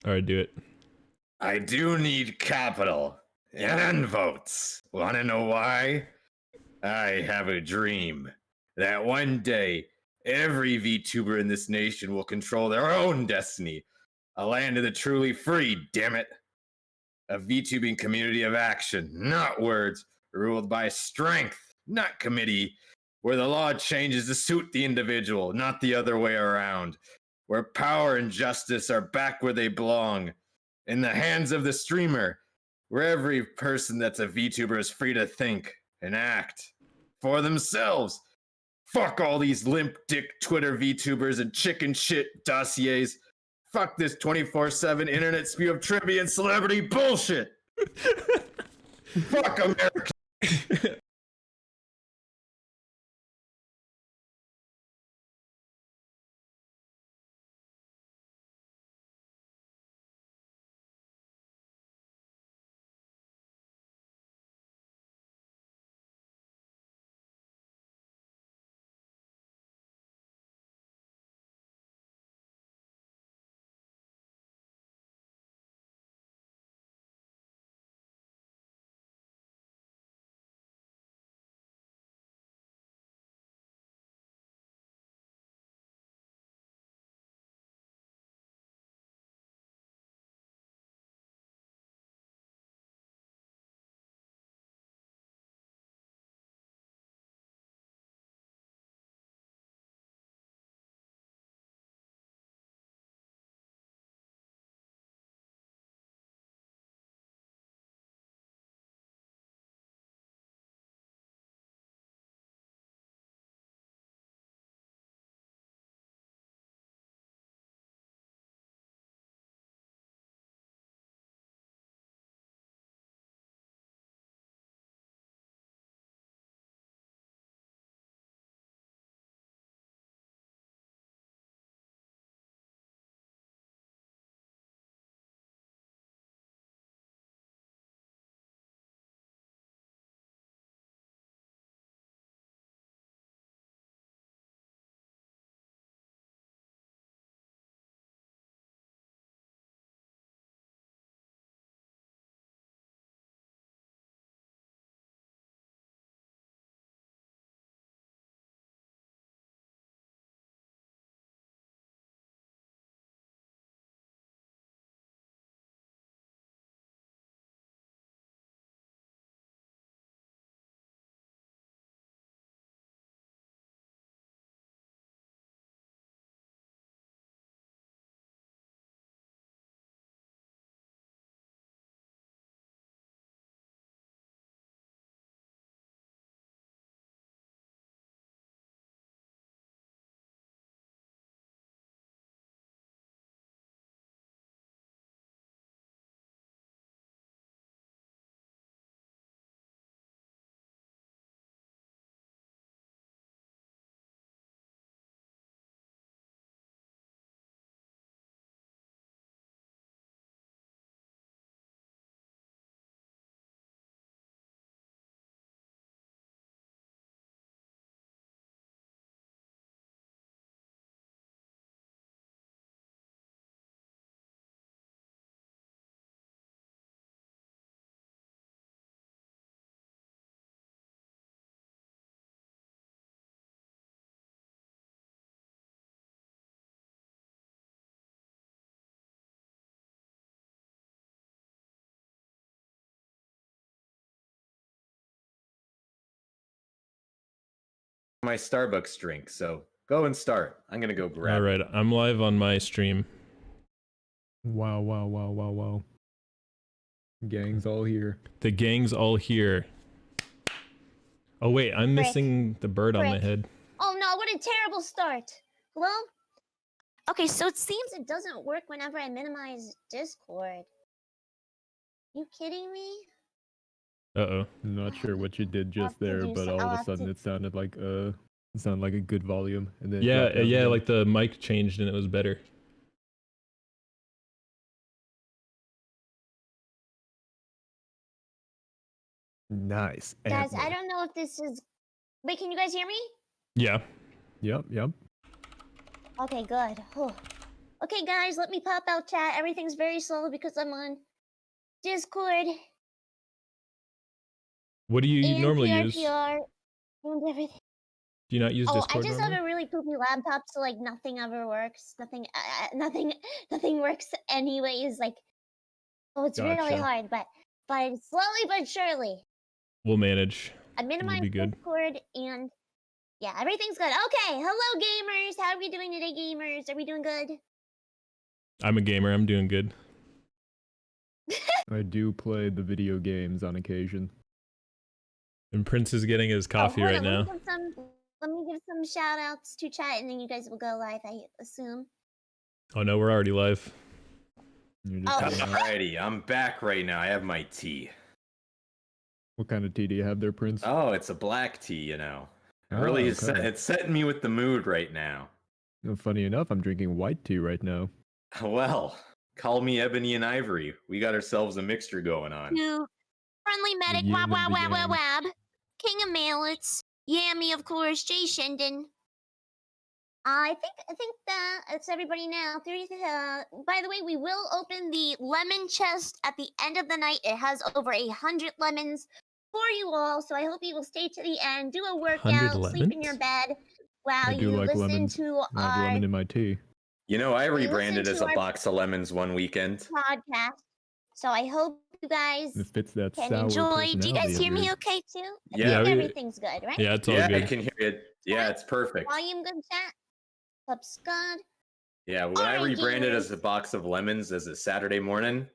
All right, do it. I do need capital and votes. Want to know why? I have a dream that one day every VTuber in this nation will control their own destiny. A land of the truly free, damn it. A VTubing community of action, not words, ruled by strength, not committee, where the law changes to suit the individual, not the other way around, where power and justice are back where they belong, in the hands of the streamer, where every person that's a VTuber is free to think and act for themselves. Fuck all these limp dick Twitter VTubers and chicken shit dossiers. Fuck this 24/7 internet spew of trivia and celebrity bullshit. Fuck America. My Starbucks drink, so go and start. I'm gonna go grab. All right, I'm live on my stream. Wow, wow, wow, wow, wow. Gang's all here. The gang's all here. Oh wait, I'm missing the bird on my head. Oh no, what a terrible start. Hello? Okay, so it seems it doesn't work whenever I minimize Discord. You kidding me? Uh-oh. I'm not sure what you did just there, but all of a sudden it sounded like a good volume, and then yeah, like the mic changed and it was better. Nice. Guys, I don't know if this is... Wait, can you guys hear me? Yeah. Yep. Okay, good. Whew. Okay, guys, let me pop out chat. Everything's very slow because I'm on Discord What do you and normally use? PRPR and everything. Do you not use Oh, Discord I just normally? have a really poopy laptop, so like nothing ever works. Nothing works anyways. Like, oh, it's really Gotcha. hard, but slowly but surely. We'll manage. I We'll minimized be good. Discord and yeah, everything's good. Okay, hello gamers. How are we doing today, gamers? Are we doing good? I'm a gamer. I'm doing good. I do play the video games on occasion. And Prince is getting his coffee hold right on, now. Let me give some shout outs to chat and then you guys will go live, I assume. Oh no, we're already live. You're just Oh. hanging out. Alrighty, I'm back right now. I have my tea. What kind of tea do you have there, Prince? Oh, it's a black tea, you know. It Oh, really is. okay. It's setting me with the mood right now. Funny enough, I'm drinking white tea right now. Well, call me Ebony and Ivory. We got ourselves a mixture going on. To Friendly Medic, yin wab and wab the wab wab yang. wab. King of Mallets, Yammy, of course, Jay Shinden. I think that it's everybody now. By the way, we will open the lemon chest at the end of the night. It has over 100 lemons for you all, so I hope you will stay to the end. Do a 100 workout, sleep in your lemons? bed while I do you like listen lemons. to I have our lemon in my tea. You know, I listen rebranded as to a our- box of lemons one weekend. podcast. So I hope you guys It fits that can sour enjoy. Do you guys personality of hear me yours. okay too? I Yeah, think we- everything's good, right? Yeah, it's all Yeah, I good. can hear it. Yeah, it's perfect. Volume good, chat. Club's good. Yeah, when I Alright, rebranded gamers. as a box of lemons as a Saturday morning,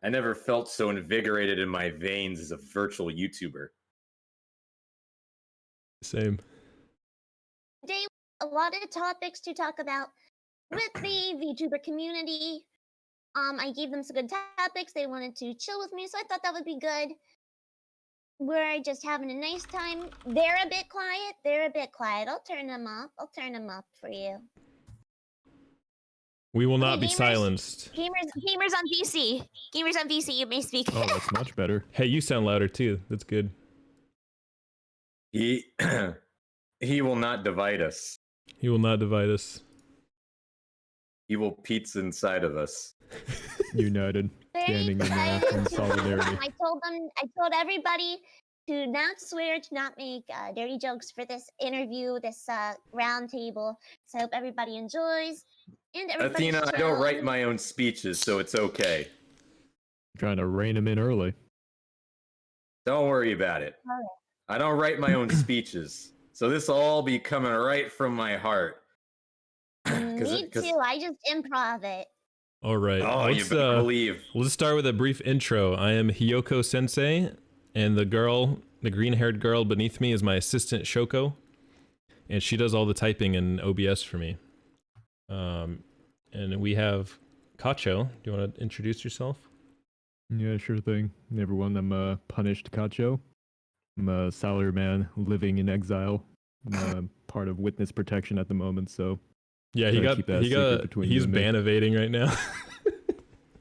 I never felt so invigorated in my veins as a virtual YouTuber. Same. Today, a lot of topics to talk about with the VTuber community. I gave them some good topics. They wanted to chill with me, so I thought that would be good. We're just having a nice time. They're a bit quiet. I'll turn them up for you. We will not Okay, be gamers. silenced. Gamers on VC. Gamers on VC, you may speak. Oh, that's much better. Hey, you sound louder too. That's good. He he will not divide us. He will not divide us. He will pizza inside of us. United, Very standing in excited in to- solidarity. I told everybody to not swear, to not make dirty jokes for this interview, this round table. So I hope everybody enjoys. And everybody Athena, I don't write my own speeches, so it's okay. Trying to rein him in early. Don't worry about it. Alright. I don't write my own speeches, so this will all be coming right from my heart. Me too. I just improv it. All right. Oh, you let's, better believe. let's start with a brief intro. I am Hiyoko Sensei, and the green-haired girl beneath me is my assistant Shoko, and she does all the typing in OBS for me. And we have Kacho. Do you want to introduce yourself? Yeah, sure thing. Everyone, I'm Punished Kacho. I'm a salary man living in exile. I'm part of witness protection at the moment, so Yeah, Gotta keep that secret between you he's and me. ban-evading right now.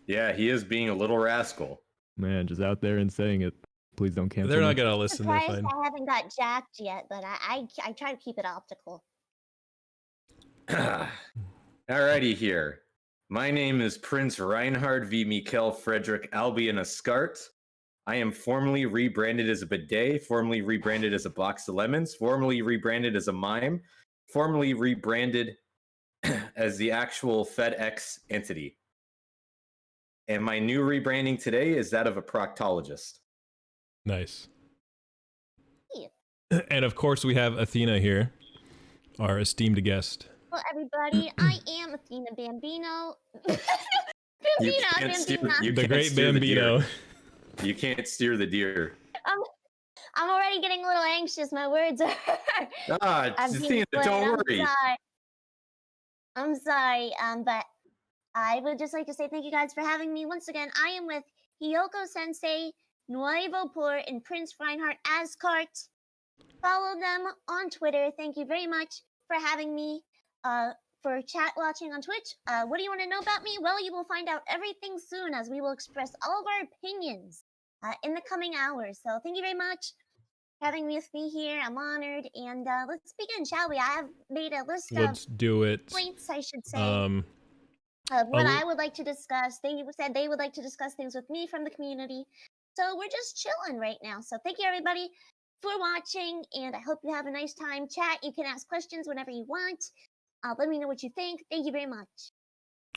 Yeah, he is being a little rascal. man, just out there and saying it. Please don't cancel They're me. not gonna listen. They're Surprised fine. I haven't got jacked yet, but I try to keep it optical. Alrighty here. My name is Prince Reinhard V. Mikkel Frederick Albion Ascart. I am formally rebranded as a bidet, formally rebranded as a box of lemons, formally rebranded as a mime, formally rebranded as the actual FedEx entity. And my new rebranding today is that of a proctologist. Nice. Yeah. And of course, we have Athena here, our esteemed guest. Well, everybody, I am Athena Bambino. Bambina. The great Bambino. You can't steer the deer. I'm already getting a little anxious. My words are. Ah, I'm being Athena, split. don't worry. I'm sorry. But I would just like to say thank you guys for having me once again. I am with Hiyoko Sensei, Nuevo Por, and Prince Reinhardt Ascart. Follow them on Twitter. Thank you very much for having me. For chat watching on Twitch. What do you want to know about me? Well, you will find out everything soon as we will express all of our opinions in the coming hours. So thank you very much for having me with me here. I'm honored. And let's begin, shall we? I have made a list Let's do it. of points, I should say. what Oh. I would like to discuss. They said they would like to discuss things with me from the community. So we're just chilling right now. So thank you everybody for watching, and I hope you have a nice time. Chat, you can ask questions whenever you want. Let me know what you think. Thank you very much.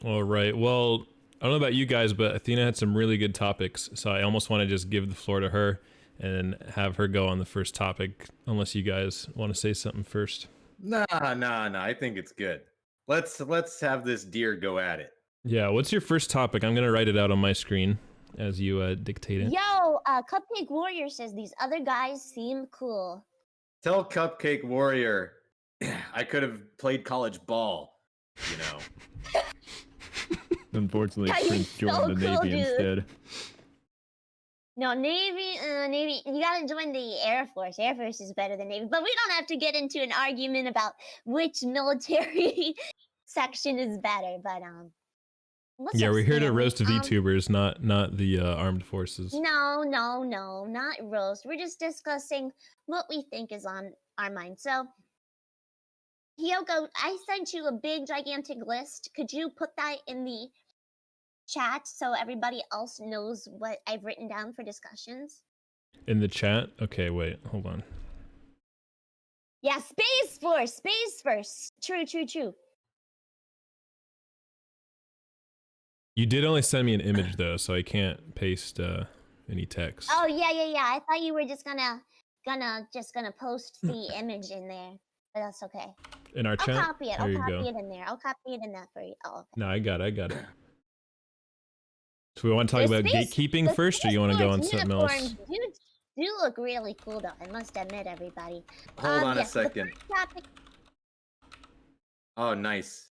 All right. Well, I don't know about you guys, but Athena had some really good topics, so I almost want to just give the floor to her and have her go on the first topic, unless you guys want to say something first. Nah. I think it's good. Let's have this deer go at it. Yeah, what's your first topic? I'm going to write it out on my screen as you dictate it. Yo, Cupcake Warrior says these other guys seem cool. Tell Cupcake Warrior I could have played college ball, you know. Unfortunately, Yeah, you're Prince so joined the cool, Navy dude. instead. No, Navy, you gotta join the Air Force. Air Force is better than Navy. But we don't have to get into an argument about which military section is better. But what's Yeah, up, we're here to Stanley? roast VTubers, not the armed forces. No, not roast. We're just discussing what we think is on our mind. So, Hyoko, I sent you a big, gigantic list. Could you put that in the chat so everybody else knows what I've written down for discussions? In the chat? Okay, wait, hold on. Yeah, Space Force. True. You did only send me an image though, so I can't paste any text. Oh yeah. I thought you were just gonna post the image in there, but that's okay. In our I'll chat? copy it. There I'll you copy go. it in there. I'll copy it in that for you. Oh, okay. No, I got it. So we want to talk The about space- gatekeeping the first, or you want to go on something else? uniforms do look really cool, though. I must admit, everybody. Hold on a yes, the second. first topic- Oh, nice.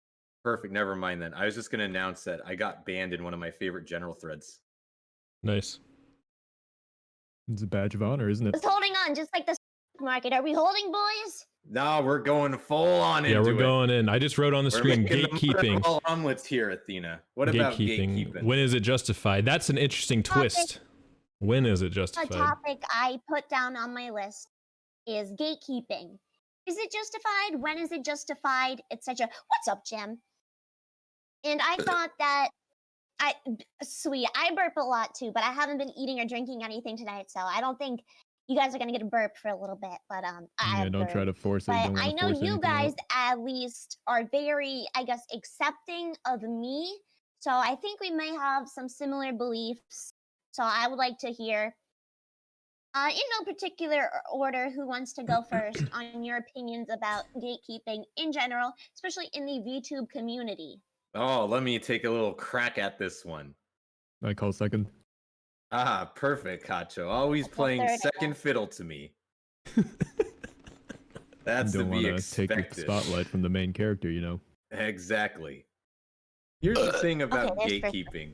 Perfect. Never mind then. I was just going to announce that I got banned in one of my favorite general threads. Nice. It's a badge of honor, isn't it? Just holding on, just like the stock market. Are we holding, boys? No, we're going full on into Yeah, we're it. going in. I just wrote on the We're screen making the gatekeeping. mother of all omelets here, Athena. What about gatekeeping? When is it justified? That's an interesting twist. When is it The justified? topic I put down on my list is gatekeeping. Is it justified? When is it justified? Etc. What's up, Jim? And I thought that I burp a lot too, but I haven't been eating or drinking anything tonight, so I don't think you guys are gonna get a burp for a little bit. But Yeah, don't try to force it. You But don't want I to know force you anything guys out. at least are very, I guess, accepting of me. So I think we may have some similar beliefs. So I would like to hear, in no particular order, who wants to go first on your opinions about gatekeeping in general, especially in the VTube community. Oh, let me take a little crack at this one. I call second. Ah, perfect, Kacho. Always That's a playing third, I second guess. fiddle to me. You That's to don't be want to take the expected. spotlight from the main character, you know. Exactly. Here's the thing about there's first. gatekeeping.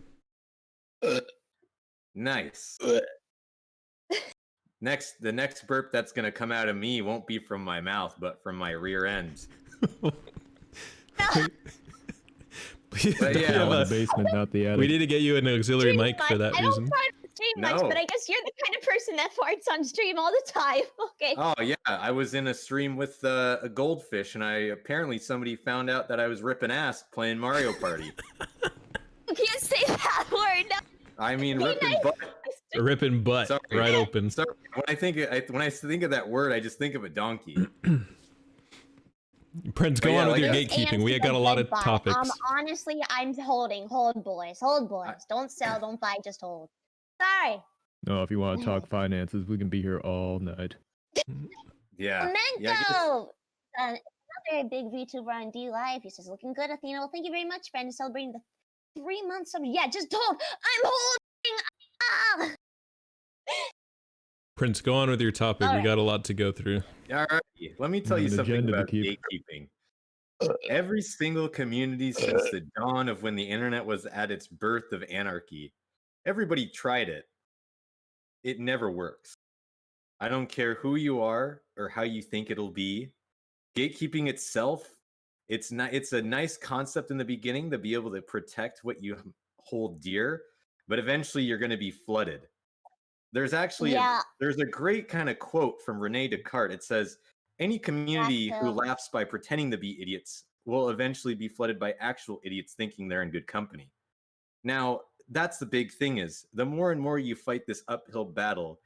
Nice. The next burp that's gonna come out of me won't be from my mouth, but from my rear end. Please, But don't yeah, have In a- the basement, not the attic. we need to get you an auxiliary Stream mic much. for that I reason. don't try to stream much, No. but I guess you're the kind of person that farts on stream all the time. Okay. Oh yeah, I was in a stream with a goldfish, and apparently somebody found out that I was ripping ass playing Mario Party. You can't say that word. No. I mean, Be ripping nice. butt. Ripping butt Sorry. right open. So when I think of that word, I just think of a donkey. Prince, go But yeah, on with like your this gatekeeping. We got a lot of topics. Honestly, I'm holding. Hold, boys. Hold, boys. Don't sell. Don't buy. Just hold. Sorry. No, if you want to talk finances, we can be here all night. Yeah. Memento. Another big VTuber on D Live. He says, "Looking good, Athena. Well, thank you very much, friend. Celebrating the 3 months of just hold. I'm holding. Ah. Prince, go on with your topic. All We right. got a lot to go through. All right. Let me tell We you have an something agenda to about keep. gatekeeping. Every single community since the dawn of when the internet was at its birth of anarchy, everybody tried it. It never works. I don't care who you are or how you think it'll be. Gatekeeping itself, it's a nice concept in the beginning to be able to protect what you hold dear, but eventually you're going to be flooded. There's actually there's a great kind of quote from Rene Descartes. It says, "Any community who laughs by pretending to be idiots will eventually be flooded by actual idiots thinking they're in good company. Now, that's the big thing is the more and more you fight this uphill battle,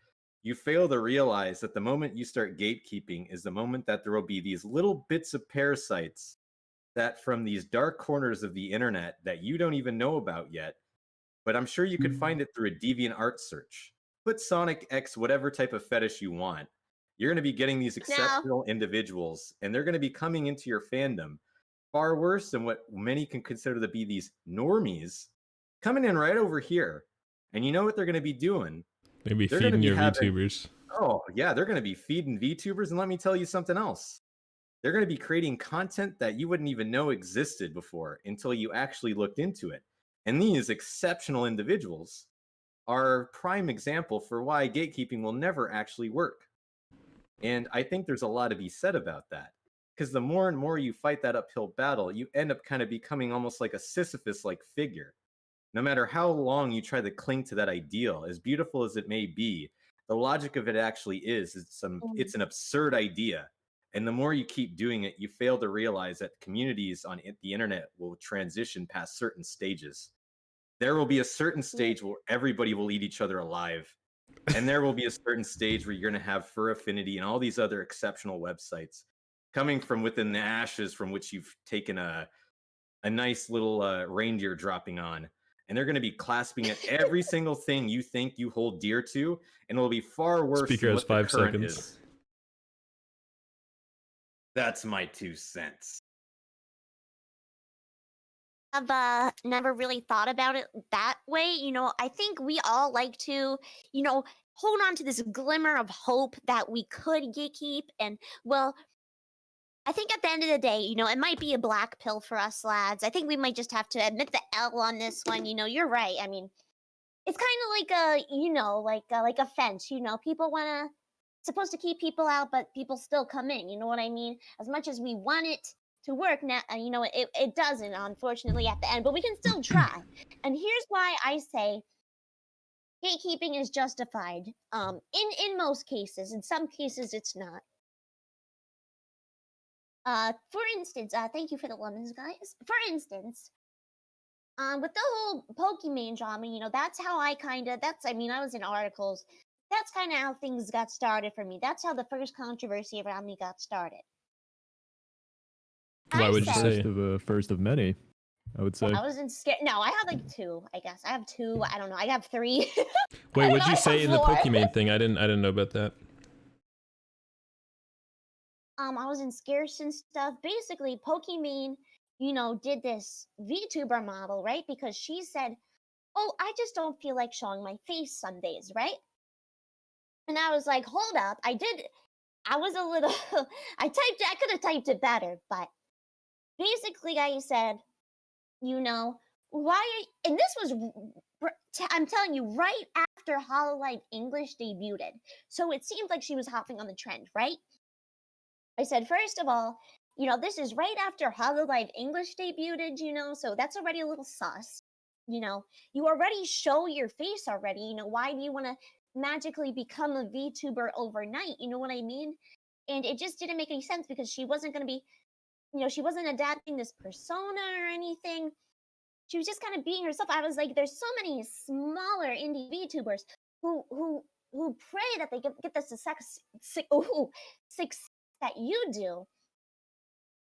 you fail to realize that the moment you start gatekeeping is the moment that there will be these little bits of parasites that from these dark corners of the internet that you don't even know about yet, but I'm sure you could find it through a deviant art search. Put Sonic X whatever type of fetish you want. You're going to be getting these exceptional individuals, and they're going to be coming into your fandom far worse than what many can consider to be these normies coming in right over here. And you know what they're going to be doing? Maybe They're gonna feeding be your having- VTubers. Oh, yeah, they're going to be feeding VTubers. And let me tell you something else. They're going to be creating content that you wouldn't even know existed before until you actually looked into it. And these exceptional individuals are a prime example for why gatekeeping will never actually work. And I think there's a lot to be said about that. Because the more and more you fight that uphill battle, you end up kind of becoming almost like a Sisyphus-like figure. No matter how long you try to cling to that ideal, as beautiful as it may be, the logic of it actually is it's an absurd idea. And the more you keep doing it, you fail to realize that communities on the internet will transition past certain stages. There will be a certain stage where everybody will eat each other alive. And there will be a certain stage where you're going to have Fur Affinity and all these other exceptional websites coming from within the ashes from which you've taken a nice little reindeer dropping on. And they're going to be clasping at every single thing you think you hold dear to, and it'll be far worse Speaker than has what the 5 current seconds. is. That's my 2 cents. I've never really thought about it that way. I think we all like to, hold on to this glimmer of hope that we could gatekeep. And, well, I think at the end of the day, it might be a black pill for us lads. I think we might just have to admit the L on this one. You're right. I mean, it's kind of like like a fence. People supposed to keep people out, but people still come in. You know what I mean? As much as we want it to work, now it doesn't, unfortunately, at the end. But we can still try. And here's why I say gatekeeping is justified. In most cases, in some cases, it's not. For instance, thank you for the lemons, guys. For instance, with the whole Pokemon drama, that's how I was in articles. That's kind of how things got started for me. That's how the first controversy around me got started. Why would you say? First of many, I would say. I wasn't scared. No, I have like 2, I guess. I have 2. I don't know. I have 3. Wait, what'd you say in the 4. Pokemon thing? I didn't know about that. I was in Scarce and stuff. Basically, Pokemon, did this VTuber model, right? Because she said, "Oh, I just don't feel like showing my face some days, right?" And I was like, "Hold up." I was a little I could have typed it better, but basically I said, why and this was I'm telling you, right after Hololive English debuted. So it seemed like she was hopping on the trend, right? I said, first of all, this is right after Hololive English debuted, so that's already a little sus. You already show your face already. Why do you want to magically become a VTuber overnight? You know what I mean? And it just didn't make any sense because she wasn't going to be, she wasn't adapting this persona or anything. She was just kind of being herself. I was like, there's so many smaller indie VTubers who pray that they get the success that you do.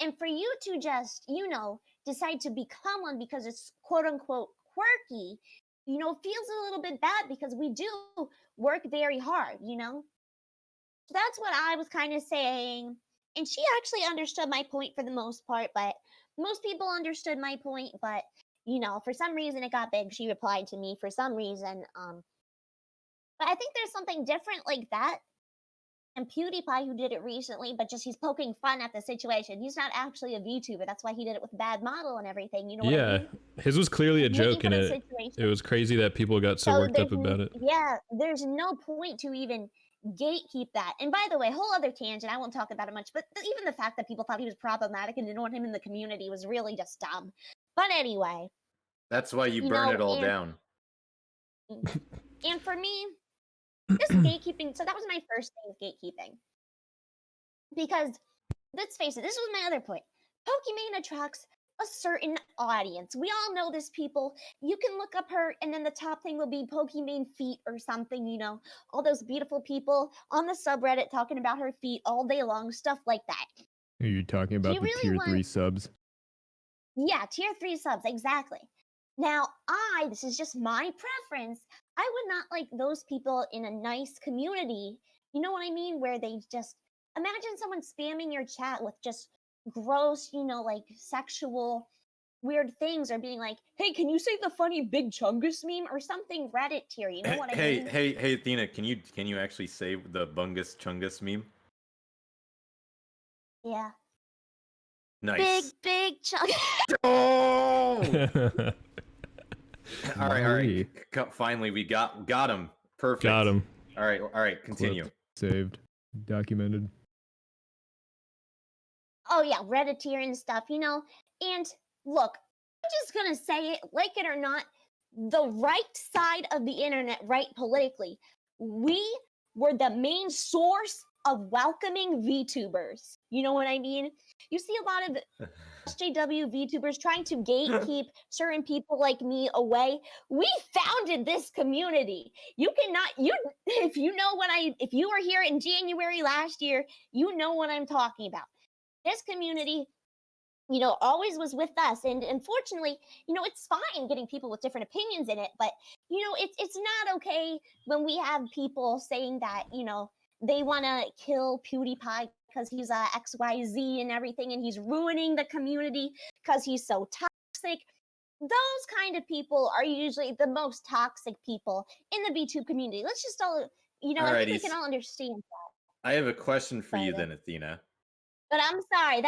And for you to just, decide to become one because it's quote unquote quirky, feels a little bit bad because we do work very hard, So that's what I was kind of saying. And she actually understood my point for the most part, but most people understood my point, but for some reason it got big. She replied to me for some reason. But I think there's something different like that. And PewDiePie, who did it recently, but just he's poking fun at the situation. He's not actually a VTuber. That's why he did it with bad model and everything. You know what I mean? His was clearly a Making joke, and fun of it situation. was crazy that people got so worked up there's about it. Yeah, there's no point to even gatekeep that. And by the way, whole other tangent, I won't talk about it much, but even the fact that people thought he was problematic and didn't want him in the community was really just dumb. But anyway. That's why you burn it all down. And for me, just gatekeeping. So that was my first thing with gatekeeping. Because let's face it, this was my other point. Pokimane attracts a certain audience. We all know this, people. You can look up her, and then the top thing will be Pokimane feet or something, all those beautiful people on the subreddit talking about her feet all day long, stuff like that. Are you talking Do about you the really tier want 3 subs? Yeah, tier 3 subs, exactly. Now, this is just my preference. I would not like those people in a nice community. You know what I mean? Where they just imagine someone spamming your chat with just gross, like sexual weird things, or being like, "Hey, can you say the funny Big Chungus meme?" or something Reddit tier. You know what I Hey, mean? hey, Athena, can you actually say the Bungus Chungus meme? Yeah. Nice. Big Chungus. Oh! all right. Wowee. Finally, we got him. Perfect. Got him. All right. Continue. Clipped, saved, documented. Oh yeah, Reddit tier and stuff, And look, I'm just gonna say it, like it or not, the right side of the internet, right politically, we were the main source of welcoming VTubers. You know what I mean? You see a lot of SJW VTubers trying to gatekeep certain people like me away. We founded this community. If you were here in January last year, you know what I'm talking about. This community, always was with us. And unfortunately, it's fine getting people with different opinions in it, but it's not okay when we have people saying that, they want to kill PewDiePie because he's a XYZ and everything, and he's ruining the community because he's so toxic. Those kind of people are usually the most toxic people in the VTube community. Let's just all, I think we can all understand that. I have a question for you But, then, Athena. But I'm sorry,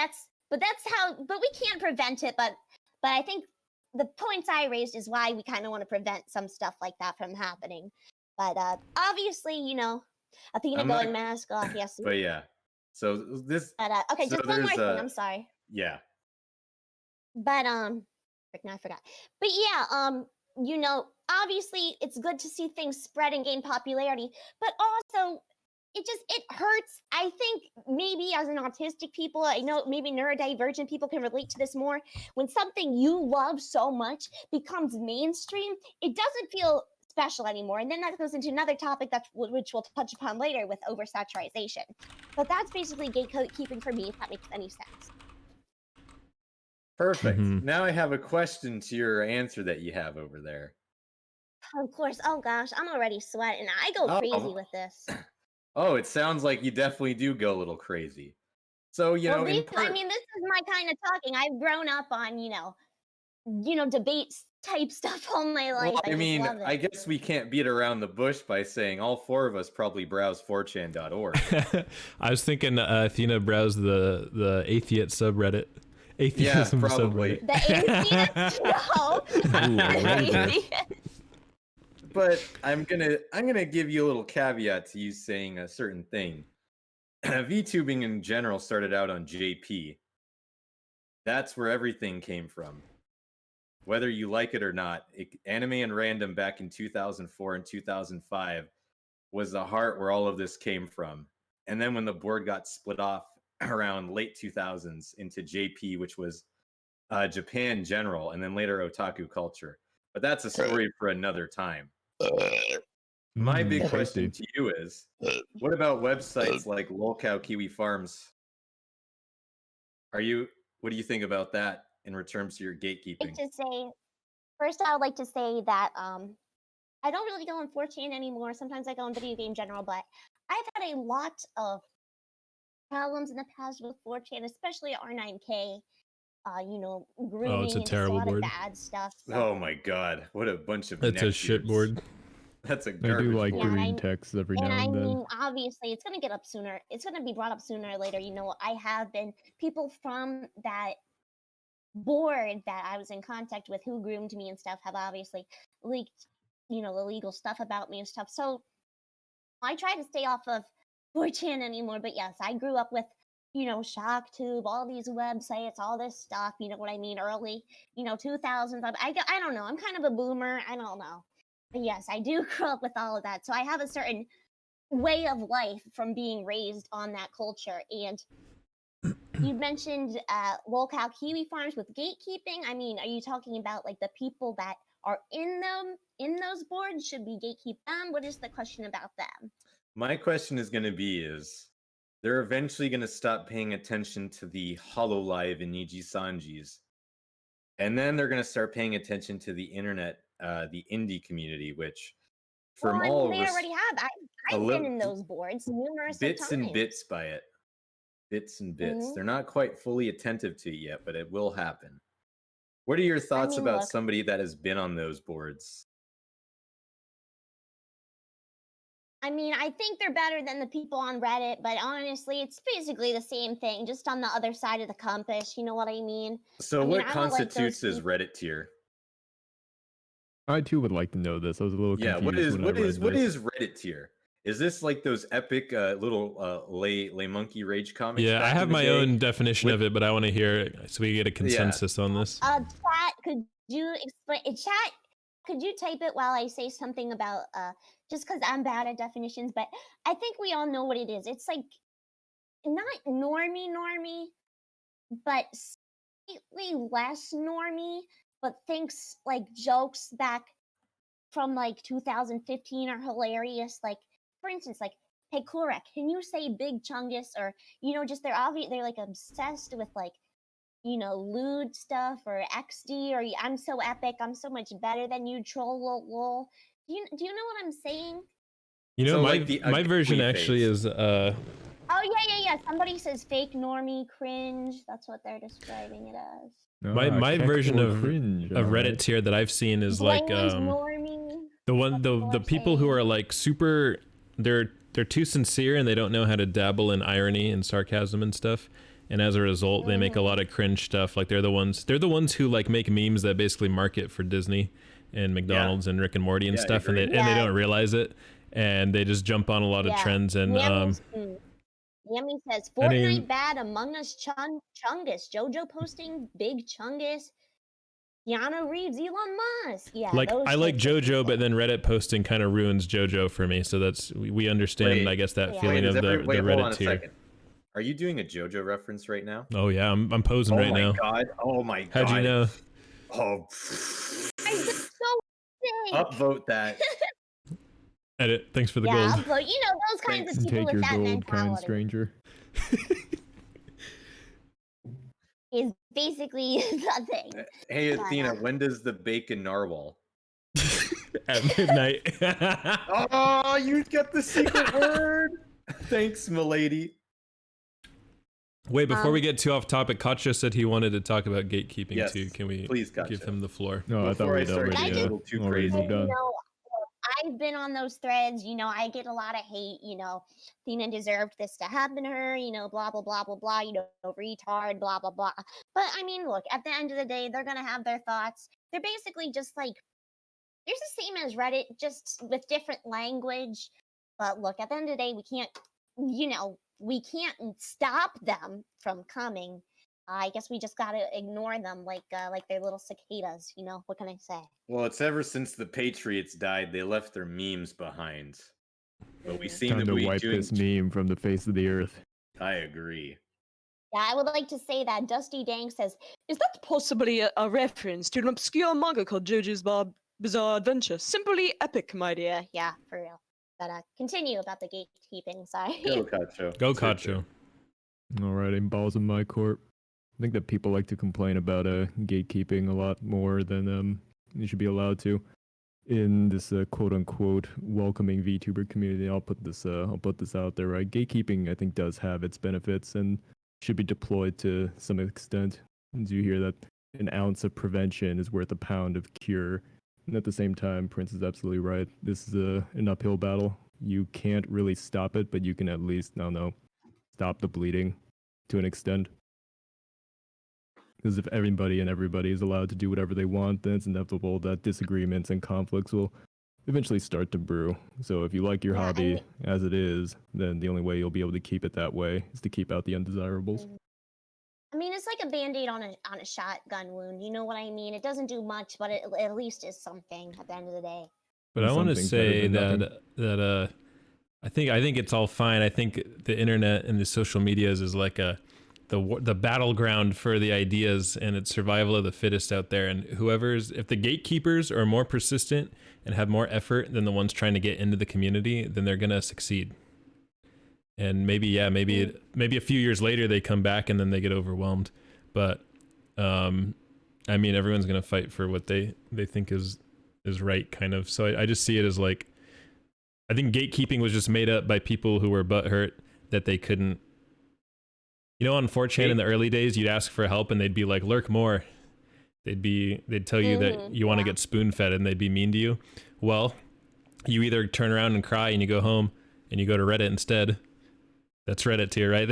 but we can't prevent it. But I think the points I raised is why we kind of want to prevent some stuff like that from happening. But obviously, Athena going mask off, yes. But yeah, so this. But okay, so just one more thing. I'm sorry. Yeah. But frick, no, I forgot. But yeah, obviously it's good to see things spread and gain popularity, but also it hurts. I think maybe as an autistic people, I know maybe neurodivergent people can relate to this more. When something you love so much becomes mainstream, it doesn't feel special anymore. And then that goes into another topic which we'll touch upon later with oversaturation. But that's basically gatekeeping for me, if that makes any sense. Perfect. Now I have a question to your answer that you have over there. Of course. Oh gosh, I'm already sweating. I go crazy with this. Oh, it sounds like you definitely do go a little crazy. So, this is my kind of talking. I've grown up on, debates type stuff all my life. Well, I guess we can't beat around the bush by saying all four of us probably browse 4chan.org. I was thinking Athena browsed the Atheist subreddit. Atheism yeah, probably. Subreddit. The atheist? No. But I'm gonna give you a little caveat to you saying a certain thing. VTubing in general started out on JP. That's where everything came from. Whether you like it or not, Anime and Random back in 2004 and 2005 was the heart where all of this came from. And then when the board got split off around late 2000s into JP, which was Japan General, and then later Otaku Culture. But that's a story for another time. My big question to you is, what about websites like Lolcow Kiwi Farms? What do you think about that in terms of your gatekeeping? First, I would like to say that I don't really go on 4chan anymore. Sometimes I go on Video Game General, but I've had a lot of problems in the past with 4chan, especially R9K. Grooming. It's a terrible and a lot board. Of bad stuff. So. Oh my god, what a bunch of. That's a shit board. That's a I garbage do like board. green text every now and then. I mean, obviously, it's going to get up sooner. It's going to be brought up sooner or later. I have been people from that board that I was in contact with who groomed me and stuff have obviously leaked, illegal stuff about me and stuff. So I try to stay off of 4chan anymore. But yes, I grew up with, ShockTube, all these websites, all this stuff. You know what I mean? Early, 2000s. I don't know. I'm kind of a boomer. I don't know. But yes, I do grow up with all of that. So I have a certain way of life from being raised on that culture. And You mentioned locale kiwi farms with gatekeeping. I mean, are you talking about like the people that are in those boards? Should we gatekeep them? What is the question about them? My question is going to be is they're eventually going to stop paying attention to the Hololive and Niji Sanjis. And then they're going to start paying attention to the internet, the indie community, which from Well, I all mean, they already have. I've been in those boards numerous bits times. and bits by it. Bits and bits. Mhm. They're not quite fully attentive to it yet, but it will happen. What are your thoughts mean, about look- somebody that has been on those boards? I mean, I think they're better than the people on Reddit, but honestly, it's basically the same thing, just on the other side of the compass. You know what I mean? So I mean, what I don't like those constitutes as people- Reddit tier? I too would like to know this. I was a little Yeah, confused what when I is read what this. is Reddit tier? Is this like those epic little lay monkey rage comics? Yeah, I back have in the my day? own definition with- of it, but I want to hear it so we get a consensus on this. Chat, could you explain? Chat, could you type it while I say something about just because I'm bad at definitions, but I think we all know what it is. It's like not normie, but slightly less normie, but thinks like jokes back from like 2015 are hilarious. Like, for instance, like, hey Korek, can you say Big Chungus? Or, you know, just they're like obsessed with like, you know, lewd stuff or XD or I'm so epic, I'm so much better than you, troll lol. Do you know what I'm saying? You know, So, my like, the my version ugly actually face. is Oh yeah. Somebody says fake normie cringe. That's what they're describing it as. my Keck version or of cringe, Reddit alright. tier that I've seen is like Blameless normie. the people who are like super they're too sincere and they don't know how to dabble in irony and sarcasm and stuff, and as a result they make a lot of cringe stuff. Like they're the ones who like make memes that basically market for Disney and McDonald's and Rick and Morty and Yeah, I stuff, and agree. they don't realize it, and they just jump on a lot of trends. And Yummy says I Fortnite mean- bad, Among Us Chungus, JoJo posting Big Chungus, Keanu Reeves, Elon Musk. Yeah, like those I like types of JoJo, people. but then Reddit posting kind of ruins JoJo for me. So that's we understand, Wait. I guess, that Yeah. feeling of the hold on Reddit a tier. second. Are you doing a JoJo reference right now? Oh yeah, I'm posing Oh right my now. god! Oh my god! How'd you know? Oh, I just so sick. upvote that. Edit. Thanks for the Yeah, gold. but you know those kinds of And people take with your that gold, kind mentality stranger. is basically the thing. Hey But, Athena, when does the bacon narwhal? At midnight. Oh, you get the secret word. Thanks, milady. Wait, before we get too off topic, Katja said he wanted to talk about gatekeeping Yes, too. Can we please, give Katja. him the floor? No, I thought Before I we'd start already, getting a little too already crazy. moved on. You know, I've been on those threads, you know, I get a lot of hate, you know, Tina deserved this to happen to her, you know, blah, blah, blah, blah, blah, you know, retard, blah, blah, blah. But I mean, look, at the end of the day, they're going to have their thoughts. They're basically just like, they're the same as Reddit, just with different language. But look, at the end of the day, we can't, you know, we can't stop them from coming. I guess we just gotta ignore them like they're little cicadas, you know? What can I say? Well, it's ever since the Patriots died, they left their memes behind. But we seem Time to to be wipe doing. this meme from the face of the earth. I agree. Yeah, I would like to say that Dusty Dank says, Is that possibly a reference to an obscure manga called JoJo's Bizarre Adventure? Simply epic, my dear. yeah, for real. But continue about the gatekeeping, sorry. Go, Kacho. Go It's your Katja. turn. Alright, balls in my court. I think that people like to complain about gatekeeping a lot more than you should be allowed to. In this quote unquote welcoming VTuber community, I'll put this out there, right? Gatekeeping I think does have its benefits and should be deployed to some extent. Do you hear that an ounce of prevention is worth a pound of cure? And at the same time, Prince is absolutely right. This is an uphill battle. You can't really stop it, but you can at least, stop the bleeding to an extent. Because if everybody is allowed to do whatever they want, then it's inevitable that disagreements and conflicts will eventually start to brew. So if you like your Yeah, I hobby mean- as it is, then the only way you'll be able to keep it that way is to keep out the undesirables. I mean, it's like a band-aid on a shotgun wound. You know what I mean? It doesn't do much, but it at least is something at the end of the day. But I want to Something's better say than that I think it's all fine. I think the internet and the social medias is like a the battleground for the ideas, and it's survival of the fittest out there. And if the gatekeepers are more persistent and have more effort than the ones trying to get into the community, then they're gonna succeed. And maybe a few years later they come back and then they get overwhelmed. But I mean, everyone's gonna fight for what they think is right, kind of. So I just see it as like, I think gatekeeping was just made up by people who were butthurt that they couldn't. You know, on 4chan in the early days, you'd ask for help and they'd be like, lurk more. They'd tell you that you want to get spoon fed, and they'd be mean to you. Well, you either turn around and cry and you go home and you go to Reddit instead. That's Reddit tier, right?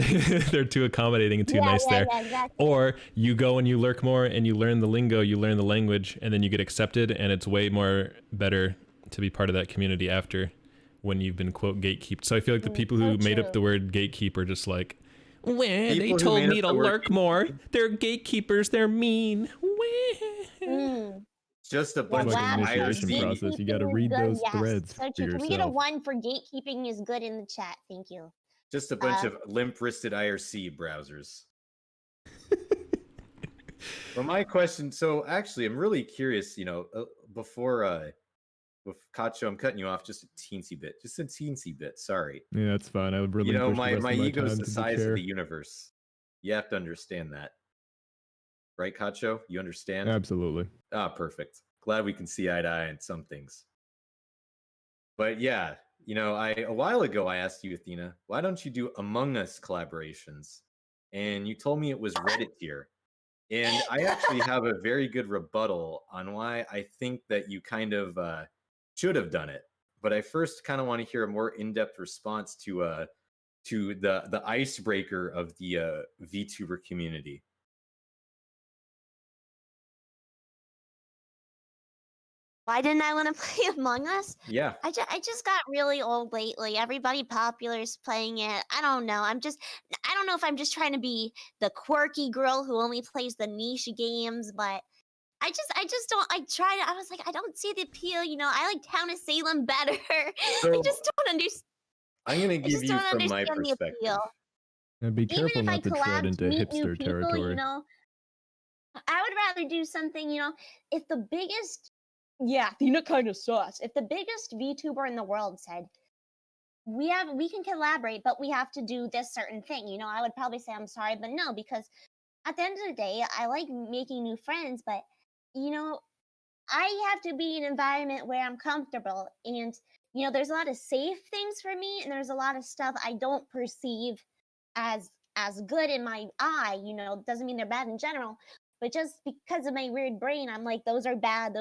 They're too accommodating and too nice there. Yeah, exactly. Or you go and you lurk more and you learn the lingo, you learn the language, and then you get accepted, and it's way more better to be part of that community after, when you've been, quote, gatekeeped. So I feel like the people who made up the word gatekeep are just like, well, they told me to lurk more. They're gatekeepers. They're mean. Just a bunch of initiation process. You got to read those threads So for can yourself. we get a 1 for gatekeeping is good in the chat? Thank you. Just a bunch of limp-wristed IRC browsers. Well, my question. So actually, I'm really curious. You know, before with Kacho, I'm cutting you off just a teensy bit. Sorry. Yeah, that's fine. I would really. You know, my ego's the size of the universe. You have to understand that, right, Kacho? You understand? Absolutely. Ah, perfect. Glad we can see eye to eye on some things. But yeah, you know, a while ago I asked you, Athena, why don't you do Among Us collaborations? And you told me it was Reddit tier. And I actually have a very good rebuttal on why I think that you kind of should have done it. But I first kind of want to hear a more in-depth response to the icebreaker of the VTuber community. Why didn't I want to play Among Us? Yeah. I just got really old lately. Everybody popular is playing it. I don't know. I don't know if I'm just trying to be the quirky girl who only plays the niche games, but I just don't. I was like, I don't see the appeal. You know, I like Town of Salem better. So, I just don't understand. I'm going to give you from my perspective. And be careful Even if I not to tread collab into to meet new hipster people, territory. you know, I would rather do something. You know, if the biggest, Athena kind of sus. if the biggest VTuber in the world said, we can collaborate, but we have to do this certain thing, you know, I would probably say I'm sorry, but no, because at the end of the day, I like making new friends, but you know, I have to be in an environment where I'm comfortable, and you know, there's a lot of safe things for me, and there's a lot of stuff I don't perceive as good in my eye. You know, doesn't mean they're bad in general, but just because of my weird brain, I'm like, those are bad,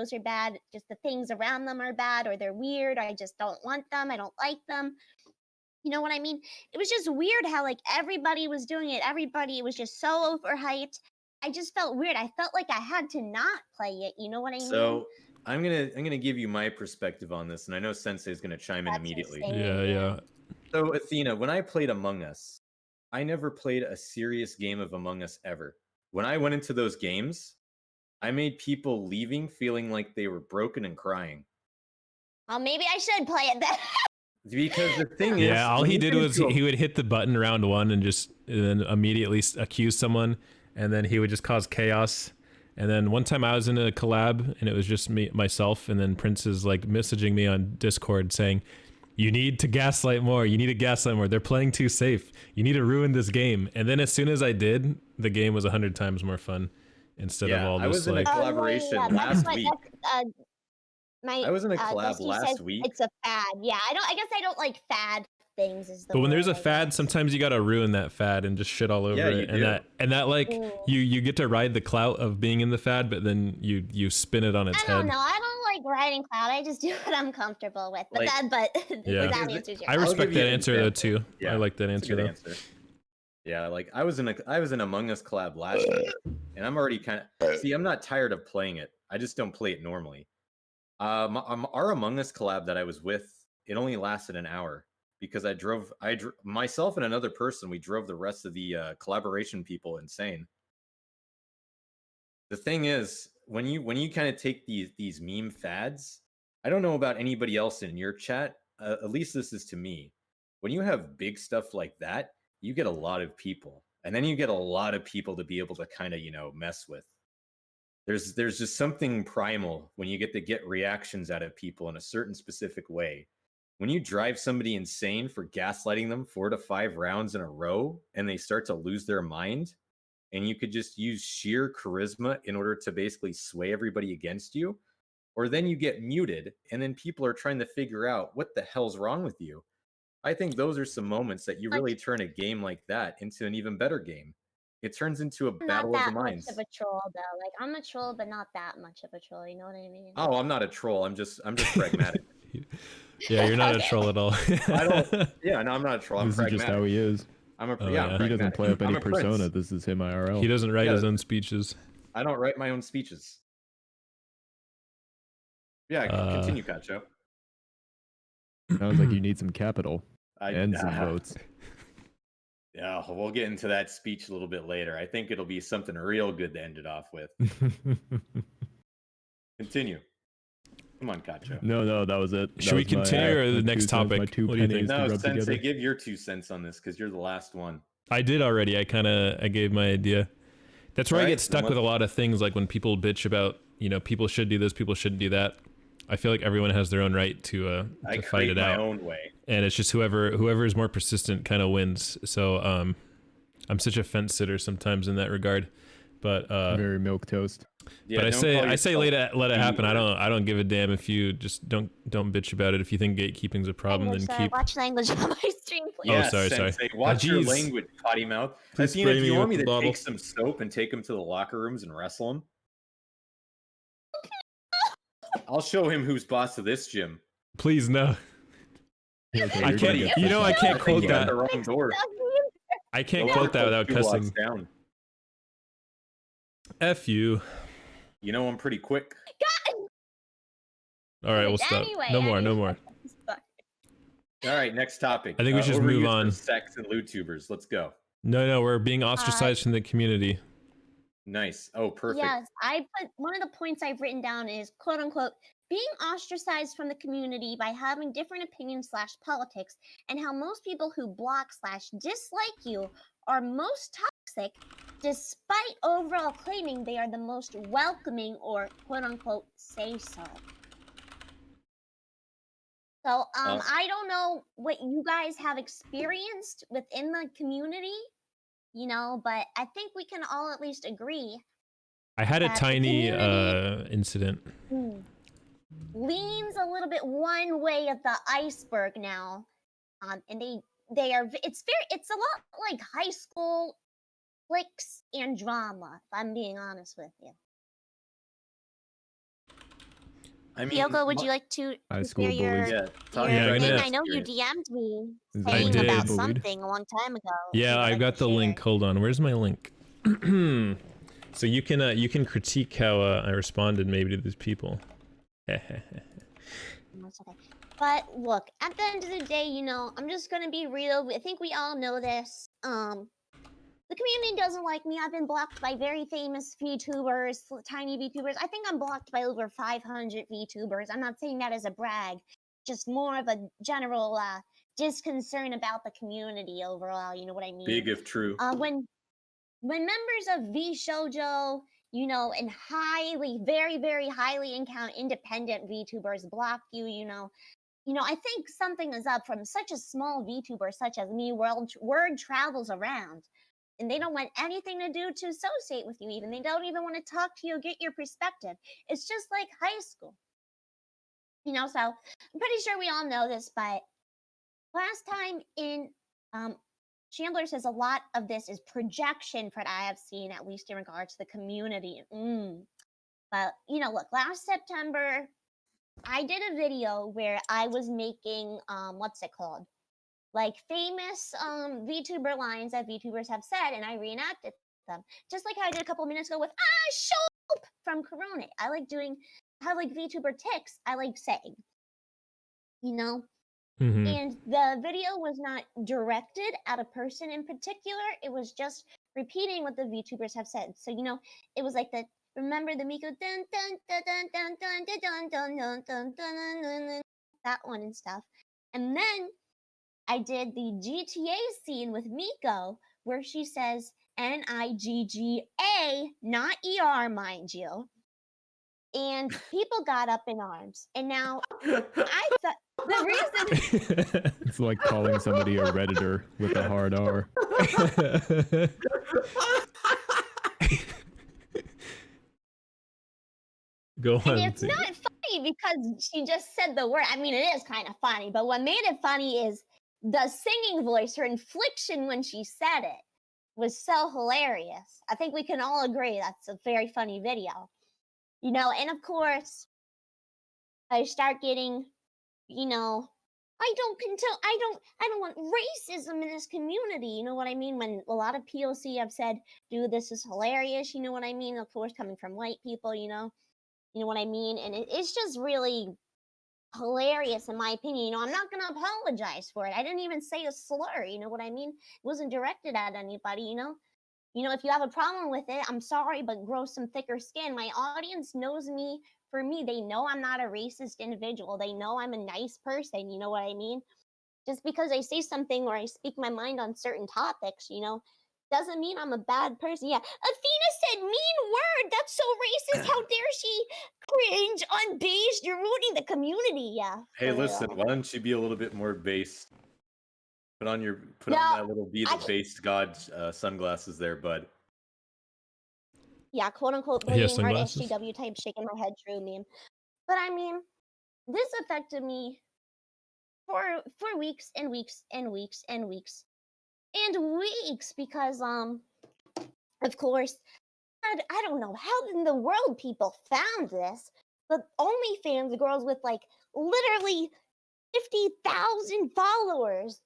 just the things around them are bad, or they're weird, or I just don't want them, I don't like them. You know what I mean? It was just weird how like everybody was doing it, everybody was just so overhyped. I just felt weird. I felt like I had to not play it. You know what I mean? So I'm gonna give you my perspective on this, and I know Sensei is gonna chime in That's immediately. insane. yeah. So Athena, when I played Among Us, I never played a serious game of Among Us ever. When I went into those games, I made people leaving feeling like they were broken and crying. Well, maybe I should play it then. Because the thing is, Yeah, all when he you did get was into a- he would hit the button round one and then immediately accuse someone, and then he would just cause chaos. And then one time I was in a collab and it was just myself, and then Prince is like messaging me on Discord saying, you need to gaslight more. You need to gaslight more. They're playing too safe. You need to ruin this game. And then as soon as I did, the game was 100 times more fun instead of all I this was in a like. collaboration that's last what- week. that's, I was in a collab Dusty last says week. It's a fad. Yeah, I guess I don't like fad things. Is the But when there's a word, I fad, guess. sometimes you gotta ruin that fad and just shit all over Yeah, you it. do. And that like Mm. you get to ride the clout of being in the fad, but then you spin it on its I don't head. know. I don't like riding cloud. I just do what I'm comfortable with. But Like- Yeah. that Like, answers your I I'll respect give you that an answer though example. too. I like that That's a answer good though. answer. Yeah, like I was in Among Us collab last year, and I'm already kind of I'm not tired of playing it. I just don't play it normally. Our Among Us collab that I was with, it only lasted an hour because I drove myself and another person. We drove the rest of the collaboration people insane. The thing is, when you kind of take these meme fads, I don't know about anybody else in your chat. At least this is to me. When you have big stuff like that, you get a lot of people. and then you get a lot of people to be able to kind of, mess with. There's just something primal when you get to get reactions out of people in a certain specific way. When you drive somebody insane for gaslighting them 4 to 5 rounds in a row and they start to lose their mind, and you could just use sheer charisma in order to basically sway everybody against you, or then you get muted and then people are trying to figure out what the hell's wrong with you. I think those are some moments that you really turn a game like that into an even better game. It turns into a I'm not battle of the that much minds. of a troll though. Like I'm a troll, but not that much of a troll. You know what I mean? Oh, I'm not a troll. I'm just pragmatic. Yeah, you're not a Okay. troll at all. I don't. Yeah, no, I'm not a troll. I'm This is pragmatic. just how he is. I'm a. Oh, yeah, yeah. I'm He doesn't pragmatic. play up I'm any a prince. persona. This is him IRL. He doesn't write Yeah. his own speeches. I don't write my own speeches. Yeah, continue, Kacho. Sounds like you need some capital I, and some votes. Yeah, we'll get into that speech a little bit later. I think it'll be something real good to end it off with. Continue. Come on, Kacho. No, that was it. That Should we was my, continue or the my next 2 cents, topic? My 2 What do you think? pennies to No, rub Sensei, together. give your 2 cents on this because you're the last one. I did already. I gave my idea. That's where I Alright, get stuck then with a lot of things, like when people bitch about, people should do this, people shouldn't do that. I feel like everyone has their own right to I fight create it my out, own way. and it's just whoever is more persistent kind of wins. So I'm such a fence sitter sometimes in that regard, but Very milquetoast. Yeah, but I don't say call let yourself it happen. I B-word. don't give a damn if you just don't bitch about it. If you think gatekeeping's a problem, then keep. Watch language on my stream, please. Oh, Yes, sorry. Sensei, watch your jeez. language, potty mouth. Please Athena, spray do you me want with me the to bottle. take some soap and take him to the locker rooms and wrestle him? I'll show him who's boss of this gym. Please no. Okay, I you're gonna can't. get You know, I this. can't I think quote you got that. the wrong door. I can't The quote that locker without 2 blocks cussing. down. F you. You know I'm pretty quick. All right, we'll stop. Anyway, No more. All right, next topic. I think we should just move overuse on. of sex and LewTubers. Let's go. No, we're being ostracized from the community. Nice. Oh, perfect. Yes, I put one of the points I've written down is quote unquote being ostracized from the community by having different opinions / politics, and how most people who block / dislike you are most toxic, despite overall claiming they are the most welcoming or quote unquote say so. So I don't know what you guys have experienced within the community, but I think we can all at least agree I had a that the tiny community- incident. leans a little bit one way of the iceberg now, and it's a lot like high school flicks and drama, if I'm being honest with you. I mean, Yoko, would you like to High share school your, bullies. Yeah, talk Yeah, about I'm thing? gonna- I know you experience. DM'd me I saying did. about Bullied. something a long time ago. Yeah, Would you I like got to the link. share? Hold on. Where's my link? So you can critique how I responded maybe to these people. That's okay. But look, at the end of the day, I'm just gonna be real. I think we all know this. The community doesn't like me. I've been blocked by very famous VTubers, tiny VTubers. I think I'm blocked by over 500 VTubers. I'm not saying that as a brag, just more of a general disconcern about the community overall. You know what I mean? Big if true. When members of V Shoujo, and very, very highly independent VTubers block you, I think something is up from such a small VTuber such as me. Word travels around, and they don't want anything to do to associate with you. Even they don't even want to talk to you, get your perspective. It's just like high school, So I'm pretty sure we all know this, but last time in Chandler says a lot of this is projection from what I have seen, at least in regards to the community. But, look, last September, I did a video where I was making, what's it called? Like famous VTuber lines that VTubers have said, and I reenacted them. Just like how I did a couple of minutes ago with, Shope from Corona. I like VTuber ticks, I like saying, And the video was not directed at a person in particular. It was just repeating what the VTubers have said. So, it was like remember the Miko dun dun dun dun dun dun dun dun dun dun dun dun, that one and stuff. And then I did the GTA scene with Miko where she says Nigga, not ER, mind you. And people got up in arms. And now I thought the reason It's like calling somebody a Redditor with a hard R. Go on. and it's not funny because she just said the word. I mean, it is kind of funny, but what made it funny is the singing voice, her inflection when she said it was so hilarious. I think we can all agree that's a very funny video. You know, and of course, I start getting, you know, I don't want racism in this community. You know what I mean? When a lot of POC have said, dude, this is hilarious. You know what I mean? Of course, coming from white people, you know what I mean? And it's just really hilarious in my opinion. You know, I'm not going to apologize for it. I didn't even say a slur. You know what I mean? It wasn't directed at anybody, you know? You know, if you have a problem with it, I'm sorry, but grow some thicker skin. My audience knows me for me. They know I'm not a racist individual. They know I'm a nice person. You know what I mean? Just because I say something or I speak my mind on certain topics, you know, doesn't mean I'm a bad person. Yeah. Athena said, mean word. That's so racist. How dare she cringe on base? You're ruining the community. Yeah. Hey, for listen, real. why don't you be a little bit more based? Put on No, that little be I the based god sunglasses there, bud. yeah, quote unquote He has bleeding heart sunglasses. SJW type shaking my head true meme. But I mean, this affected me for weeks and weeks and weeks and weeks and weeks because of course I don't know how in the world people found this, but OnlyFans girls with like literally 50,000 followers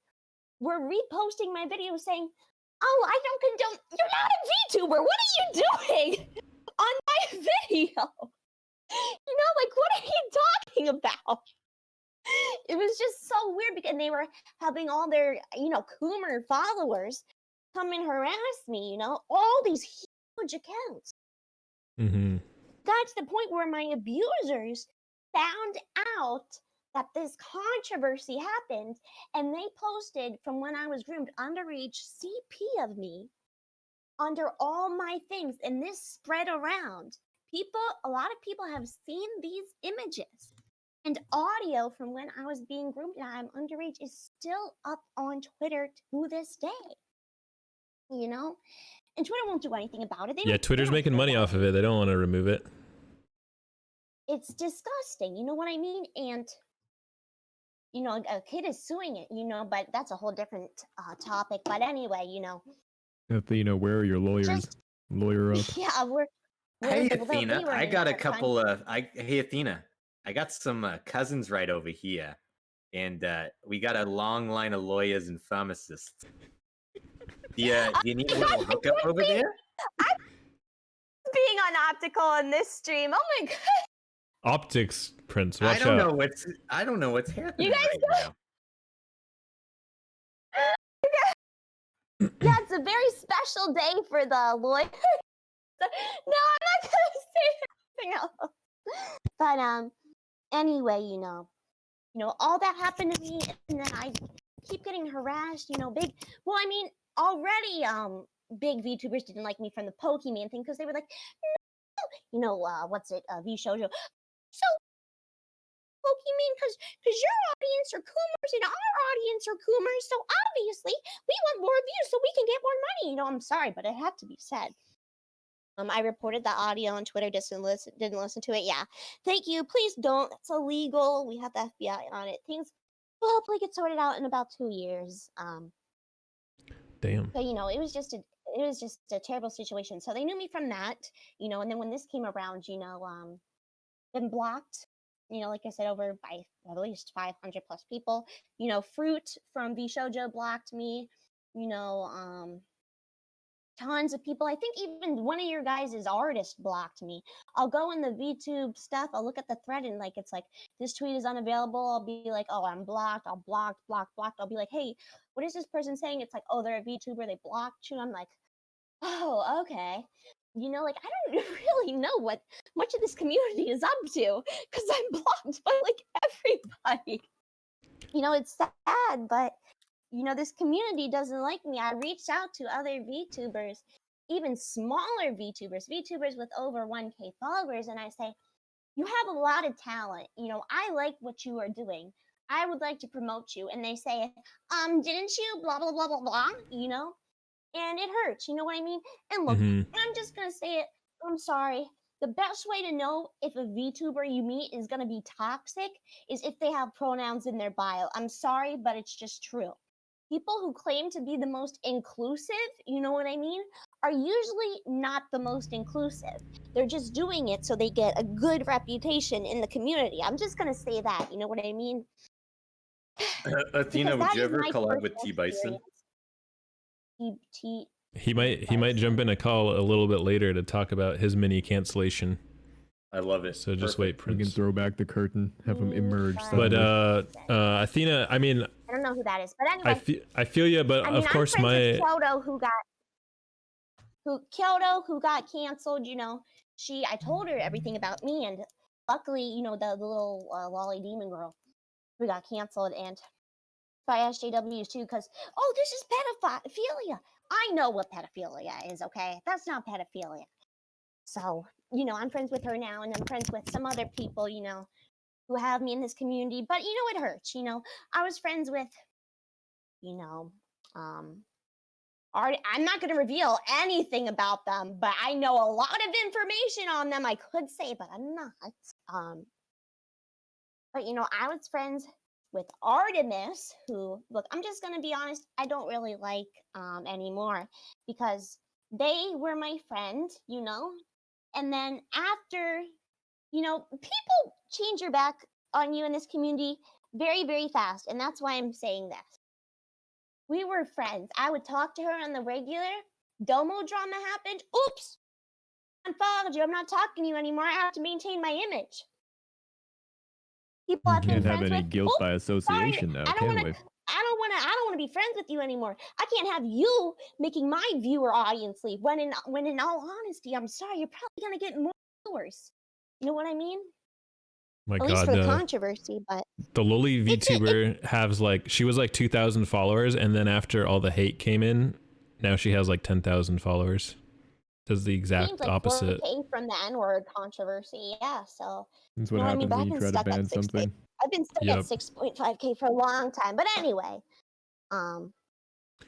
were reposting my video saying, "Oh, I don't condone. You're not a VTuber. What are you doing on my video? You know, like what are you talking about?" It was just so weird because they were having all their, you know, Coomer followers come and harass me, you know, all these huge accounts. Mm-hmm. Got to the point where my abusers found out that this controversy happened and they posted from when I was groomed underage CP of me under all my things, and this spread around. A lot of people have seen these images. And audio from when I was being groomed and I'm underage is still up on Twitter to this day. You know? And Twitter won't do anything about it. Yeah, Twitter's making money off of it. They don't want to remove it. It's disgusting. You know what I mean? And, you know, a kid is suing it, you know, but that's a whole different topic. But anyway, you know. Athena, where are your lawyers? Just, Lawyer up. yeah, Hey, they Athena, were I in got a that couple of. Hey, Athena, I got some cousins right over here, and we got a long line of lawyers and pharmacists. Do you need a little hookup over there? I'm being on optical in this stream. Oh my god. Optics, Prince. Watch I don't out. know what's happening You guys right now. Yeah, it's a very special day for the lawyer. No, I'm not gonna say anything else. But anyway, you know, all that happened to me, and then I keep getting harassed. You know, well, I mean, already big VTubers didn't like me from the Pokemon thing because they were like, no, you know, what's it, V Shoujo. So Pokemon, because your audience are Coomers and our audience are Coomers, so obviously we want more views so we can get more money. You know, I'm sorry, but it had to be said. I reported the audio on Twitter, didn't listen to it. Yeah, thank you. Please don't. It's illegal. We have the FBI on it. Things will hopefully get sorted out in about 2 years. Damn. But you know, it was just a terrible situation. So they knew me from that, you know. And then when this came around, you know, been blocked. You know, like I said, over by at least 500 plus people. You know, Fruit from V Shoujo blocked me. You know, tons of people. I think even one of your guys' artists blocked me. I'll go in the VTube stuff. I'll look at the thread and like it's like this tweet is unavailable. I'll be like, oh, I'm blocked. I'll blocked. I'll be like, hey, what is this person saying? It's like, oh, they're a VTuber. They blocked you. I'm like, oh, okay. You know, like I don't really know what much of this community is up to because I'm blocked by like everybody. You know, it's sad, but this community doesn't like me. I reached out to other VTubers, even smaller VTubers with over 1K followers, and I say, you have a lot of talent. I like what you are doing. I would like to promote you. And they say, didn't you blah, blah, blah, blah, blah, and it hurts. You know what I mean? And look, Hmm. I'm just going to say it. I'm sorry. The best way to know if a VTuber you meet is going to be toxic is if they have pronouns in their bio. I'm sorry, but it's just true. People who claim to be the most inclusive, you know what I mean, are usually not the most inclusive. They're just doing it so they get a good reputation in the community. I'm just going to say that, you know what I mean? Athena, Because would that you is ever my collab with personal T Bison? experience. He might jump in a call a little bit later to talk about his mini cancellation. I love it. So just wait, Perfect. We can Prince. throw back the curtain, have him emerge. But suddenly. Athena, I mean, I don't know who that is, but anyway. I feel you, but I mean, of course I'm friends with my Kyoto who got canceled. I told her everything about me, and luckily, the little lolly demon girl who got canceled, and by SJWs too, because this is pedophilia. I know what pedophilia is. Okay, that's not pedophilia. So I'm friends with her now, and I'm friends with some other people, who have me in this community. But it hurts. I was friends with, I'm not going to reveal anything about them, but I know a lot of information on them. I could say, but I'm not. But I was friends with Artemis, who, look, I'm just going to be honest, I don't really like anymore, because they were my friend, and then after, people change your back on you in this community very, very fast, and that's why I'm saying this. We were friends. I would talk to her on the regular. Domo drama happened. Oops! I unfollowed you. I'm not talking to you anymore. I have to maintain my image. People I've been Can't have friends any with. guilt by Sorry, association now, I don't can want we? to. I don't want to be friends with you anymore. I can't have you making my viewer audience leave. When in all honesty, I'm sorry, you're probably gonna get more viewers. You know what I mean? my At least God, for the controversy, but the lowly It's VTuber has she was like 2,000 followers, and then after all the hate came in, now she has like 10,000 followers. Does the exact seems like opposite. 4K from the N-word controversy. Yeah, so That's what happens but when I've you been try to stuck at ban 6K. something. I've been stuck Yep. at 6.5K for a long time. But anyway,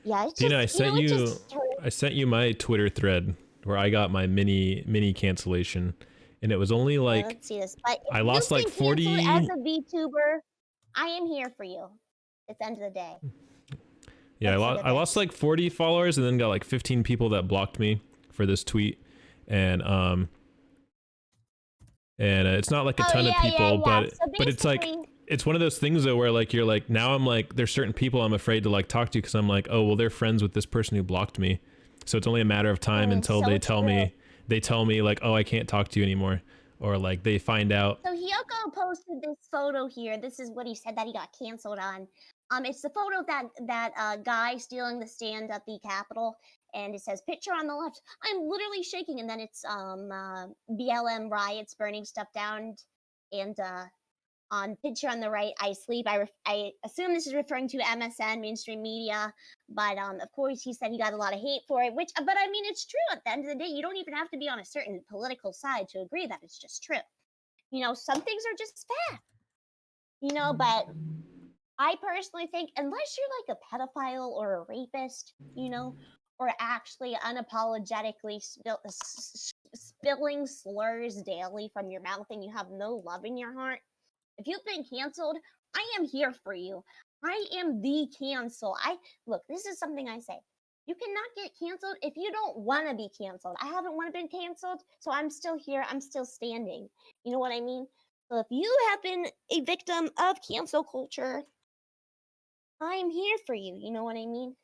yeah, it's Tina, just it just I sent you my Twitter thread where I got my mini cancellation, and it was only like let's see this. But if I you've lost like been canceled 40. as a VTuber, I am here for you. At the end of the day. Yeah, I lost like 40 followers, and then got like 15 people that blocked me for this tweet, and it's not like a ton of people, but So it's like basically, it's one of those things though where like you're like, now I'm like, there's certain people I'm afraid to like talk to, because I'm like, oh well, they're friends with this person who blocked me, so it's only a matter of time until so they tell true. me like, oh, I can't talk to you anymore, or like they find out. So Hyoko posted this photo here. This is what he said that he got canceled on. It's the photo of that guy stealing the stand at the Capitol, and it says picture on the left. I'm literally shaking, and then it's BLM riots burning stuff down, and on picture on the right, I sleep. I assume this is referring to MSN, mainstream media, but of course he said he got a lot of hate for it. But I mean, it's true. At the end of the day, you don't even have to be on a certain political side to agree that it's just true. Some things are just fact. But I personally think unless you're like a pedophile or a rapist, or actually unapologetically spilling slurs daily from your mouth and you have no love in your heart, if you've been canceled, I am here for you. I am the cancel. Look, this is something I say. You cannot get canceled if you don't want to be canceled. I haven't want to be canceled, so I'm still here. I'm still standing. You know what I mean? So if you have been a victim of cancel culture, I am here for you. You know what I mean?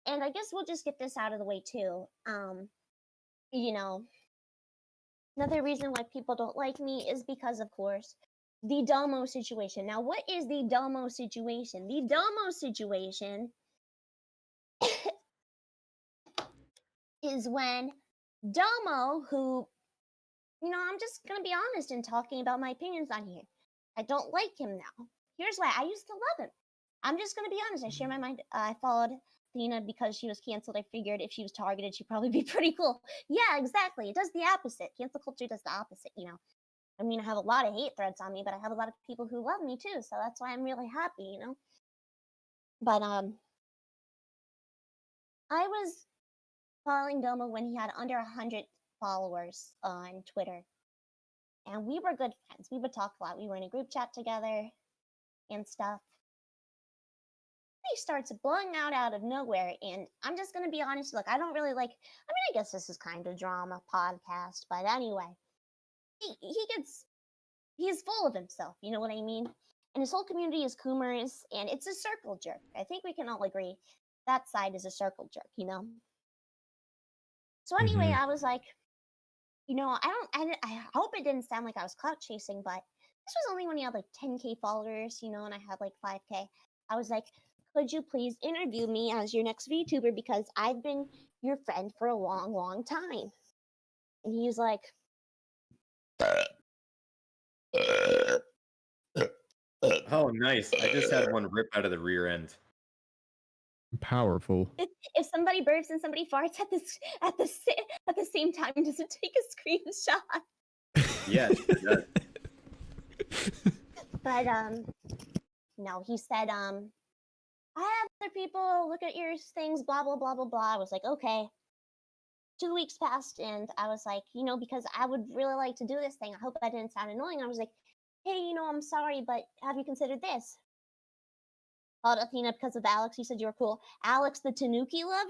And I guess we'll just get this out of the way too. You know, Another reason why people don't like me is because, of course, the Domo situation. Now, what is the Domo situation? The Domo situation is when Domo, who, I'm just going to be honest in talking about my opinions on here. I don't like him now. Here's why. I used to love him. I'm just gonna be honest. I share my mind. I followed Athena because she was canceled. I figured if she was targeted, she'd probably be pretty cool. Yeah, exactly. It does the opposite. Cancel culture does the opposite. I mean, I have a lot of hate threads on me, but I have a lot of people who love me too. So that's why I'm really happy. But I was following Domo when he had under 100 followers on Twitter, and we were good friends. We would talk a lot. We were in a group chat together and stuff. He starts blowing out of nowhere, and I'm just gonna be honest. Look, I don't really like. I mean, I guess this is kind of drama podcast, but anyway, he's full of himself. You know what I mean? And his whole community is Coomers, and it's a circle jerk. I think we can all agree that side is a circle jerk. So anyway, Mhm. I was like, I hope it didn't sound like I was clout chasing, but this was only when he had like 10K followers, and I had like 5K. I was like, could you please interview me as your next VTuber because I've been your friend for a long, long time. And he's like, Oh, nice. I just had one rip out of the rear end. Powerful. if somebody burps and somebody farts at the same time, does it take a screenshot? Yeah, it sure does. But no, he said, I have other people look at your things, blah blah blah blah blah. I was like, okay. 2 weeks passed, and I was like, because I would really like to do this thing. I hope I didn't sound annoying. I was like, hey, I'm sorry, but have you considered this? Called Athena because of Alex. You said you were cool. Alex, the Tanuki lover.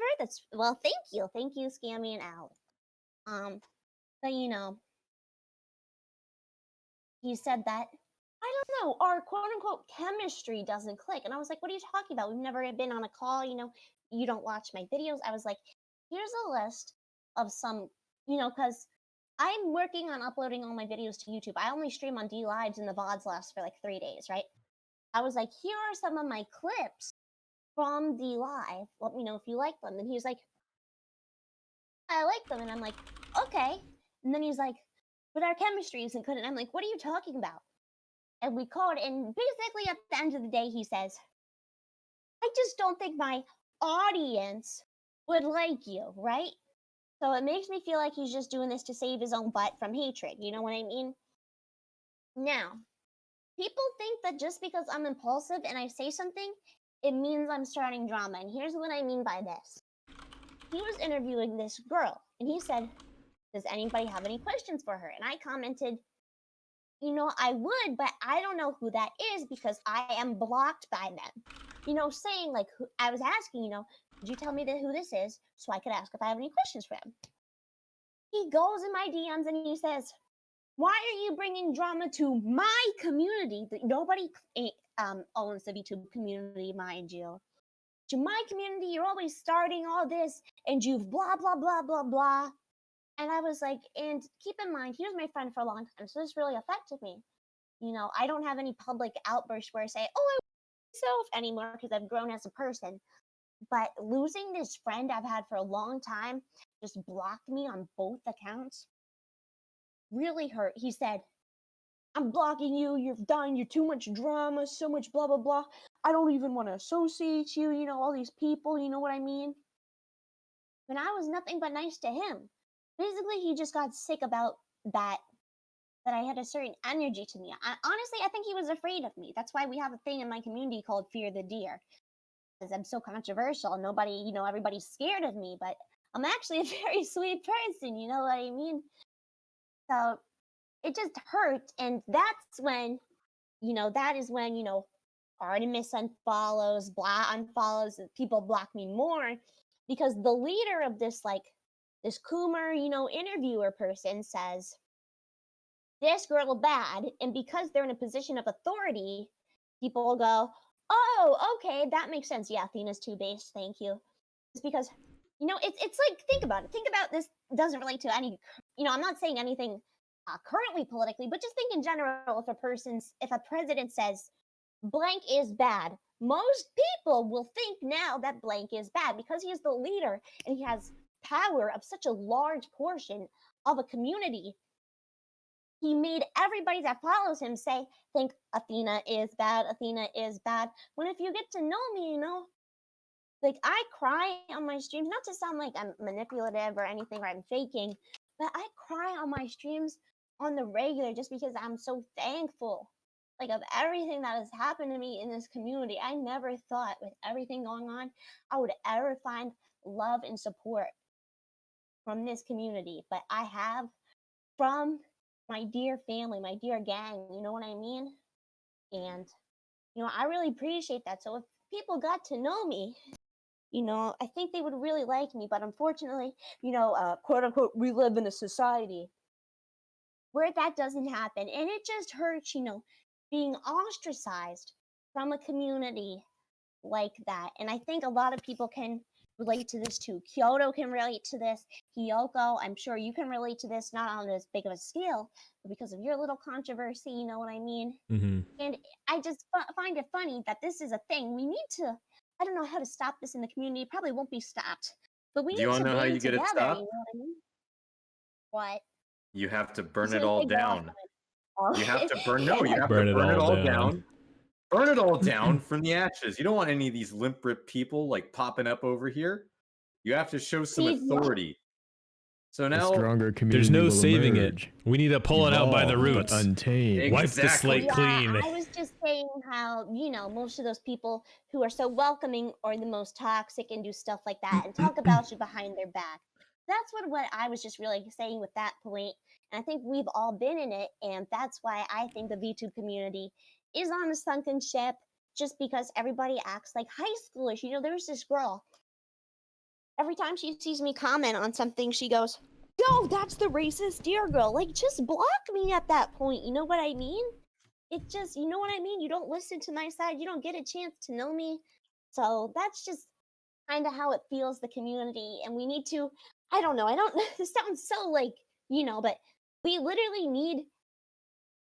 Thank you, Scammy and Alex. But he said that I don't know, our quote unquote chemistry doesn't click. And I was like, what are you talking about? We've never been on a call, you don't watch my videos. I was like, here's a list of some, because I'm working on uploading all my videos to YouTube. I only stream on D Lives and the VODs last for like 3 days, right? I was like, here are some of my clips from D Live. Let me know if you like them. And he was like, I like them. And I'm like, okay. And then he's like, but our chemistry isn't good. And I'm like, what are you talking about? And we called, and basically at the end of the day, he says, I just don't think my audience would like you, right? So it makes me feel like he's just doing this to save his own butt from hatred. You know what I mean? Now, people think that just because I'm impulsive and I say something, it means I'm starting drama. And here's what I mean by this. He was interviewing this girl, and he said, does anybody have any questions for her? And I commented, I would, but I don't know who that is because I am blocked by them. Saying like, I was asking, could you tell me who this is so I could ask if I have any questions for him? He goes in my DMs and he says, why are you bringing drama to my community that nobody owns the VTube community, mind you? To my community, you're always starting all this and you've blah, blah, blah, blah, blah. And I was like, and keep in mind, he was my friend for a long time, so this really affected me. I don't have any public outbursts where I say, oh, I myself anymore because I've grown as a person. But losing this friend I've had for a long time, just blocked me on both accounts, really hurt. He said, I'm blocking you, you're done, you're too much drama, so much blah, blah, blah. I don't even want to associate you, all these people, you know what I mean? When I was nothing but nice to him. Basically, he just got sick about that I had a certain energy to me. Honestly, I think he was afraid of me. That's why we have a thing in my community called Fear the Deer. Because I'm so controversial. Nobody, everybody's scared of me, but I'm actually a very sweet person, you know what I mean? So it just hurt. And that's when, that is when, Artemis unfollows, blah unfollows, people block me more. Because the leader of this, this Coomer, interviewer person says, this girl bad, and because they're in a position of authority, people go, oh, okay, that makes sense. Yeah, Athena's too base, thank you. It's because, it's like, think about it. Think about this, doesn't relate to any, I'm not saying anything currently politically, but just think in general, if a president says blank is bad, most people will think now that blank is bad because he is the leader and he has power of such a large portion of a community. he made everybody that follows him think Athena is bad, Athena is bad. When if you get to know me, like I cry on my streams, not to sound like I'm manipulative or anything or I'm faking, but I cry on my streams on the regular just because I'm so thankful. Like of everything that has happened to me in this community. I never thought with everything going on, I would ever find love and support from this community. But I have from my dear family, my dear gang, you know what I mean? And, I really appreciate that. So if people got to know me, I think they would really like me. But unfortunately, quote unquote, we live in a society where that doesn't happen. And it just hurts, being ostracized from a community like that. And I think a lot of people can relate to this too. Kyoto can relate to this. Hiyoko, I'm sure you can relate to this, not on as big of a scale, but because of your little controversy, you know what I mean? Mm-hmm. And I just find it funny that this is a thing. We need to, I don't know how to stop this in the community. It probably won't be stopped. But we Do you need want to to know how band you get it together, stopped? you know what I mean? What? You have to burn So it all they go off down. on it. You have to burn. No, you have Burn to it burn it all all down. down. Burn it all down from the ashes. You don't want any of these limp wrist people like popping up over here. You have to show some See, what? authority. So A now stronger community There's no will saving emerge. it. We need to pull it out by the Evolve, but roots. untamed. Wipe the slate Exactly. clean. I was just saying how, most of those people who are so welcoming are the most toxic and do stuff like that and talk about you behind their back. That's what I was just really saying with that point. And I think we've all been in it. And that's why I think the VTube community is on a sunken ship just because everybody acts like high schoolers. There's this girl. Every time she sees me comment on something, she goes, "Yo, that's the racist dear girl." Like, just block me at that point. You know what I mean? It just, you know what I mean? You don't listen to my side. You don't get a chance to know me. So that's just kind of how it feels, the community. And we need to, I don't know, this sounds so like, but we literally need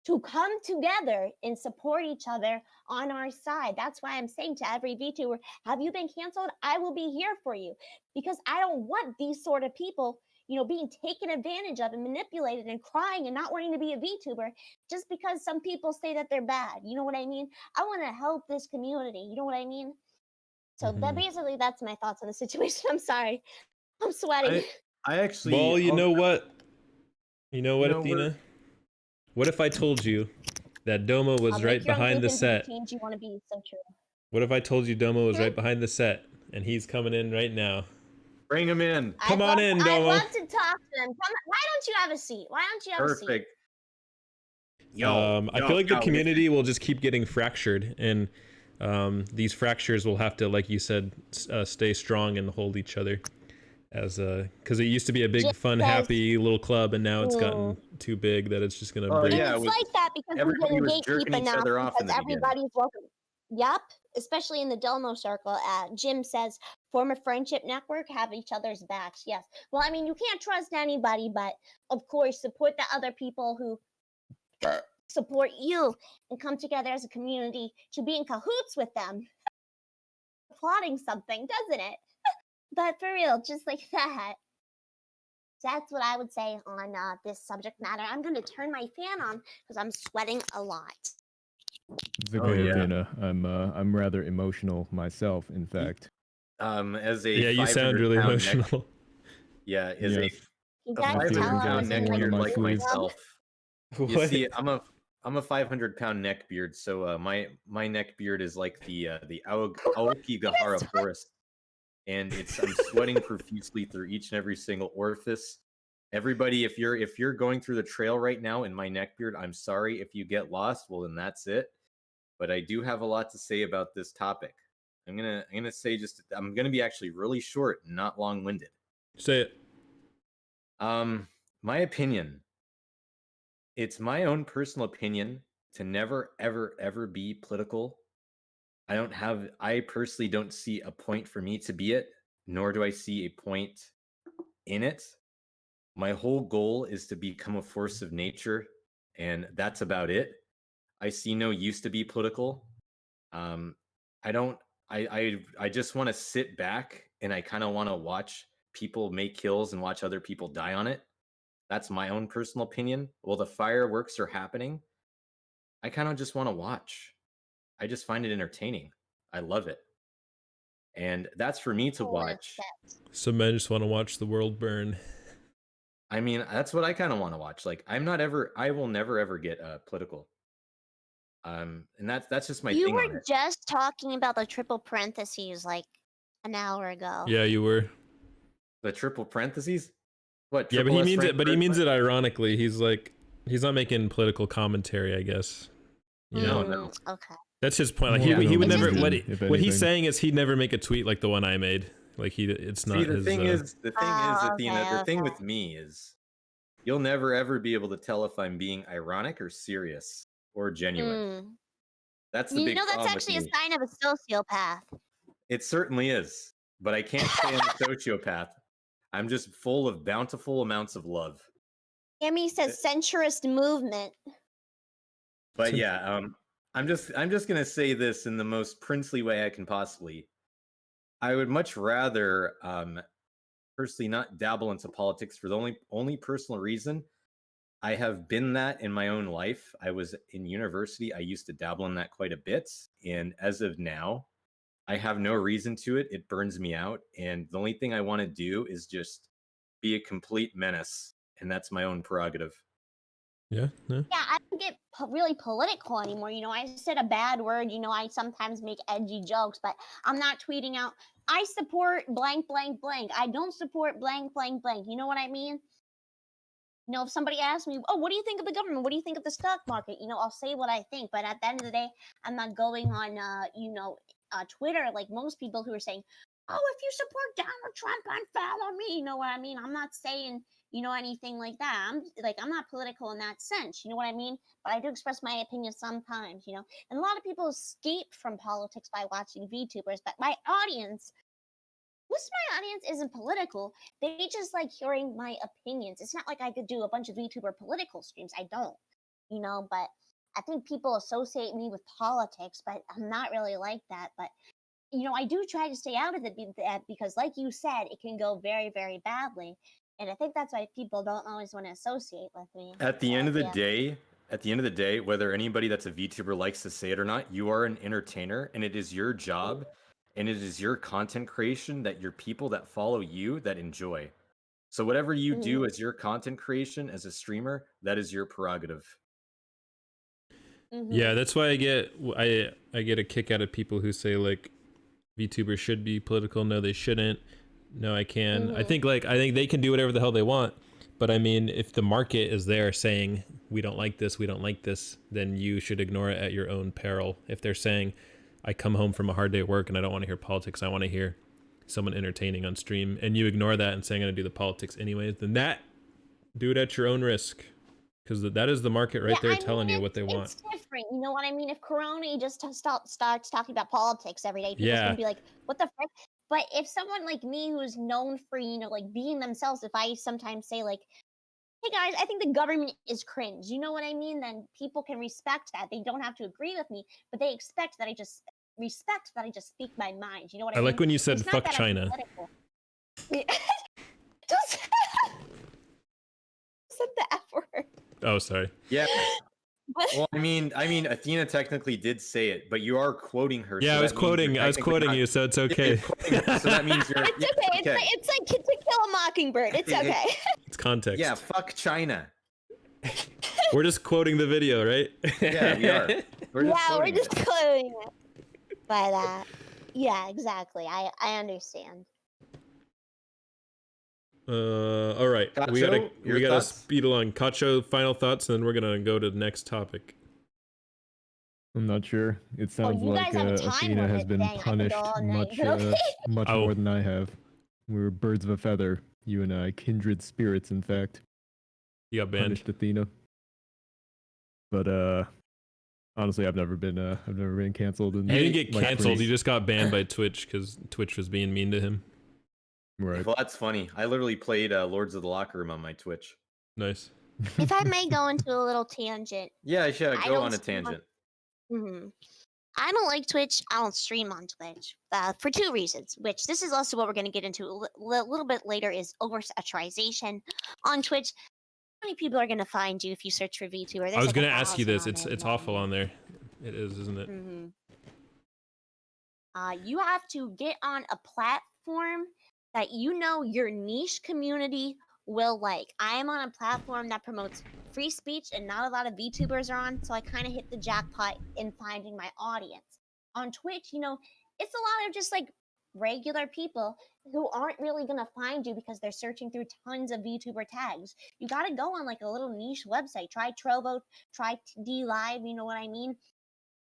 to come together and support each other on our side. That's why I'm saying to every VTuber, have you been canceled? I will be here for you because I don't want these sort of people, being taken advantage of and manipulated and crying and not wanting to be a VTuber just because some people say that they're bad. You know what I mean? I want to help this community. You know what I mean? So that basically, that's my thoughts on the situation. I'm sorry. I'm sweating. I actually. Well, you know what? You know what, You know, Athena? What if I told you that Domo was I'll right make your own behind the group into set? change you want to be. So true. What if I told you Domo was right behind the set and he's coming in right now? Bring him in. Come on in, I'd Domo. love to talk to them. Why don't you have a seat? Why don't you have a seat? Perfect. I feel like the community will just keep getting fractured, and these fractures will have to, like you said, stay strong and hold each other. As because it used to be a big, fun, happy little club, and now it's gotten too big that it's just gonna break. Yeah, And it's like that because we're everybody getting was jerking gatekeeper each now other off in because the beginning. everybody's welcome. Yep, especially in the Delmo circle. Jim says, form a friendship network, have each other's backs. Yes. Well, I mean, you can't trust anybody, but of course, support the other people who support you and come together as a community to be in cahoots with them. Plotting something, doesn't it? But for real, just like that. That's what I would say on this subject matter. I'm going to turn my fan on because I'm sweating a lot. It's okay, Athena. I'm rather emotional myself, in fact. As a you sound really emotional. As a You guys 500-pound neckbeard like myself. You What? see, I'm a 500-pound neckbeard, so my neckbeard is like the Aokigahara forest, and I'm sweating profusely through each and every single orifice. Everybody, if you're going through the trail right now in my neckbeard, I'm sorry. If you get lost, well then that's it. But I do have a lot to say about this topic. I'm gonna say I'm gonna be actually really short, not long-winded. Say it. My opinion. It's my own personal opinion to never, ever, ever be political. I personally don't see a point for me to be it, nor do I see a point in it. My whole goal is to become a force of nature, and that's about it. I see no use to be political. I just want to sit back and I kind of want to watch people make kills and watch other people die on it. That's my own personal opinion. While the fireworks are happening, I kind of just want to watch. I just find it entertaining. I love it. And that's for me to watch. Some men just want to watch the world burn. I mean, that's what I kind of want to watch. Like, I will never ever get political. And that's just my You thing on were it. just talking about the triple parentheses like an hour ago. Yeah, you were. The triple parentheses? What? Yeah, but triple he S means it. But he Frankfurt? means it ironically. He's not making political commentary, I guess. You know, No. Okay. that's his point. Like More he would of an never. allusion, What he's anything. saying is he'd never make a tweet like the one I made. Like it's not. See, the his, thing is, Oh, Athena. okay, The thing okay. with me is, you'll never ever be able to tell if I'm being ironic or serious or genuine. That's the You big know, that's problem actually with a me. sign of a sociopath. It certainly is, but I can't say I'm a sociopath. I'm just full of bountiful amounts of love. Amy says centrist movement. But yeah, I'm just gonna say this in the most princely way I can possibly. I would much rather personally not dabble into politics for the only personal reason. I have been that in my own life. I was in university. I used to dabble in that quite a bit, and as of now, I have no reason to it. It burns me out, and the only thing I want to do is just be a complete menace, and that's my own prerogative. Yeah. Yeah, I don't get really political anymore. You know, I said a bad word. You know, I sometimes make edgy jokes, but I'm not tweeting out, I support blank, blank, blank. I don't support blank, blank, blank. You know what I mean? You know, if somebody asks me, oh, what do you think of the government? What do you think of the stock market? You know, I'll say what I think. But at the end of the day, I'm not going on, Twitter like most people who are saying, oh, if you support Donald Trump, unfollow me. You know what I mean? I'm not saying, anything like that. I'm not political in that sense. You know what I mean? But I do express my opinion sometimes, And a lot of people escape from politics by watching VTubers. But my audience, most of my audience isn't political. They just like hearing my opinions. It's not like I could do a bunch of VTuber political streams. I don't, but I think people associate me with politics, but I'm not really like that. But, I do try to stay out of it because, like you said, it can go very, very badly. And I think that's why people don't always want to associate with me. At the end of the day, whether anybody that's a VTuber likes to say it or not, you are an entertainer, and it is your job, and it is your content creation that your people that follow you that enjoy. So whatever you do as your content creation as a streamer, that is your prerogative. Yeah, that's why I get a kick out of people who say like VTubers should be political. No, they shouldn't. No, I can. I think they can do whatever the hell they want. But I mean, if the market is there saying we don't like this, then you should ignore it at your own peril. If they're saying I come home from a hard day at work and I don't want to hear politics, I want to hear someone entertaining on stream, and you ignore that and say I'm going to do the politics anyways, then do it at your own risk. Because that is the market right there telling you what they want. It's different, you know what I mean? If Corona just starts talking about politics every day, people's gonna be like, what the frick? But if someone like me who's known for, like being themselves, if I sometimes say like, hey guys, I think the government is cringe, you know what I mean? Then people can respect that. They don't have to agree with me, but they expect that I just speak my mind. You know what I mean? I like when you said It's not fuck that I'm China. political. Just said the F word. Oh, sorry. Yeah. Well, I mean, Athena technically did say it, but you are quoting her. Yeah, so I was that means quoting you're technically you, so it's okay. So that means you're. It's okay. It's like To Kill a Mockingbird. It's okay. It's context. Yeah, fuck China. We're just quoting the video, right? Yeah, we are. We're just quoting it. By that. Yeah, exactly. I understand. All right. Cacho, we gotta your thoughts? speed along. Cacho, final thoughts, and then we're gonna go to the next topic. I'm not sure. It sounds you like guys have a time Athena has limit been thing. I could punished go all night, much, but okay. much Oh. more than I have. We were birds of a feather. You and I, kindred spirits, in fact. You got banned. Punished Athena. But honestly, I've never been canceled. You didn't get like, canceled. free- You just got banned by Twitch because Twitch was being mean to him. Right. Well, that's funny. I literally played Lords of the Locker Room on my Twitch. Nice. If I may go into a little tangent. Yeah, I should I go don't on a stream on- tangent. I don't like Twitch. I don't stream on Twitch for two reasons, which this is also what we're going to get into a little bit later, is oversaturation on Twitch. many people are gonna find you if you search for VTuber? There's I was like gonna ask you 1,000 this. on It's there, it's you know what I awful mean? on there. It is, isn't it? You have to get on a platform that you know your niche community will like. I am on a platform that promotes free speech, and not a lot of VTubers are on, so I kind of hit the jackpot in finding my audience. On Twitch, it's a lot of just like regular people who aren't really gonna find you because they're searching through tons of VTuber tags. You gotta go on like a little niche website. Try Trovo, try D Live, you know what I mean?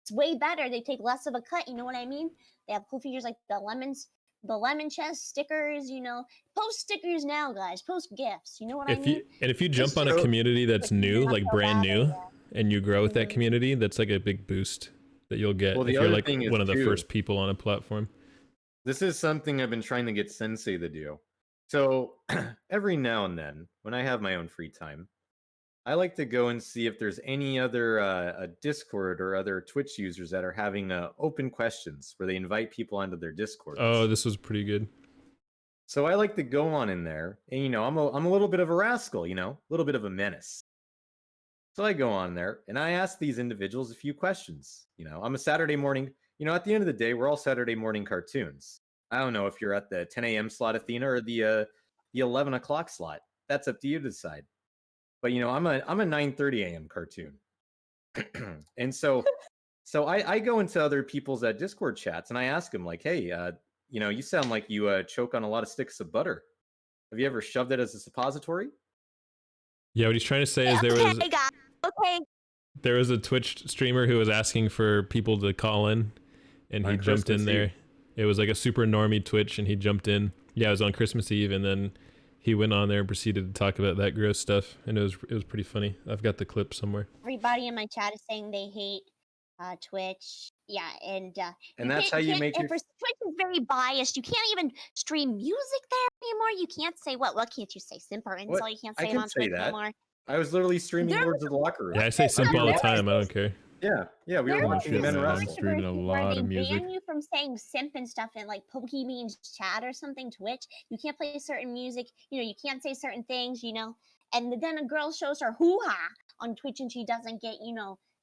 It's way better. They take less of a cut, you know what I mean? They have cool features like the lemon chest stickers, Post stickers now, guys. Post gifts, you know what I mean? If you jump Just on a so- community that's Like, new, not like so brand bad, I new, guess. and you grow with that Mhm. community, that's like a big boost that you'll get Well, the if you're other like thing is, one of the too, first people on a platform. this is something I've been trying to get Sensei to do. So every now and then, when I have my own free time, I like to go and see if there's any other Discord or other Twitch users that are having open questions where they invite people onto their Discords. Oh, this was pretty good. So I like to go on in there, and I'm a little bit of a rascal, a little bit of a menace. So I go on there and I ask these individuals a few questions. I'm a Saturday morning. At the end of the day, we're all Saturday morning cartoons. I don't know if you're at the 10 a.m. slot, Athena, or the 11 o'clock slot. That's up to you to decide. But I'm a 9:30 a.m. cartoon, and so I go into other people's Discord chats and I ask them like, hey, you sound like you choke on a lot of sticks of butter. Have you ever shoved it as a suppository? Yeah, what he's trying to say is Okay, guys. Okay. there was a Twitch streamer who was asking for people to call in, and he On jumped in Christmas there. Eve. It was like a super normie Twitch, and he jumped in. Yeah, it was on Christmas Eve, and then he went on there and proceeded to talk about that gross stuff, and it was pretty funny. I've got the clip somewhere. Everybody in my chat is saying they hate Twitch. Yeah, and that's how you make your. Twitch is very biased. You can't even stream music there anymore. You can't say what can't you say? Simp or What? insult. You can't I say it can on say Twitch that. anymore. I was literally streaming There Lords of the Locker Room. Yeah, I say simp all the there time. I was don't care. Yeah, we were There watching shit, men man, I'm wrestle. streaming a lot they of music. ban you from saying simp and stuff in like Pokemon's chat or something. Twitch, you can't play certain music. You can't say certain things. And then a girl shows her hoo-ha on Twitch and she doesn't get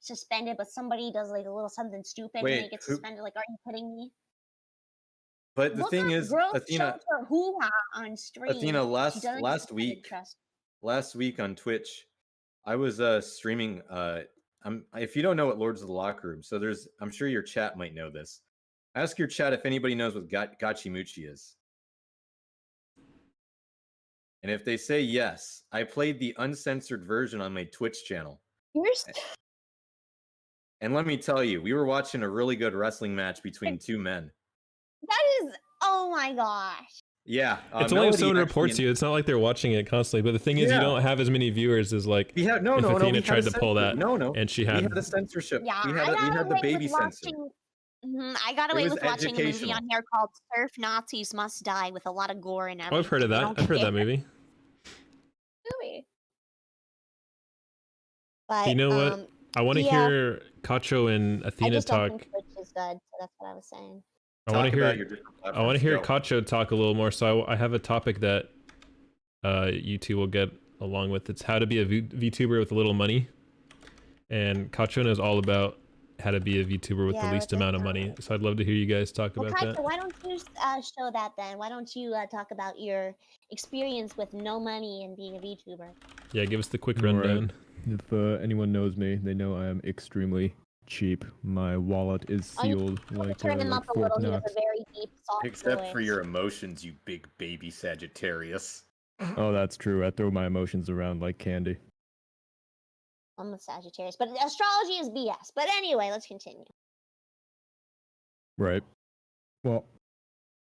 suspended, but somebody does like a little something stupid and they Wait, get who- suspended. Like, are you kidding me? But the Look thing up is, girl Athena, shows her hoo-ha on stream. Athena, She doesn't get last suspended, week, trust. last week on Twitch, I was streaming. If you don't know what Lords of the Locker Room, so I'm sure your chat might know this. Ask your chat if anybody knows what Gachimuchi is. And if they say yes, I played the uncensored version on my Twitch channel. And let me tell you, we were watching a really good wrestling match between two men. That is, oh my gosh. Yeah, It's only if Melody someone actually- reports you. It's not like they're watching it constantly. But the thing is, you Yeah. don't have as many viewers as like We had no, if no, no. Athena we had tried a to pull censor- that, No, and she we had. had a censorship. Yeah, we I got had the away baby with censor. I got It away was with watching a movie educational. on here called Surf Nazis Must Die with a lot of gore and everything. Oh, I've heard of I that. don't I've heard care. that movie. But, You know what? I want to yeah. hear Kacho and I Athena just don't talk. think Twitch is good, so that's what I was saying. I want Talk to about hear. your different I want to platforms. hear Go. Kacho talk a little more. So I have a topic that you two will get along with. It's how to be a VTuber with a little money. And Kacho knows all about how to be a VTuber with the Yeah, least with amount of the money. talent. So I'd love to hear you guys talk Well, about Kaito, that. why don't you show that then? Why don't you talk about your experience with no money and being a VTuber? Yeah, give us the quick All right. rundown. If anyone knows me, they know I am extremely cheap. My wallet is Oh, you sealed like, Turn him like up a Fort little. He has Knox. a very deep, soft Except for voice. your emotions, you big baby Sagittarius. Oh, that's true. I throw my emotions around like candy. I'm a Sagittarius, but astrology is BS. But anyway, let's continue. Right. Well,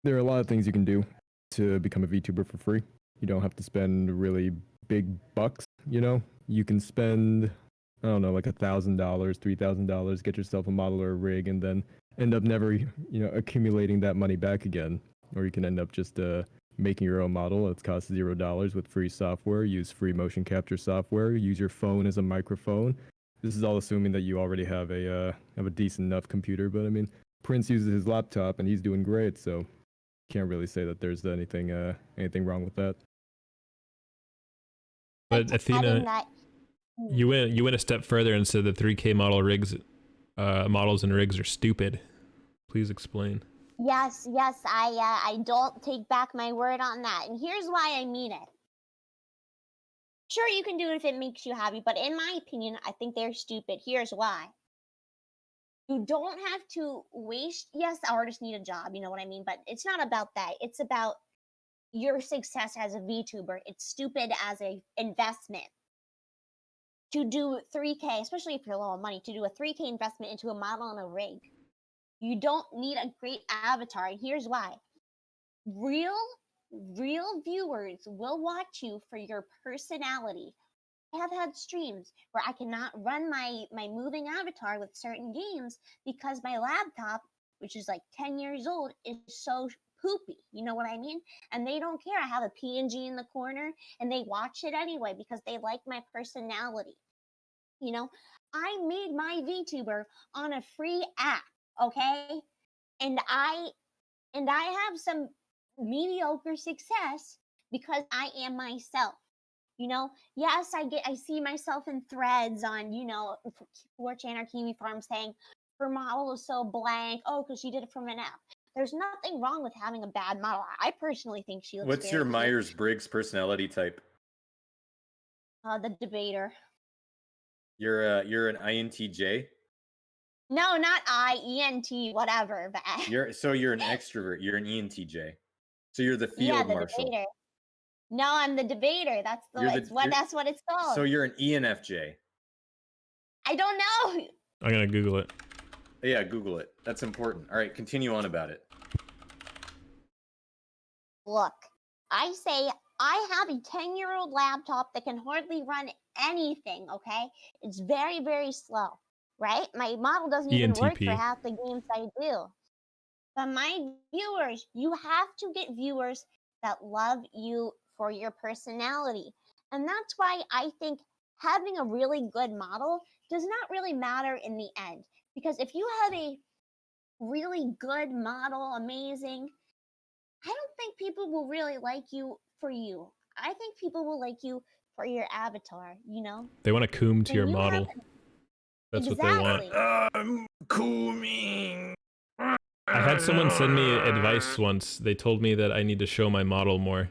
there are a lot of things you can do to become a VTuber for free. You don't have to spend really big bucks, You can spend, I don't know, like $1,000, $3,000, get yourself a model or a rig, and then end up never, accumulating that money back again. Or you can end up just making your own model. It costs $0 with free software. Use free motion capture software. Use your phone as a microphone. This is all assuming that you already have a decent enough computer. But I mean, Prince uses his laptop and he's doing great. So can't really say that there's anything wrong with that. But Athena, that. you went a step further and said the 3K models and rigs are stupid. Please explain. Yes, I don't take back my word on that. And here's why I mean it. Sure, you can do it if it makes you happy, but in my opinion, I think they're stupid. Here's why. You don't have to waste, yes, artists need a job, you know what I mean? But it's not about that. It's about your success as a VTuber. It's stupid as a investment. To do 3K, especially if you're low on money, to do a 3K investment into a model and a rig. You don't need a great avatar, and here's why. Real viewers will watch you for your personality. I have had streams where I cannot run my moving avatar with certain games because my laptop, which is like 10 years old, is so poopy. You know what I mean? And they don't care. I have a PNG in the corner and they watch it anyway because they like my personality. You know, I made my VTuber on a free app, okay? And I have some mediocre success because I am myself. You know, yes, I see myself in threads on, 4chan or Kiwi Farm saying her model is so blank. Oh, because she did it from an app. There's nothing wrong with having a bad model. I personally think she looks. What's your Myers-Briggs personality type? The debater. You're an INTJ? No, not ENT, whatever. But you're an extrovert. You're an ENTJ. So you're the field marshal. Debater. No, I'm the debater. That's that's what it's called. So you're an ENFJ. I don't know. I'm gonna Google it. Yeah, Google it. That's important. All right, continue on about it. Look, I say I have a 10-year-old laptop that can hardly run anything, okay? It's very, very slow, right? My model doesn't even work for half the games I do. But my viewers, you have to get viewers that love you for your personality. And that's why I think having a really good model does not really matter in the end. Because if you have a really good model, amazing, I don't think people will really like you for you. I think people will like you for your avatar, you know? They want to coom to your model. That's exactly what they want. I'm cooming. I had someone send me advice once. They told me that I need to show my model more.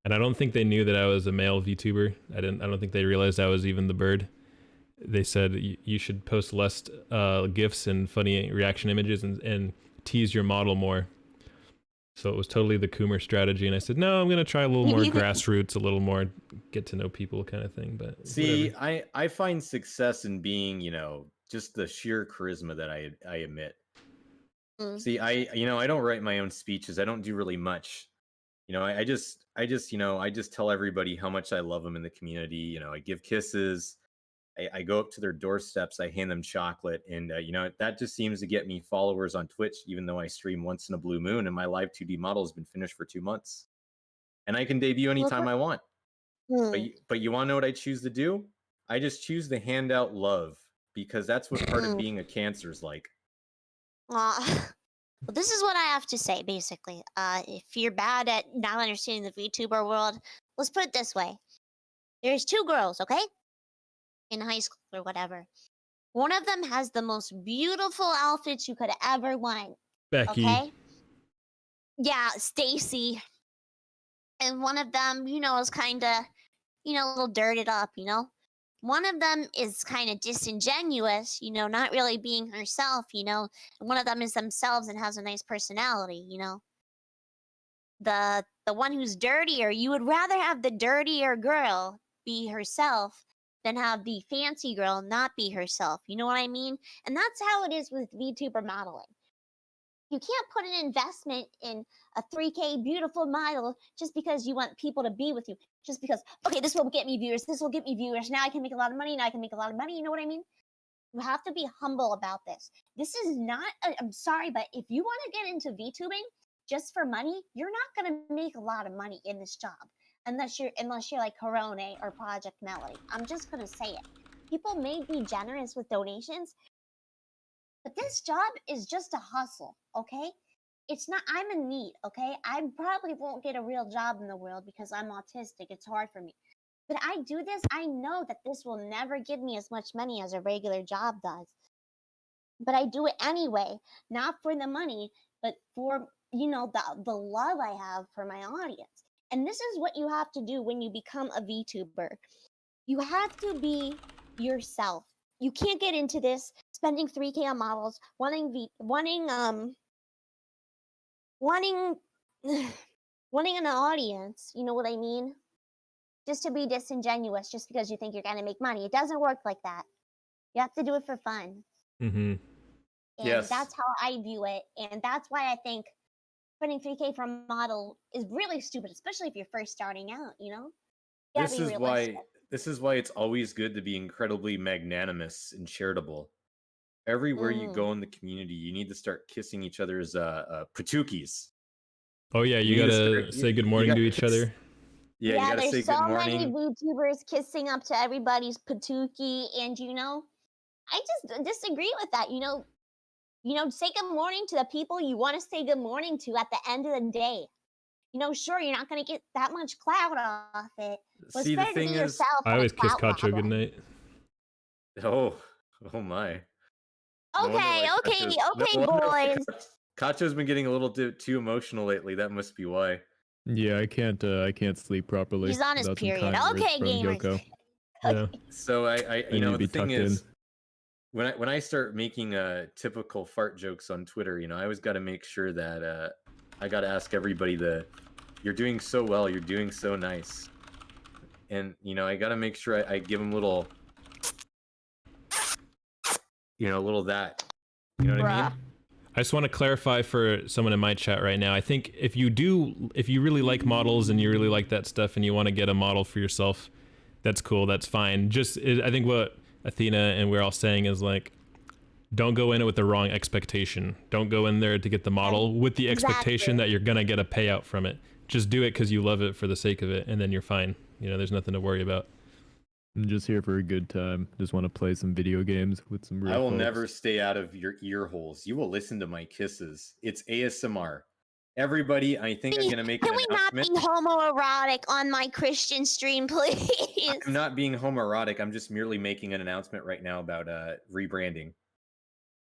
And I don't think they knew that I was a male VTuber. I don't think they realized I was even the bird. They said you should post less GIFs and funny reaction images and tease your model more. So it was totally the Coomer strategy. And I said, no, I'm going to try a little more grassroots, a little more get to know people kind of thing. But see, whatever. I find success in being, just the sheer charisma that I emit. See, I don't write my own speeches. I don't do really much. I just tell everybody how much I love them in the community. I give kisses. I go up to their doorsteps. I hand them chocolate, and that just seems to get me followers on Twitch. Even though I stream once in a blue moon, and my live 2D model has been finished for 2 months, and I can debut anytime I want. But you want to know what I choose to do? I just choose to hand out love because that's what part of being a cancer is like. Well, this is what I have to say, basically. If you're bad at not understanding the VTuber world, let's put it this way. There's 2 girls, okay? In high school or whatever. One of them has the most beautiful outfits you could ever want. Becky. Okay? Yeah, Stacy. And one of them, is kind of, a little dirted up, One of them is kind of disingenuous, not really being herself, and one of them is themselves and has a nice personality, The one who's dirtier, you would rather have the dirtier girl be herself than have the fancy girl not be herself. You know what I mean? And that's how it is with VTuber modeling. You can't put an investment in a 3K beautiful model just because you want people to be with you. Just because, okay, this will get me viewers. This will get me viewers. Now I can make a lot of money. Now I can make a lot of money. You know what I mean? You have to be humble about this. This is not, I'm sorry, but if you want to get into VTubing just for money, you're not going to make a lot of money in this job. Unless you're like Corone or Project Melody. I'm just going to say it. People may be generous with donations, but this job is just a hustle, okay? It's not, I'm in need, okay? I probably won't get a real job in the world because I'm autistic. It's hard for me. but I do this, I know that this will never give me as much money as a regular job does. But I do it anyway, not for the money, but for, the love I have for my audience. And this is what you have to do when you become a VTuber. You have to be yourself. You can't get into this spending 3K on models, wanting wanting an audience, you know what I mean? Just to be disingenuous, just because you think you're gonna make money. It doesn't work like that. You have to do it for fun. Mm-hmm. And Yes. that's how I view it. And that's why I think spending 3K for a model is really stupid, especially if you're first starting out, You gotta This be is realistic. why it's always good to be incredibly magnanimous and charitable. Everywhere you go in the community, you need to start kissing each other's patookies. Oh yeah, you need to gotta start- say good you morning to gotta each kiss- other. Yeah, you gotta say there's good so many morning. VTubers kissing up to everybody's patookie, and I just disagree with that. Say good morning to the people you want to say good morning to at the end of the day. Sure, you're not going to get that much clout off it, but See, it's the better to be thing is, yourself I than a always kiss clout Kacho robber. goodnight. oh my. No wonder Okay, why okay, Kacho's- no okay, wonder why boys. Kacho's been getting a little too emotional lately. That must be why. Yeah, I can't sleep properly. He's on his without some period. kind words Okay, from gamers. Hyoko. Yeah. So I I need to be the thing tucked in. is, when I start making typical fart jokes on Twitter, I always got to make sure that I got to ask everybody you're doing so well, you're doing so nice, and I got to make sure I give them little, little that, you know what I mean? I just want to clarify for someone in my chat right now. I think if you really like models and you really like that stuff and you want to get a model for yourself, that's cool. That's fine. I think what Athena and we're all saying is like, don't go in it with the wrong expectation. Don't go in there to get the model with the expectation that you're gonna get a payout from it. Just do it because you love it for the sake of it, and then you're fine. There's nothing to worry about. I'm just here for a good time. Just want to play some video games with some real I will folks. never stay out of your ear holes. You will listen to my kisses. It's ASMR. Everybody, I think I'm gonna make an Can we not announcement. be homoerotic on my Christian stream, please? I'm not being homoerotic. I'm just merely making an announcement right now about rebranding.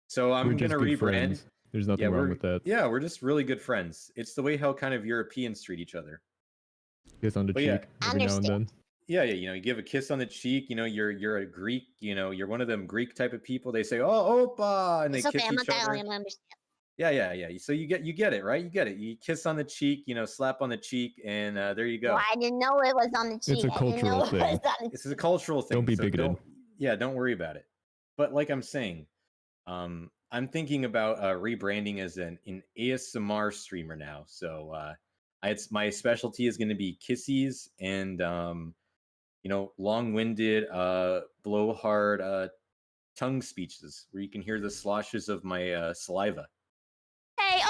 So I'm We're just gonna good rebrand. friends. There's nothing wrong with that. Yeah, we're just really good friends. It's the way how kind of Europeans treat each other. Kiss on the But yeah, cheek every now and then. Yeah, you give a kiss on the cheek. You're a Greek. You're one of them Greek type of people. They say, "Oh, opa," and they It's okay, kiss I'm each other. Italian, I understand. Yeah. So you get it, right? You get it. You kiss on the cheek, slap on the cheek, and there you go. Well, I didn't know it was on the cheek. It's a I didn't know cultural it thing. was on the This is a cultural thing. Don't be so bigoted. Don't worry about it. But like I'm saying, I'm thinking about rebranding as an ASMR streamer now. So it's my specialty is going to be kissies and long-winded, blowhard tongue speeches where you can hear the sloshes of my saliva.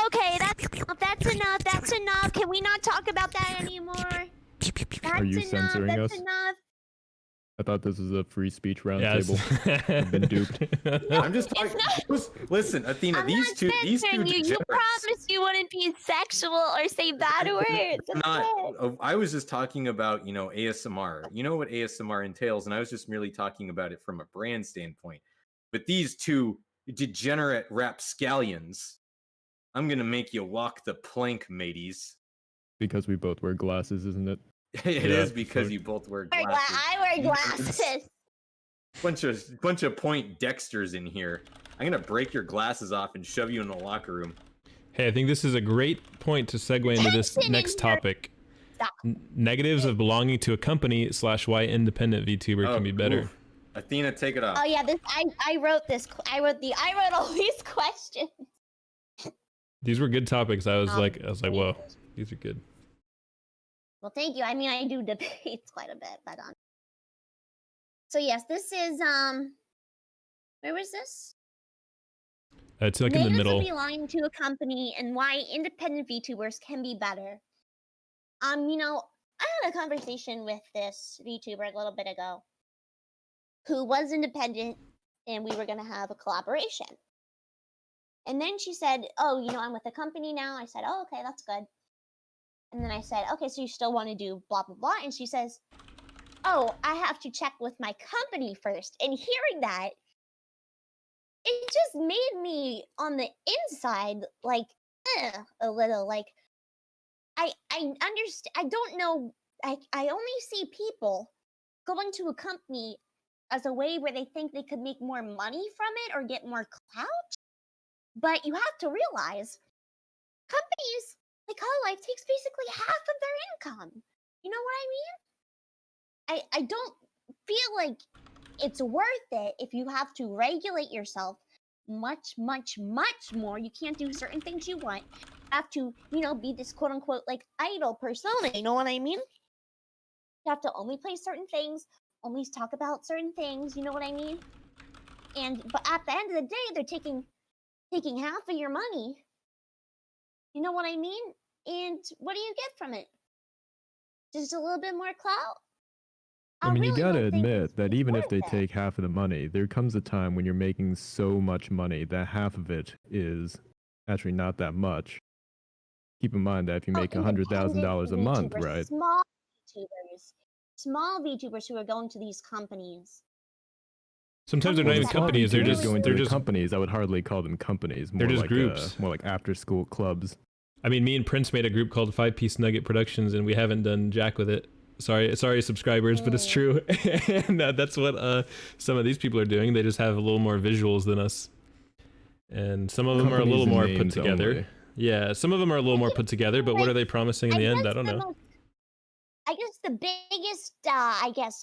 Okay, that's enough. Can we not talk about that anymore? Are you censoring us? That's enough. I thought this was a free speech Yes. roundtable. I've been duped. I'm just talking. Listen, Athena, I'm these not two censoring you. You degenerates. promised you wouldn't be sexual or say bad words. That's it. I was just talking about, ASMR. You know what ASMR entails, and I was just merely talking about it from a brand standpoint. But these two degenerate rapscallions, I'm gonna make you walk the plank, mateys. Because we both wear glasses, isn't it? It Yeah, is because sure. you both wear I glasses. wear glasses. Bunch of point Dexters in here. I'm gonna break your glasses off and shove you in the locker room. Hey, I think this is a great point to segue into this Tension in next here. topic. Stop. Negatives of belonging to a company / why independent VTuber can be better. Oof. Athena, take it off. Oh yeah, I wrote this. I wrote all these questions. These were good topics. I was Um, like, whoa, these are good. Well, thank you. I mean, I do debates quite a bit, but So yes, this is where was this? It's like in the Negatives middle. of belonging to a company and why independent VTubers can be better. I had a conversation with this VTuber a little bit ago who was independent and we were gonna have a collaboration. And then she said, "Oh, I'm with a company now." I said, "Oh, okay, that's good." And then I said, "Okay, so you still want to do blah blah blah?" And she says, oh, I have to check with my company first. And hearing that, it just made me on the inside like a little like I understand. I don't know. I only see people going to a company as a way where they think they could make more money from it or get more clout. But you have to realize companies like Hololive takes basically half of their income. You know what I mean? I don't feel like it's worth it if you have to regulate yourself much more. You can't do certain things you want. You have to, be this quote unquote like idol persona. You know what I mean? You have to only play certain things, only talk about certain things. You know what I mean? But at the end of the day, they're taking half of your money. You know what I mean? And what do you get from it? Just a little bit more clout? I mean, you really gotta don't think admit that even if worth they it. take half of the money, there comes a time when you're making so much money that half of it is actually not that much. Keep in mind that if you make $100,000 a month, VTubers, right? small VTubers who are going to these companies. Sometimes they're not Well, even the companies. They're VTubers just going to they're the just companies. I would hardly call them companies. More they're just like groups. more like after-school clubs. I mean, me and Prince made a group called 5 Piece Nugget Productions, and we haven't done jack with it. Sorry, subscribers, but it's true. And that's what some of these people are doing. They just have a little more visuals than us, and some of them are a little more put together. Only. Yeah, some of them are a little more put together. But what are they promising in the end? I don't know. I guess the biggest,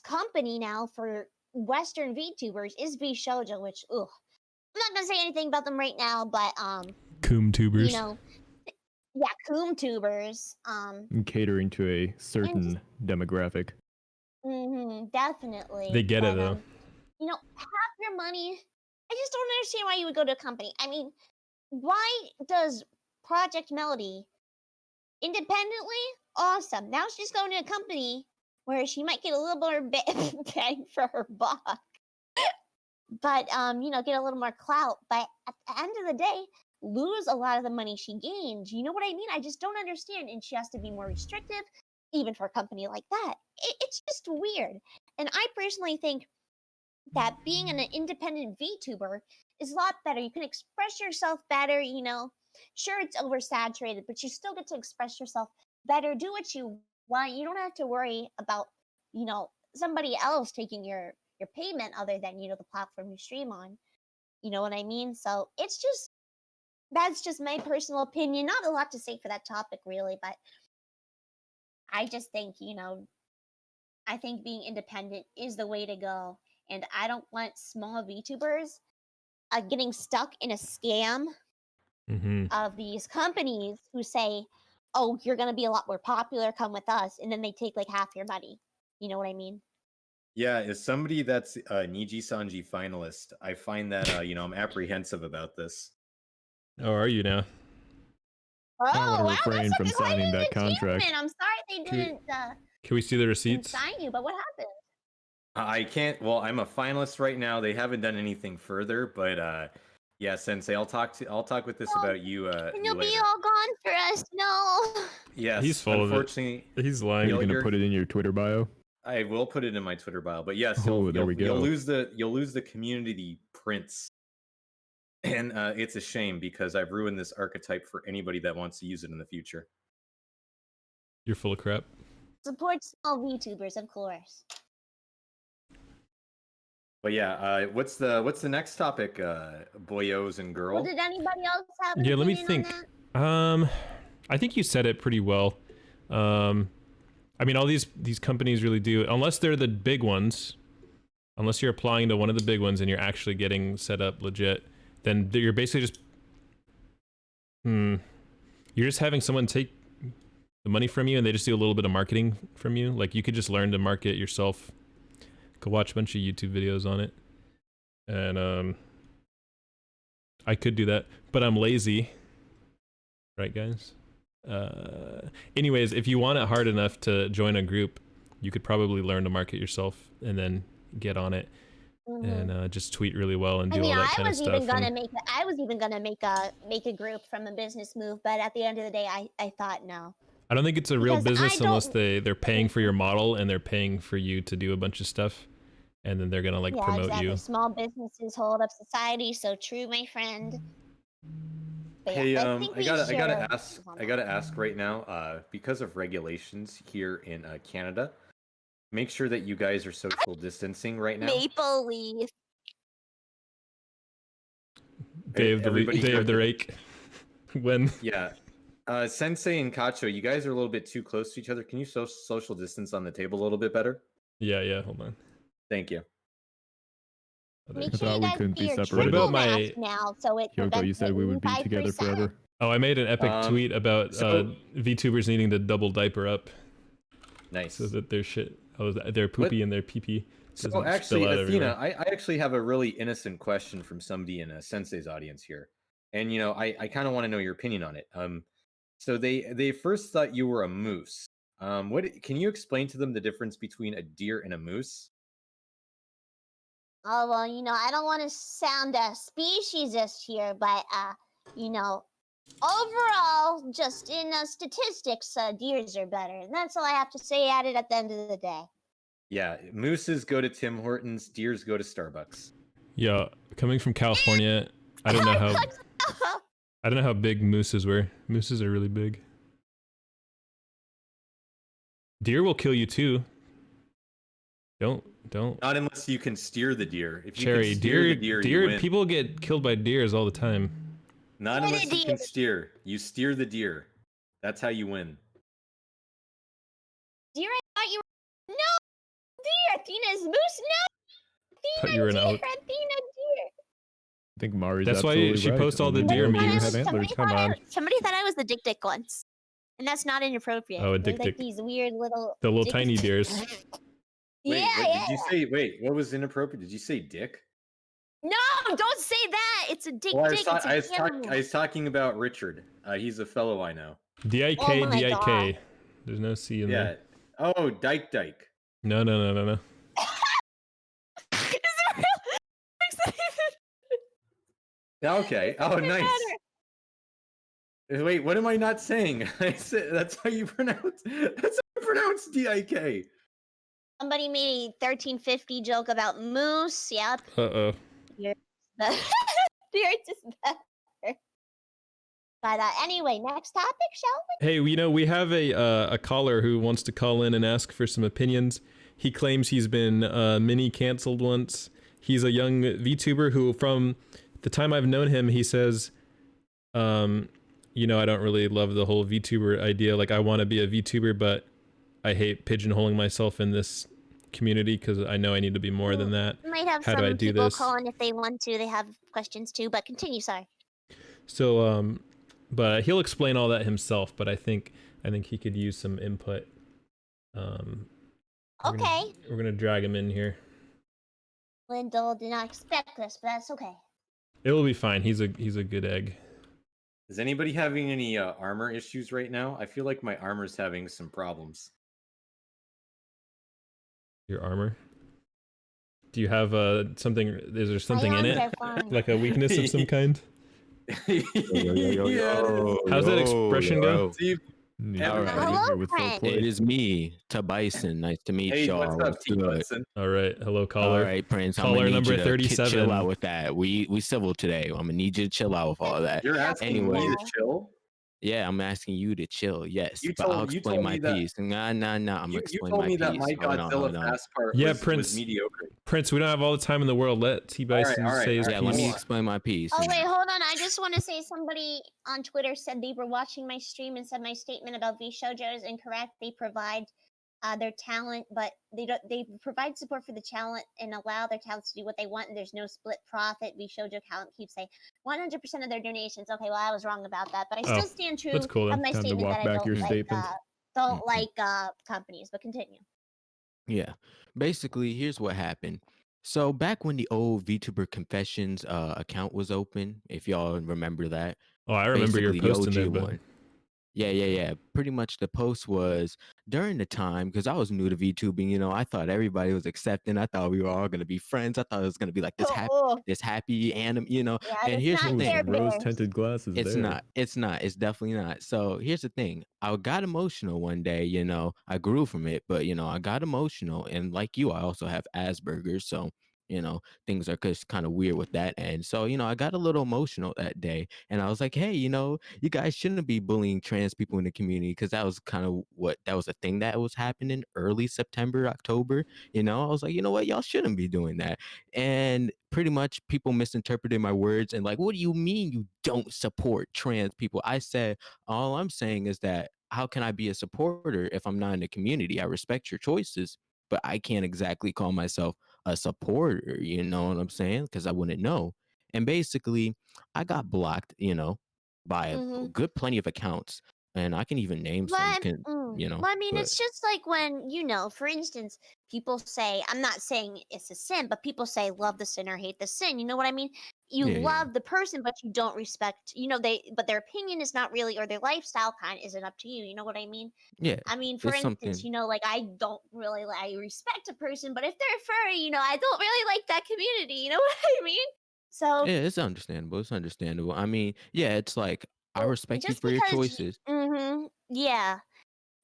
company now for Western VTubers is VShojo, which I'm not gonna say anything about them right now, but Coomtubers. Yeah, Coomtubers. Catering to a certain demographic. Definitely. They get it though. Half your money. I just don't understand why you would go to a company. I mean, why does Project Melody independently? Awesome. Now she's going to a company where she might get a little more bang for her buck. But get a little more clout. But at the end of the day, lose a lot of the money she gained. You know what I mean? I just don't understand. And she has to be more restrictive, even for a company like that. It's just weird. And I personally think that being an independent VTuber is a lot better. You can express yourself better, Sure, it's oversaturated, but you still get to express yourself better. Do what you want. You don't have to worry about, somebody else taking your payment other than, the platform you stream on. You know what I mean? So that's just my personal opinion. Not a lot to say for that topic, really, but I just think, I think being independent is the way to go. And I don't want small VTubers getting stuck in a scam of these companies who say, oh, you're going to be a lot more popular, come with us. And then they take like half your money. You know what I mean? Yeah, as somebody that's a Niji Sanji finalist, I find that, I'm apprehensive about this. Oh, are you now? Oh, I want to refrain from signing that contract. I'm sorry they didn't can we see the receipts? sign you, but what happened? I can't. Well, I'm a finalist right now. They haven't done anything further, but yeah, Sensei, I'll talk with this about you. You'll be all gone for us. No. Yes, he's full unfortunately, of it. He's lying. You're gonna put it in your Twitter bio. I will put it in my Twitter bio, but yes, there we go. You'll lose the community prints, and it's a shame because I've ruined this archetype for anybody that wants to use it in the future. You're full of crap. Support small VTubers, of course. But yeah, what's the next topic, boyos and girl? Well, did anybody else have? Yeah, let me think. I think you said it pretty well. I mean, all these companies really do, unless they're the big ones. Unless you're applying to one of the big ones and you're actually getting set up legit, then you're basically just you're just having someone take the money from you and they just do a little bit of marketing from you. Like you could just learn to market yourself. Could watch a bunch of YouTube videos on it, and I could do that, but I'm lazy, right, guys? Anyways, if you want it hard enough to join a group, you could probably learn to market yourself and then get on it and just tweet really well and do all that kind of stuff. I was even gonna make a group from a business move, but at the end of the day, I thought no. I don't think it's a real Because I business unless don't- they're paying for your model and they're paying for you to do a bunch of stuff, and then they're gonna like Yeah, promote exactly. you. Small businesses hold up society. So true, my friend. But Hey, yeah, I think I we gotta should ask, move on I gotta ask right now, because of regulations here in Canada, make sure that you guys are social distancing right now. Maple Leaf. Day of the Everybody Day heard of the that? rake. When? Yeah. Sensei and Kacho, you guys are a little bit too close to each other. Can you social distance on the table a little bit better? Yeah. Hold on. Thank you. Oh, there. Make I sure thought you we guys couldn't do be your separated. What about triple my- mask now, so it Hyoko, prevents you said the we would be together 85%. forever. Oh, I made an epic tweet about so- VTubers needing to double diaper up Nice. so that their shit, their poopy and their pee pee. So actually, Athena, I actually have a really innocent question from somebody in a Sensei's audience here, and I kind of want to know your opinion on it. So they first thought you were a moose. What can you explain to them the difference between a deer and a moose? Oh well, I don't want to sound speciesist here, but overall, just in statistics, deers are better, and that's all I have to say at it at the end of the day. Yeah, mooses go to Tim Hortons, deers go to Starbucks. Yeah, coming from California, I don't know how big mooses were. Mooses are really big. Deer will kill you too. Don't. Not unless you can steer the deer. If you Cherry, can steer the deer, you win. people get killed by deers all the time. Not Steer the unless you can deer. steer. You steer the deer. That's how you win. Deer, I thought you were deer. Athena's moose. No, Thought Athena you were an deer. out. Athena deer. I think Mari's That's why absolutely she right. posts all the Only deer deer memes. have antlers. Come on. Somebody thought I was the dick once, and that's not inappropriate. Oh, a They're dick like dick. these weird little. The little dick- tiny deers. Wait, yeah, what, yeah. did you say? Wait, what was inappropriate? Did you say dick? No, don't say that. It's a dick. Well, It's an animal. I was talking about Richard. He's a fellow I know. DIK, Oh my DIK. God. There's no C in Yeah. there. Oh, Dyke. No. Is it real? Okay. Oh, Doesn't nice. matter. Wait, what am I not saying? I said that's how you pronounce. That's how you pronounce DIK. Somebody made a 1350 joke about moose. Yep. Uh-oh. Yours is better. But anyway, next topic, shall we? Hey, we have a caller who wants to call in and ask for some opinions. He claims he's been mini canceled once. He's a young VTuber who, from the time I've known him, he says, I don't really love the whole VTuber idea. Like, I want to be a VTuber, but I hate pigeonholing myself in this community because I know I need to be more than that. We might have How do I some do people this? call in if they want to. They have questions too, but continue. Sorry. So, but he'll explain all that himself. But I think he could use some input. Okay. We're gonna drag him in here. Lindell did not expect this, but that's okay. It will be fine. He's a good egg. Is anybody having any armor issues right now? I feel like my armor's having some problems. Your armor. Do you have something? Is there something My in arms it? are fine. Like a weakness of some kind? Yeah. How's that expression go? Steve, Yeah, All we're right. here Hello, with full friend. play. It is me, Bison. Nice to meet hey, y'all. what's up, T. good? Hudson? All right. Hello, All caller. right, Prince. I'm Caller gonna need number you to 37. chill out with that. We civil today. I'm gonna need you to chill out with all of that. You're asking Anyway. me to chill? Yeah, I'm asking you to chill. Yes, You but I'll told- you explain told my me that- piece. Nah. I'm gonna You explain told my me piece. that my Hold on, Godzilla hold on. fast part Yeah, was Prince. mediocre. Prince, we don't have all the time in the world. Let T Bison all right, say his all Yeah, right. let me piece. explain my piece. Oh wait, hold on. I just want to say somebody on Twitter said they were watching my stream and said my statement about V Shoujo is incorrect. They provide their talent, but they don't. They provide support for the talent and allow their talents to do what they want. And there's no split profit. V Shoujo talent keeps saying 100% of their donations. Okay, well I was wrong about that, but I Oh, still stand true that's cool then. of my Time to statement walk that I back don't your like statement. don't like companies. But continue. Yeah. Basically, here's what happened. So back when the old VTuber Confessions account was open, if y'all remember that. Oh, I remember your basically the post in there, OG but one. Yeah. Pretty much the post was during the time because I was new to VTubing. I thought everybody was accepting. I thought we were all gonna be friends. I thought it was gonna be like Oh, this happy anime. yeah, And it's here's the not Oh, thing. Care some rose Bears. tinted glasses It's there. not. It's not. It's definitely not. So here's the thing. I got emotional one day. I grew from it, but I got emotional, and like you, I also have Asperger's, so things are just kind of weird with that end. So I got a little emotional that day, and I was like, hey, you guys shouldn't be bullying trans people in the community because that was kind of that was a thing that was happening early September, October. I was like, you know what, y'all shouldn't be doing that. And pretty much people misinterpreted my words and like, what do you mean you don't support trans people? I said, all I'm saying is that how can I be a supporter if I'm not in the community? I respect your choices, but I can't exactly call myself a supporter. You know what I'm saying? Because I wouldn't know. And basically, I got blocked, by a Mm-hmm. good plenty of accounts, and I can even name some. Well, I mean, But it's just like when, for instance, people say, I'm not saying it's a sin, but people say love the sinner, hate the sin. You know what I mean? You yeah, love the person, but you don't respect, but their opinion is not really, or their lifestyle kind of isn't up to you. You know what I mean? yeah, I mean, for it's instance, something. like I don't really I respect a person, but if they're furry, I don't really like that community. You know what I mean? So, Yeah, it's understandable. It's understandable. I mean, yeah, it's like I so respect you just for your because, choices. yeah.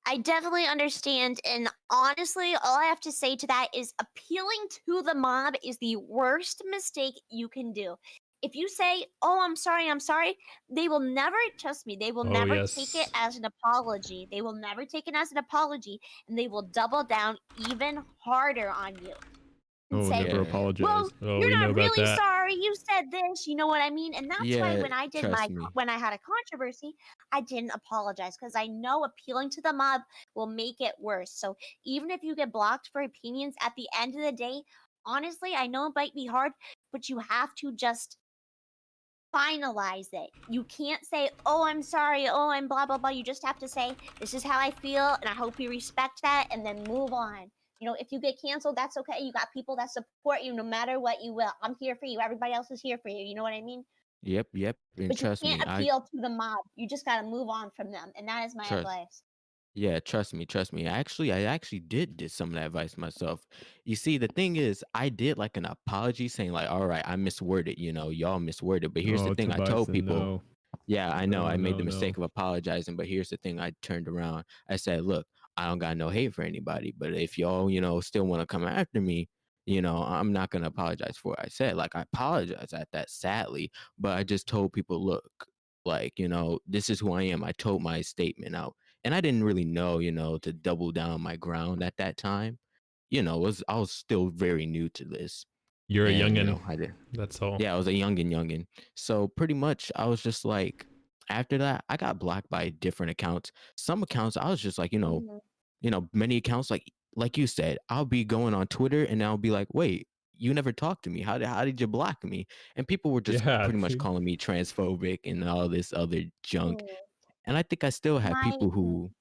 I definitely understand. And honestly, all I have to say to that is appealing to the mob is the worst mistake you can do. If you say, oh, I'm sorry, they will never, trust me, they will Oh never take it yes. as an apology. They will never take it as an apology, and they will double down even harder on you and Oh, say, never Yeah. apologize. well, Oh, we you're know not about really that. sorry. You said this. You know what I mean? And that's why Yeah, when I did trust me. when I had a controversy, I didn't apologize because I know appealing to the mob will make it worse. So even if you get blocked for opinions, at the end of the day, honestly, I know it might be hard, but you have to just finalize it. You can't say, "Oh, I'm sorry. Oh, I'm blah blah blah." You just have to say, "This is how I feel, and I hope you respect that," and then move on. If you get canceled, that's okay. You got people that support you no matter what you will. I'm here for you. Everybody else is here for you. You know what I mean? Yep. And But you trust can't me, I appeal to the mob. You just got to move on from them. And that is my trust. advice. Yeah, trust me. I actually did some of that advice myself. You see, the thing is, I did like an apology saying like, all right, I misworded, y'all misworded. But here's the Oh, thing, I told Tobias, people, no. yeah, I know I made the No. mistake of apologizing, but here's the thing, I turned around. I said, look, I don't got no hate for anybody, but if y'all, still want to come after me, I'm not gonna apologize for what I said. Like I apologize at that sadly, but I just told people, look, like, this is who I am. I told my statement out. And I didn't really know, to double down my ground at that time. I was still very new to this. You're a And, youngin. I did. That's all. Yeah, I was a youngin. So pretty much I was just like, after that, I got blocked by different accounts. Some accounts I was just like, Mhm. many accounts like you said, I'll be going on Twitter and I'll be like, wait, you never talked to me. How did you block me? And people were just Yeah. pretty much calling me transphobic and all this other junk. Mm. And I think I still have My, people who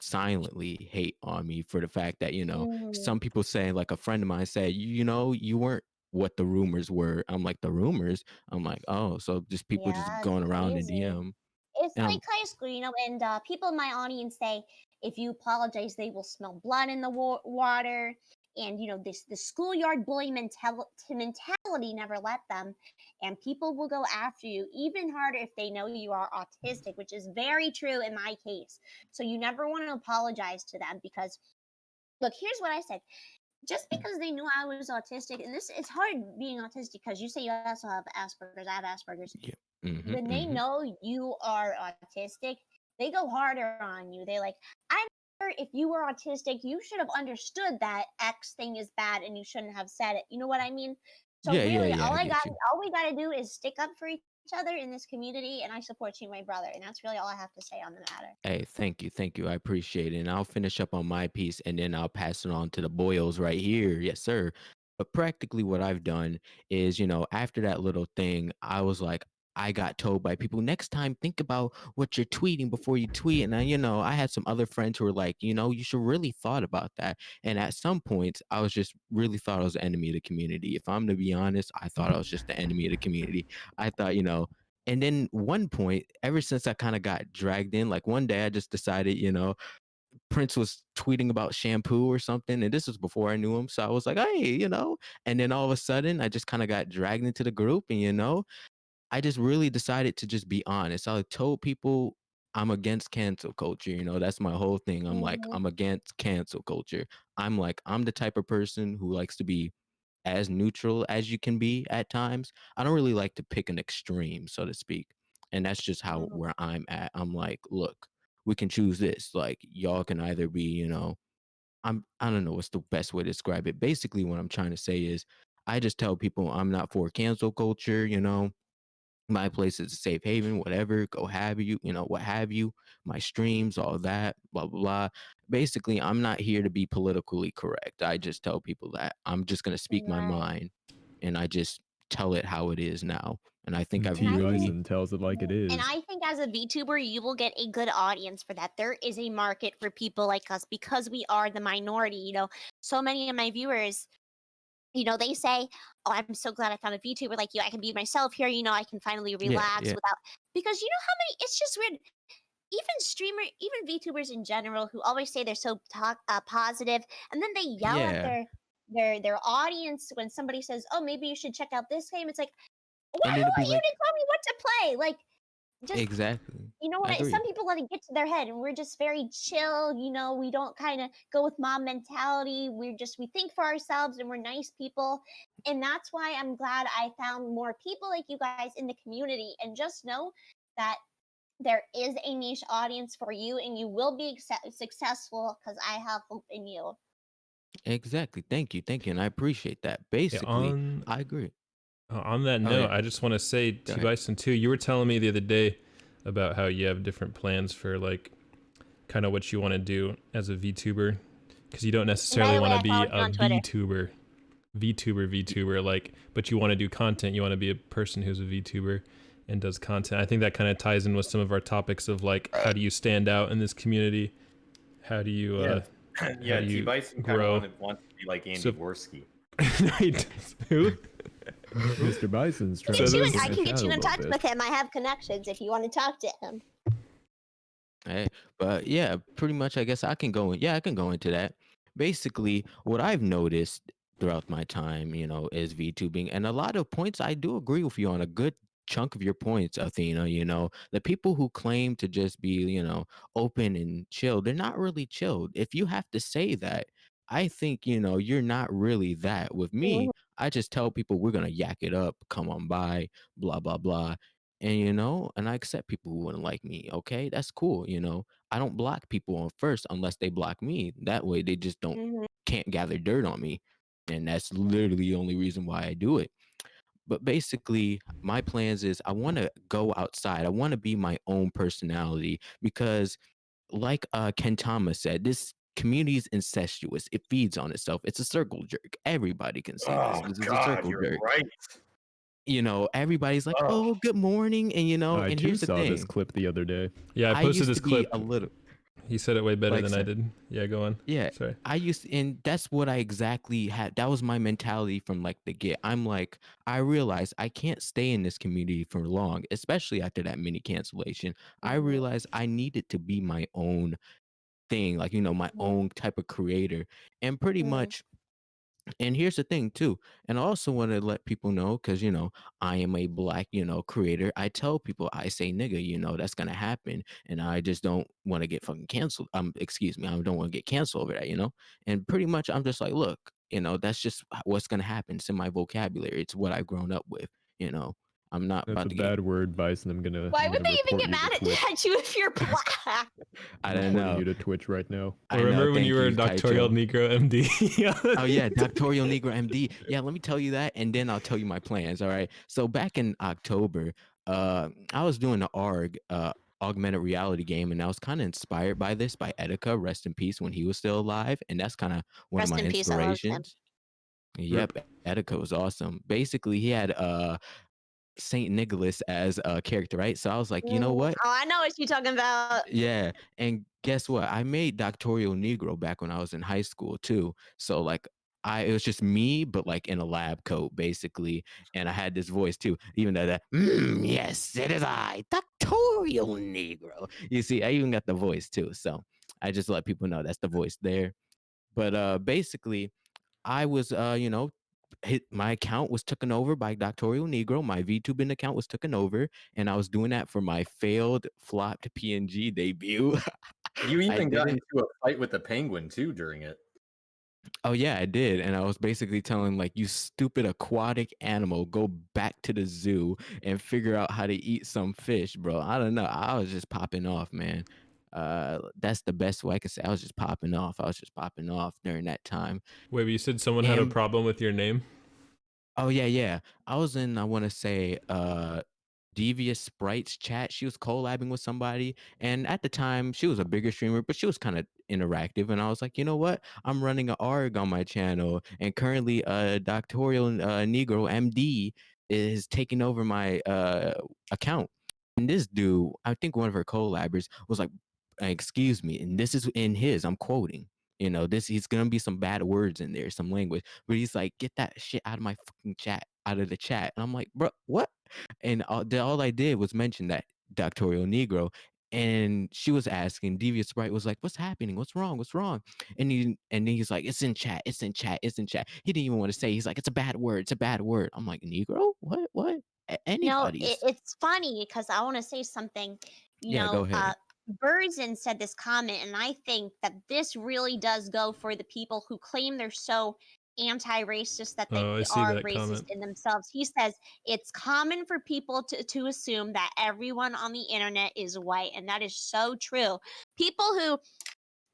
silently hate on me for the fact that, mm, some people say, like a friend of mine said, you weren't what the rumors were. I'm like, the rumors? I'm like, oh, so just people just yeah, it's going around in crazy. DM. It's And like high school, and people in my audience say if you apologize, they will smell blood in the water. And this the schoolyard bully mentality never let them, and people will go after you even harder if they know you are autistic, which is very true in my case. So you never want to apologize to them because look, here's what I said. Just because they knew I was autistic, and this it's hard being autistic because you say you also have Asperger's. I have Asperger's. yeah. Hmm. When they Hmm. know you are autistic, they go harder on you. They're like, I'm sure if you were autistic, you should have understood that X thing is bad and you shouldn't have said it. You know what I mean? So really, Yeah, I get you. all we gotta do is stick up for each other in this community, and I support you, my brother, and that's really all I have to say on the matter. Hey, thank you. I appreciate it. And I'll finish up on my piece and then I'll pass it on to the boyos right here. Yes, sir. But practically what I've done is, after that little thing, I was like, I got told by people, next time think about what you're tweeting before you tweet. And I had some other friends who were like, you should really thought about that. And at some points, I was just really thought I was the enemy of the community. If I'm to be honest, I thought I was just the enemy of the community. I thought, And then one point, ever since I kind of got dragged in, like one day I just decided, Prince was tweeting about shampoo or something, and this was before I knew him. So I was like, hey, and then all of a sudden I just kind of got dragged into the group, and I just really decided to just be honest. I told people I'm against cancel culture. That's my whole thing. I'm like, Mhm. I'm against cancel culture. I'm the type of person who likes to be as neutral as you can be at times. I don't really like to pick an extreme, so to speak. And that's just how Mhm. where I'm at. I'm like, look, we can choose this. Like y'all can either be, I don't know what's the best way to describe it. Basically, what I'm trying to say is I just tell people I'm not for cancel culture, my place is a safe haven, whatever, go have you, what have you, my streams, all that, blah, blah, blah. Basically, I'm not here to be politically correct. I just tell people that I'm just going to speak my Right. mind and I just tell it how it is now. And I think I've And I T think really, Bison tells it like it And is. I think as a VTuber, you will get a good audience for that. There is a market for people like us because we are the minority. So many of my viewers, they say, "Oh, I'm so glad I found a VTuber like you. I can be myself here. I can finally yeah, relax yeah, without." Because you know how many? It's just weird. Even VTubers in general, who always say they're so positive, and then they yell at yeah. their audience when somebody says, "Oh, maybe you should check out this game." It's like, who And then it'll are be you like, to tell me what to play? Like, just exactly. you know I what? Some agree. people let it get to their head, and we're just very chill. We don't kind of go with mom mentality. We think for ourselves, and we're nice people. And that's why I'm glad I found more people like you guys in the community. And just know that there is a niche audience for you, and you will be successful because I have hope in you. Exactly. Thank you. Thank you. And I appreciate that. Yeah, Basically, I agree. on that Oh, note, yeah. I just want to say, Go T ahead. Bison too. You were telling me the other day about how you have different plans for like kind of what you want to do as a VTuber, because you don't And by necessarily the way, want to I be followed you a on Twitter. VTuber, like, but you want to do content. You want to be a person who's a VTuber and does content. I think that kind of ties in with some of our topics of like, how do you stand out in this community? How do you Yeah, how yeah. do T you Bison kind of grow? wants to be like Andy So, Worski. who? Mr. Bison's trying So to this- get I in the can get chat a you in little touch bit. with him. I have connections if you want to talk to him. Hey, but yeah, pretty much I guess I can go in. Yeah, I can go into that. Basically, what I've noticed throughout my time, is VTubing, and a lot of points I do agree with you on a good chunk of your points, Athena. The people who claim to just be, open and chill, they're not really chilled. If you have to say that, I think, you're not really that. With Mhm. me, I just tell people we're gonna yak it up, come on by, blah blah blah. And I accept people who wouldn't like me. Okay, that's cool. I don't block people on first unless they block me. That way they just don't Mhm. can't gather dirt on me. And that's literally the only reason why I do it. But basically, my plans is I want to go outside. I want to be my own personality because like Ken Thomas said, this community is incestuous. It feeds on itself. It's a circle jerk. Everybody can see this. Oh This is a God, circle you're jerk. right. Everybody's like, Oh, "Oh, good morning," and I and too here's the saw this thing. clip the other day. Yeah, I I posted used this to be clip. a little He said it way better like than I did. Yeah, go on. yeah, Sorry. I used and that's what I exactly had. That was my mentality from like the get. I'm like, I realized I can't stay in this community for long, especially after that mini cancellation. I Mhm. realized I needed to be my own thing, like my Mhm. own type of creator. And pretty Mhm. much and here's the thing too, and I also want to let people know because I am a black creator. I tell people I say nigga, that's gonna happen, and I just don't want to get fucking canceled. Excuse me, I don't want to get canceled over that. And pretty much I'm just like, look, that's just what's gonna happen. It's in my vocabulary. It's what I've grown up with. You know, I'm not That's about a to get. bad word, Bison. I'm gonna Why I'm would gonna they even report get you to mad Twitch. at you if you're black? I I'm don't reporting know. you to Twitch right now. Well, I know. remember when you Thank were a you, doctoral Kaicho. Negro MD? Oh yeah, Doctorial Negro MD. Yeah, let me tell you that, and then I'll tell you my plans. All right. So back in October, I was doing an augmented reality game, and I was kind of inspired by this by Etika, rest in peace, when he was still alive, and that's kind of one of Rest my in peace. I love him. inspirations. Rip. Yep, Etika was awesome. Basically, he had Saint Nicholas as a character, right? So I was like, you know Oh, what? I know what you're talking about. Yeah, and guess what? I made Doctorial Negro back when I was in high school too. So like it was just me, but like in a lab coat, basically, and I had this voice too. Even though that, yes, it is I, Doctorial Negro. You see, I even got the voice too. So I just let people know that's the voice there. But basically, I was, my account was taken over by Doctorial Negro. My VTubing account was taken over, and I was doing that for my failed flopped PNG debut. You I even did got it. into a fight with the penguin too during it. Oh yeah, I did, and I was basically telling like, you stupid aquatic animal, go back to the zoo and figure out how to eat some fish, bro. I don't know. I was just popping off, man. That's the best way I could say. I was just popping off. I was just popping off during that time. Wait, but you said someone had a And problem with your name? oh yeah. I was in, I want to say, Devious Sprites chat. She was collabing with somebody, and at the time she was a bigger streamer, but she was kind of interactive. And I was like, you know what? I'm running an ARG on my channel, and currently, Doctorial Negro MD is taking over my account. And this dude, I think one of her collabers was like, excuse me, and this is in his. I'm quoting. This he's gonna be some bad words in there, some language, but he's like, get that shit out of my fucking chat, out of the chat. And I'm like, bro, what? And all I did was mention that Doctorial Negro, and she was asking. Devious Sprite was like, "What's happening? What's wrong? What's wrong?" And then he's like, "It's in chat. It's in chat. It's in chat." He didn't even want to say. He's like, "It's a bad word. It's a bad word." I'm like, "Negro? What? What? Anybody's?" It's funny because I want to say something. Yeah, go ahead. Burzen said this comment, and I think that this really does go for the people who claim they're so anti-racist that they Oh, I see are that racist comment. in themselves. He says it's common for people to assume that everyone on the internet is white, and that is so true. People who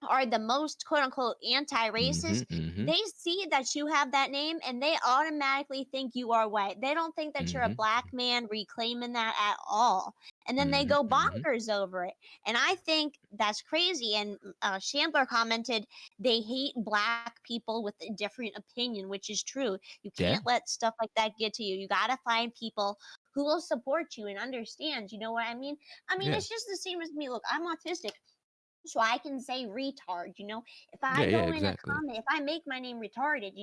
are the most quote unquote anti-racist, Mm-hmm. they see that you have that name and they automatically think you are white. They don't think that you're a Mm-hmm. black man reclaiming that at all. And then they Mm-hmm. go Mm-hmm. bonkers over it. And I think that's crazy. And Chandler commented, they hate black people with a different opinion, which is true. You Yeah. can't let stuff like that get to you. You got to find people who will support you and understand. You know what I mean? I mean, Yeah. it's just the same as me. Look, I'm autistic, so I can say retard. If I Yeah. Yeah. go in a Exactly. comment, if I make my name retarded,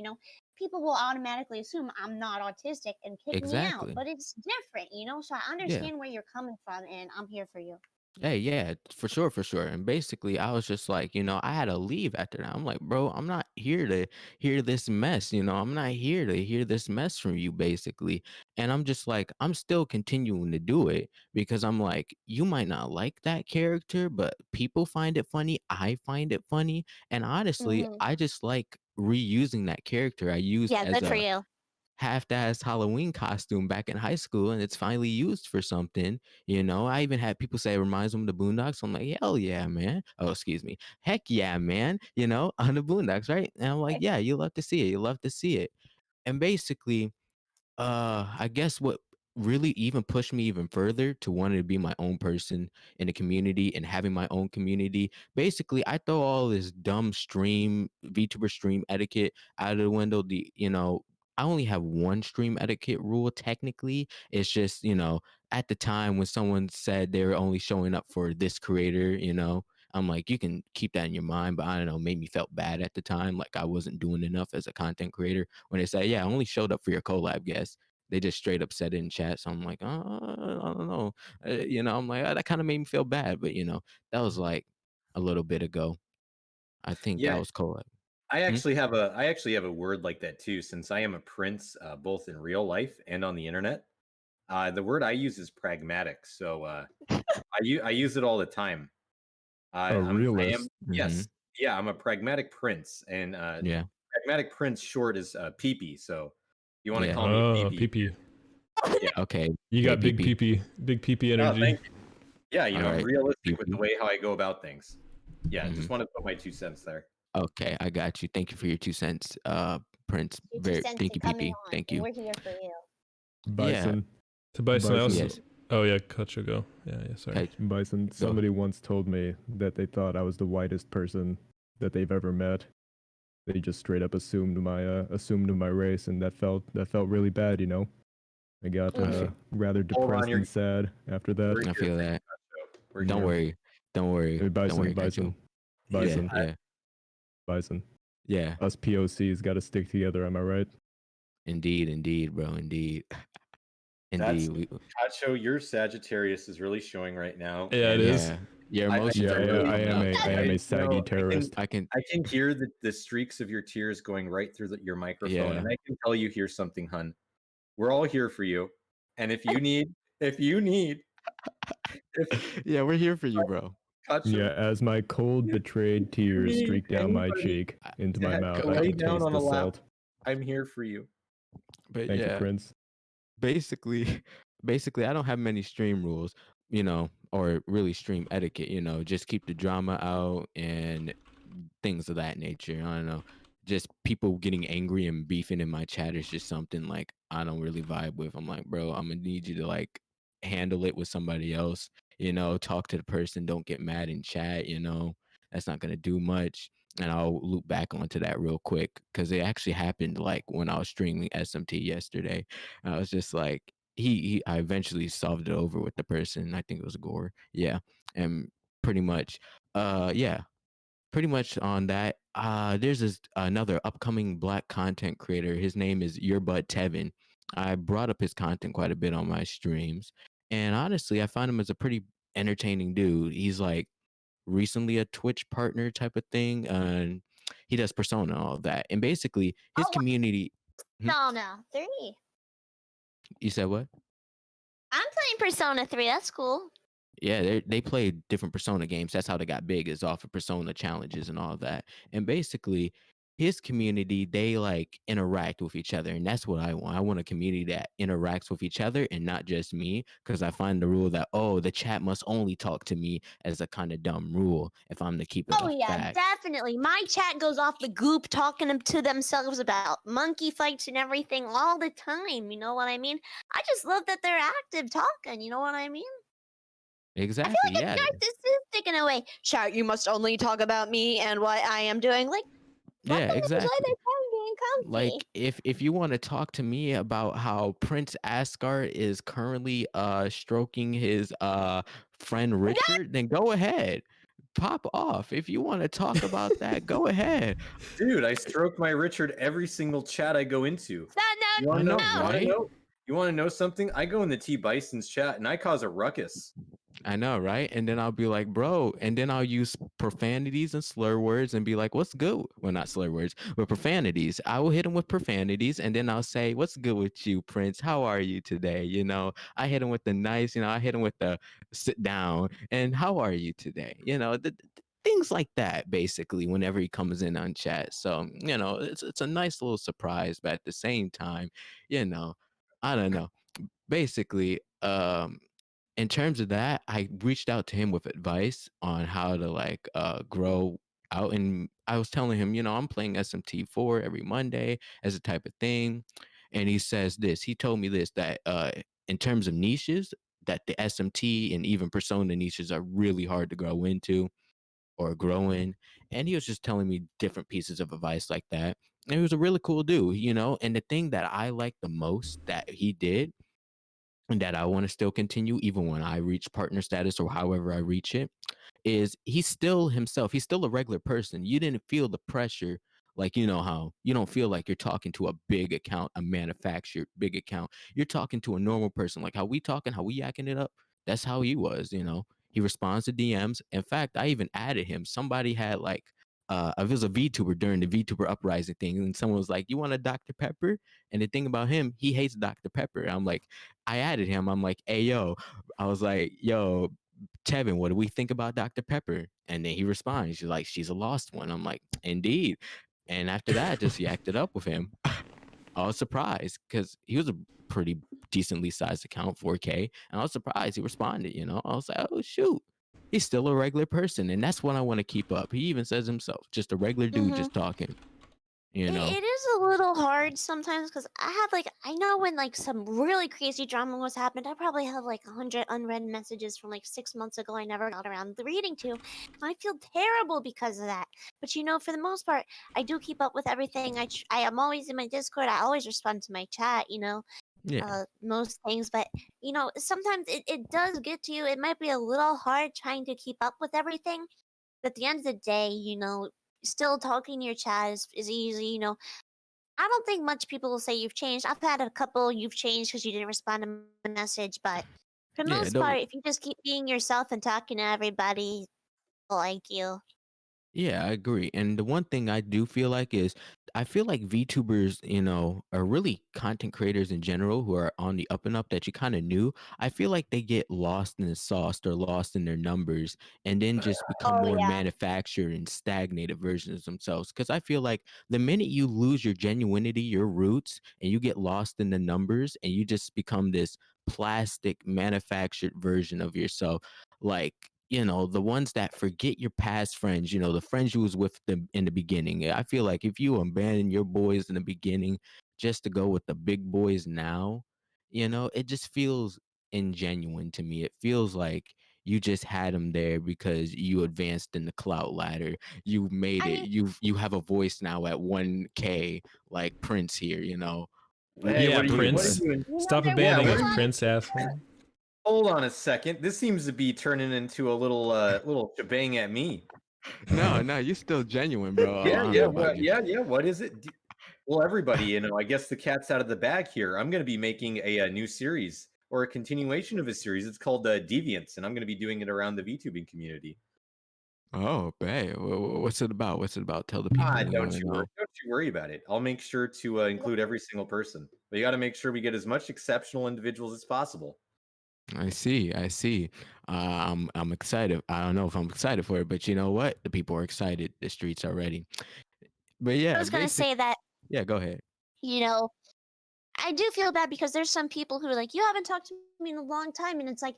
people will automatically assume I'm not autistic and kick me out. Exactly. But it's different, so I Yeah. understand where you're coming from, and I'm here for you. Hey, yeah, for sure, for sure. And basically, I was just like, I had to leave after that. I'm like, bro, I'm not here to hear this mess. I'm not here to hear this mess from you, basically. And I'm just like, I'm still continuing to do it because I'm like, you might not like that character, but people find it funny. I find it funny. And honestly, Hmm. I just like reusing that character I used Yeah, as good for a you. half-assed Halloween costume back in high school, and it's finally used for something. I even had people say it reminds them of the Boondocks. I'm like, hell yeah, man. Oh, excuse me. Heck yeah, man. On the Boondocks, right? And I'm like, yeah, you love to see it. You love to see it. And basically, I guess what really even pushed me even further to wanting to be my own person in the community and having my own community. Basically, I throw all this dumb VTuber stream etiquette out of the window. I only have one stream etiquette rule technically. It's just, at the time when someone said they were only showing up for this creator, I'm like, you can keep that in your mind, but I don't know, made me felt bad at the time, like I wasn't doing enough as a content creator. When they say, yeah, I only showed up for your collab guest, they just straight up said it in chat. So I'm like, I don't know. I'm like, that kind of made me feel bad. But, that was like a little bit ago. I think Yeah, that was collab. Hmm? I actually have a word like that too, since I am a prince both in real life and on the internet. The word I use is pragmatic, so I use it all the time. A I am realist. Hmm. yes, yeah, I'm a pragmatic prince, and Yeah. pragmatic prince short is PP. So you want to Yeah. call me Oh, PP? PP. Yeah. Okay. You Okay, got PP. big PP Oh, energy. thank you. Yeah, All I'm right. realistic with the PP. way how I go about things. Yeah, Hmm. just want to put my 2 cents there. Okay, I got you. Thank you for your 2 cents, Prince. Your two Very, cents thank and you, coming PP. on, Thank and you. we're here for you. Yeah. Bison. To Bison, I also. Yes. Oh yeah, Kutcha go. Yeah, sorry. Okay. Bison. Go. Somebody once told me that they thought I was the whitest person that they've ever met. They just straight up assumed my race, and that felt really bad. I got Okay. rather Hold on, depressed and sad after that. we're I here feel for you, that. Kacho. We're Don't here. worry. Don't worry. Hey, Don't worry, Bison, Kachu. Bison, Yeah, Bison, Yeah. Bison. Yeah, Us POCs got to stick together. Am I right? indeed, bro, indeed, That's indeed. Cacho, your Sagittarius is really showing right now. Yeah, it And is. Yeah, your I emotions Yeah, are really I coming am out a today. saggy terrorist. I can, I can hear the streaks of your tears going right through your microphone, yeah, and I can tell you here's something, hun. We're all here for you, and if yeah. We're here for you, bro. Cacho, Yeah, as my cold, betrayed if you tears need streak down my anybody cheek into my to mouth, I lay can down taste on a the lap, salt. I'm here for you. But Thank you, yeah, Prince. basically, basically, I don't have many stream rules, or really stream etiquette. Just keep the drama out and things of that nature. I don't know. Just people getting angry and beefing in my chat is just something like I don't really vibe with. I'm like, bro, I'm gonna need you to like handle it with somebody else. Talk to the person. Don't get mad in chat. That's not gonna do much. And I'll loop back onto that real quick because it actually happened like when I was streaming SMT yesterday. I was just like, I eventually solved it over with the person. I think it was Gore. Yeah, and pretty much, yeah, pretty much on that. There's another upcoming Black content creator. His name is Earbud Tevin. I brought up his content quite a bit on my streams, and honestly, I found him as a pretty entertaining dude. He's like recently a Twitch partner type of thing, and he does Persona and all of that. And basically, his Oh, community. Persona 3. You said what? I'm playing Persona 3. That's cool. Yeah, they play different Persona games. That's how they got big, is off of Persona challenges and all that. And basically, his community, they like interact with each other, and that's what I want. I want a community that interacts with each other and not just me, because I find the rule that the chat must only talk to me as a kind of dumb rule if I'm to keep it Oh a yeah, fact. definitely. My chat goes off the goop talking to themselves about monkey fights and everything all the time. You know what I mean? I just love that they're active talking. You know what I mean? I feel Exactly. like a Yeah. narcissist is taken away. Chat, you must only talk about me and what I am doing. Like, let Yeah, them enjoy their exactly. time being comfy. Like if you want to talk to me about how Prince Asgard is currently stroking his friend Richard, then go ahead. Pop off. If you want to talk about that, go ahead. Dude, I stroke my Richard every single chat I go into. You No, want I to know? know, You want to right? know? You want to know something? I go in the T Bison's chat and I cause a ruckus. I know, right? And then I'll be like, bro, and then I'll use profanities and slur words and be like, what's good? Well, not slur words, but profanities. I will hit him with profanities and then I'll say, what's good with you, Prince? How are you today? I hit him with the nice, I hit him with the sit down and how are you today? Things like that, basically, whenever he comes in on chat. So, it's a nice little surprise, but at the same time, I don't know. Basically, in terms of that, I reached out to him with advice on how to like grow out. And I was telling him, I'm playing SMT4 every Monday as a type of thing. And he says this. He told me this, that in terms of niches, that the SMT and even Persona niches are really hard to grow into or grow in. And he was just telling me different pieces of advice like that. And he was a really cool dude. And the thing that I like the most that he did and that I want to still continue even when I reach partner status or however I reach it, is he's still himself. He's still a regular person. You didn't feel the pressure, like how you don't feel like you're talking to a big account, a manufactured big account. You're talking to a normal person, like how we talking, how we yakking it up. That's how he was. He responds to DMs. In fact, I even added him. Somebody had like it was a VTuber during the VTuber uprising thing, and someone was like, "You want a Dr. Pepper?" And the thing about him, he hates Dr. Pepper. I'm like, I added him. I'm like, "Hey, yo," I was like, "Yo, Tevin, what do we think about Dr. Pepper?" And then he responds, "She's like, she's a lost one." I'm like, "Indeed." And after that, I just yacked it up with him. I was surprised because he was a pretty decently sized account, 4K. And I was surprised he responded. I was like, oh, shoot. He's still a regular person. And that's what I want to keep up. He even says himself, just a regular dude just talking, It is a little hard sometimes because I know when like some really crazy drama was happened, I probably have like 100 unread messages from like 6 months ago I never got around to reading to. And I feel terrible because of that. But for the most part, I do keep up with everything. I am always in my Discord. I always respond to my chat, Yeah. most things. But, sometimes it does get to you. It might be a little hard trying to keep up with everything. But at the end of the day, still talking to your chat is easy. I don't think much people will say you've changed. I've had a couple you've changed because you didn't respond to my message, but for the Yeah, most part, if you just keep being yourself and talking to everybody, they'll like you. yeah, I agree. And the one thing I do feel like is I feel like VTubers, are really content creators in general who are on the up and up that you kind of knew. I feel like they get lost in the sauce or lost in their numbers and then just become Oh more yeah. manufactured and stagnated versions of themselves. Because I feel like the minute you lose your genuinity, your roots, and you get lost in the numbers and you just become this plastic manufactured version of yourself, like the ones that forget your past friends, the friends you was with them in the beginning. I feel like if you abandon your boys in the beginning just to go with the big boys now, it just feels ingenuine to me. It feels like you just had them there because you advanced in the clout ladder. You made I it. mean, You have a voice now at 1K, like Prince here. Hey, Yeah, what are you? What are Prince. you doing? Stop there will Yeah, abandoning be what us, are a you? lot of Prince asshole. Hold on a second. This seems to be turning into a little shebang at me. No, you're still genuine, bro. I Yeah, don't yeah, know about what? you. Yeah. What is it? Well, everybody, I guess the cat's out of the bag here. I'm going to be making a new series or a continuation of a series. It's called Deviants, and I'm going to be doing it around the VTubing community. Oh, babe. What's it about? What's it about? Tell the people we want to know. Don't you worry about it. I'll make sure to include every single person. But you got to make sure we get as much exceptional individuals as possible. I see. I see. I'm excited. I don't know if I'm excited for it, but you know what? The people are excited. The streets are ready. But I yeah, was gonna basic. say that, Yeah, go ahead. you know, I do feel bad because there's some people who are like, you haven't talked to me in a long time, and it's like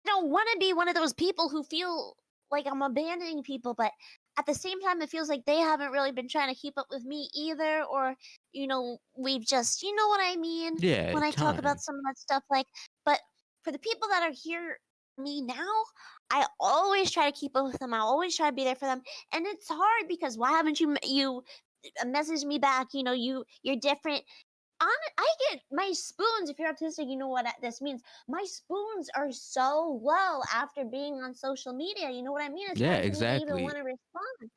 I don't want to be one of those people who feel like I'm abandoning people, but at the same time, it feels like they haven't really been trying to keep up with me either, or we've just, you know what I mean Yeah, when I talk about time. some of that stuff. Like, but for the people that are here, me now, I always try to keep up with them. I always try to be there for them, and it's hard because why haven't you messaged me back? You're different. I get my spoons. If you're autistic, you know what this means. My spoons are so low after being on social media. You know what I mean? It's Yeah, hard for me to even exactly. want to respond.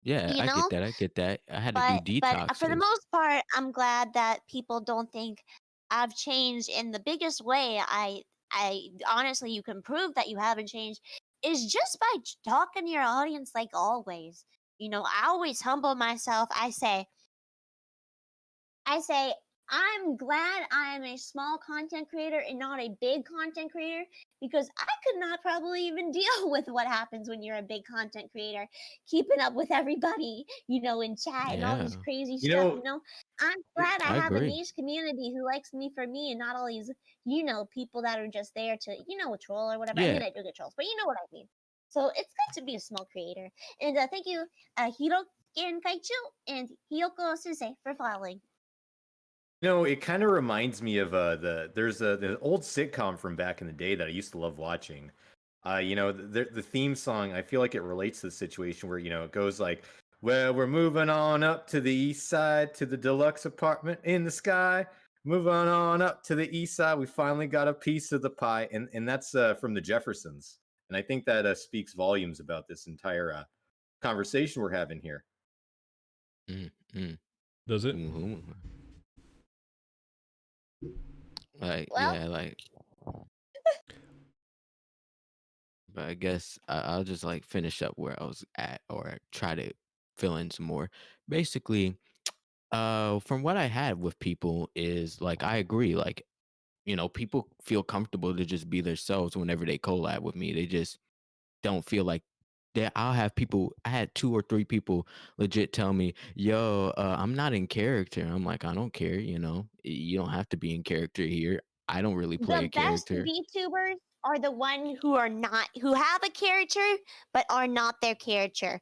Yeah, You I get know, that. I get that. I had to do but for the detoxes. most part, I'm glad that people don't think I've changed in the biggest way. I honestly, you can prove that you haven't changed is just by talking to your audience like always. I always humble myself. I say, I'm glad I am a small content creator and not a big content creator because I could not probably even deal with what happens when you're a big content creator, keeping up with everybody, in chat and all Yeah, these crazy You stuff. know, I'm glad I I have a agree. niche community who likes me for me and not all these, people that are just there to, troll or whatever. I Yeah. mean, I do get trolls, but you know what I mean. So it's good to be a small creator. And thank you, Hiro Kaichu and Hiyoko Sensei for following. it kind of reminds me of there's the old sitcom from back in the day that I used to love watching. The theme song, I feel like it relates to the situation where, it goes like, well, we're moving on up to the east side to the deluxe apartment in the sky. Moving on up to the east side, we finally got a piece of the pie. And that's from the Jeffersons. And I think that speaks volumes about this entire conversation we're having here. Mm, mm, Does it? mhm. Like, Well, yeah, like, but I guess I'll just like finish up where I was at or try to fill in some more. Basically, from what I had with people is like I agree, like, people feel comfortable to just be themselves whenever they collab with me. They just don't feel like that. I'll have people, I had 2 or 3 people legit tell me, yo, I'm not in character. I'm like, I don't care, you don't have to be in character here. I don't really play a the best character. VTubers are the one who have a character but are not their character.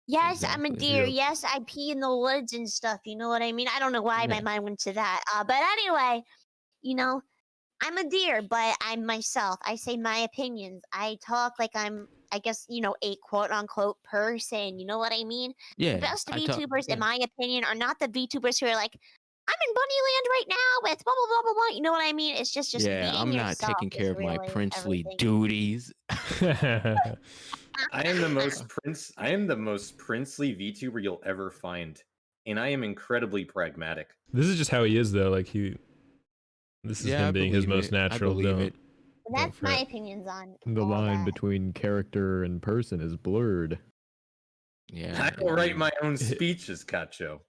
Yes, I'm a Exactly. deer. Yep. Yes, I pee in the woods and stuff. You know what I mean? I don't know why my Yeah. mind went to that. But anyway, you know, I'm a deer, but I'm myself. I say my opinions. I talk like I'm, I guess, a quote unquote person. You know what I mean? The Yeah. best I talk. VTubers, in Yeah. my opinion, are not the VTubers who are like, I'm in Bunnyland right now with blah blah blah blah blah. You know what I mean? It's just Yeah, being I'm not yourself taking is care of my really princely everything. duties. I am the most princely VTuber you'll ever find, and I am incredibly pragmatic. This is just how he is, though. Like this is Yeah, I him being his believe most it. I natural. believe it. That's my fret. opinions on The all line that. between character and person is blurred. Yeah. I don't write my own speeches, Cacho.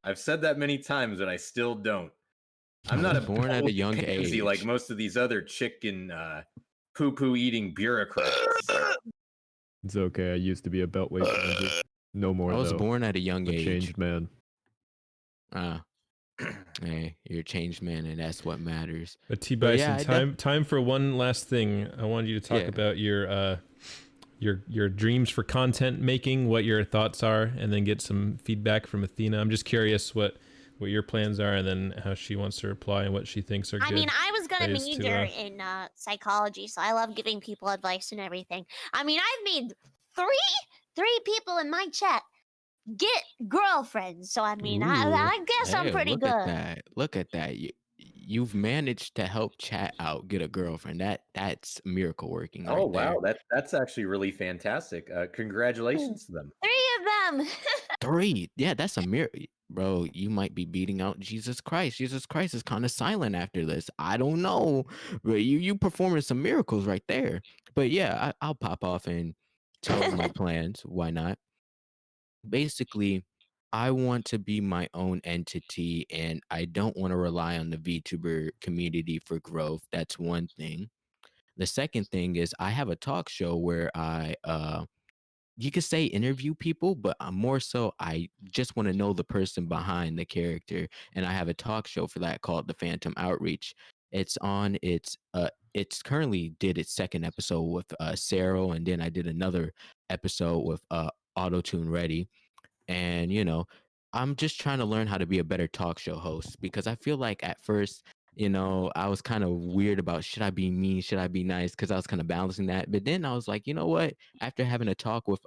I've said that many times, and I still don't. I'm not a Born at a young pansy like age. most of these other chicken poo-poo eating bureaucrats. It's okay. I used to be a beltway pansy. No more I was though. born at a young A age. changed man. Hey, you're a changed man, and that's what matters. But T But Bison, yeah, time for one last thing. I wanted you to talk Yeah. about your dreams for content making, what your thoughts are, and then get some feedback from Athena. I'm just curious what your plans are, and then how she wants to reply and what she thinks are good. I mean, I was gonna ways to, major in psychology, so I love giving people advice and everything. I mean, I've made three people in my chat get girlfriends, so I mean, Ooh. I guess I'm Hey, pretty look good. at that. Look at that. You've managed to help chat out get a girlfriend. That's miracle working right Oh wow, there. that's actually really fantastic. Congratulations to them. 3 of them. 3. Yeah, that's a miracle. Bro, you might be beating out Jesus Christ. Jesus Christ is kind of silent after this. I don't know. But you performing some miracles right there. But yeah, I'll pop off and tell my plans. Why not? Basically, I want to be my own entity and I don't want to rely on the VTuber community for growth. That's one thing. The second thing is I have a talk show where I you could say interview people, but I'm more so I just want to know the person behind the character, and I have a talk show for that called The Phantom Outreach. It's currently did its second episode with Sarah, and then I did another episode with Autotune Ready. And I'm just trying to learn how to be a better talk show host, because I feel like at first, I was kind of weird about should I be mean, should I be nice, because I was kind of balancing that. But then I was like, you know what, after having a talk with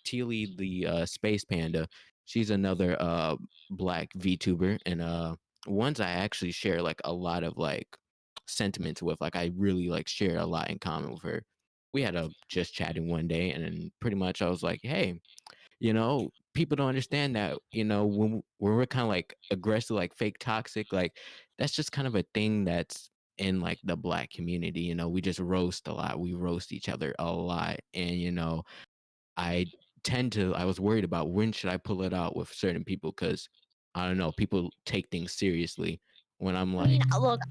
Teely the space panda, she's another black VTuber, and ones I actually share like a lot of like sentiments with. Like I really like share a lot in common with her. We had a just chatting one day, and then pretty much I was like, hey, people don't understand that, when we're kind of like aggressive, like fake toxic, like that's just kind of a thing that's in like the black community. We just roast a lot. We roast each other a lot. And, I I was worried about when should I pull it out with certain people, because I don't know, people take things seriously when I'm I mean, like, look,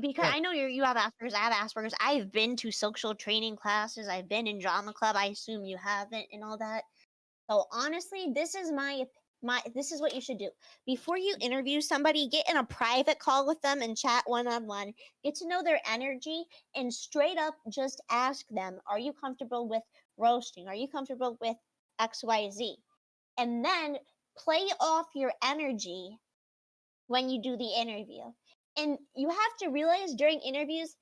because I know you have Asperger's. I have Asperger's. I've been to social training classes. I've been in drama club. I assume you haven't, and all that. So honestly, this is this is what you should do. Before you interview somebody, get in a private call with them and chat one-on-one. Get to know their energy and straight up just ask them, are you comfortable with roasting? Are you comfortable with XYZ? And then play off your energy when you do the interview. And you have to realize during interviews,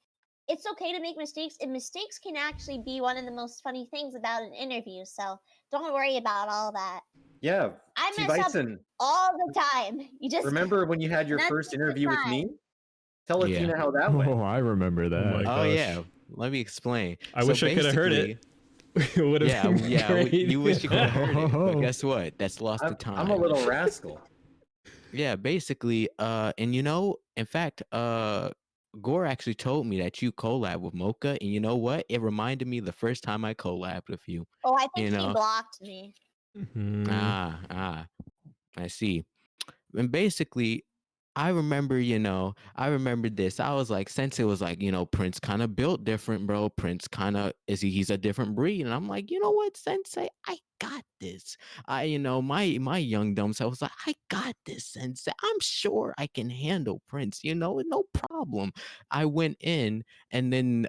it's okay to make mistakes, and mistakes can actually be one of the most funny things about an interview. So don't worry about all that. Yeah, I T mess up Bison. all the time. You just Remember when you had your that's first just the interview with time. me? Tell Yeah. Athena how that went. Oh, I remember that. my oh yeah, gosh. let me explain. I So wish I could have heard basically- it. It would have Yeah, been yeah. great. You wish you could have heard it, but Oh. guess what? That's lost to time. I'm a little rascal. Yeah, basically, and in fact, Gore actually told me that you collab with Mocha, and you know what? It reminded me the first time I collabed with you. Oh, I think You he know. blocked me. Mhm. I see. And basically, I remember this. I was like, since it was like, Prince kind of built different, bro. Prince kind of he's a different breed. And I'm like, you know what, Sensei, I got this. My young dumb self was like, I got this, Sensei. I'm sure I can handle Prince, no problem. I went in, and then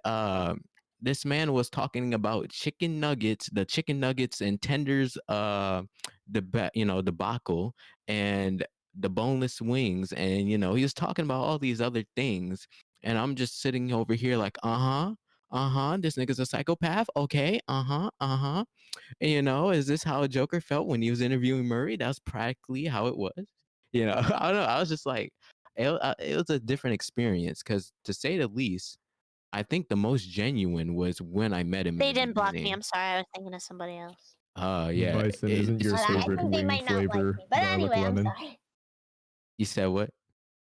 this man was talking about the chicken nuggets and tenders, debacle, and the boneless wings, and he was talking about all these other things, and I'm just sitting over here like, this nigga's a psychopath, okay, and, is this how Joker felt when he was interviewing Murray? That's practically how it was. You know, I don't know. I was just like, it was a different experience because, to say the least, I think the most genuine was when I met him in They the didn't block me. beginning. I'm sorry. I was thinking of somebody else. Yeah. Bison, isn't your But I favorite think they wing might not like flavor me. But garlic anyway, I'm lemon? sorry. You said what?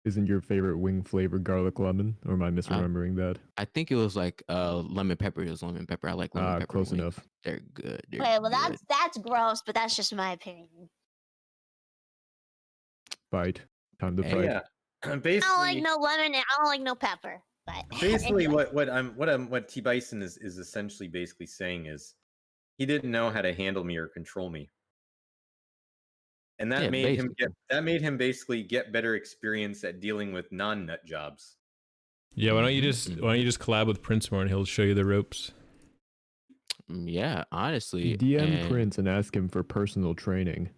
Isn't your favorite wing flavor garlic lemon? Or am I misremembering that? I think it was like lemon pepper. It was lemon pepper. I like lemon pepper Close wings. enough. They're good. They're Okay, well good. that's gross, but that's just my opinion. Fight. Time to Hey, fight. Yeah. I don't like Basically, no lemon and I don't like no pepper. But basically, anyway. what T Bison is essentially basically saying is he didn't know how to handle me or control me, and Yeah, that made him basically get better experience at dealing with non-nut jobs. Yeah, why don't you Mhm. just collab with Prince more and he'll show you the ropes. Yeah, honestly. DM Prince and ask him for personal training.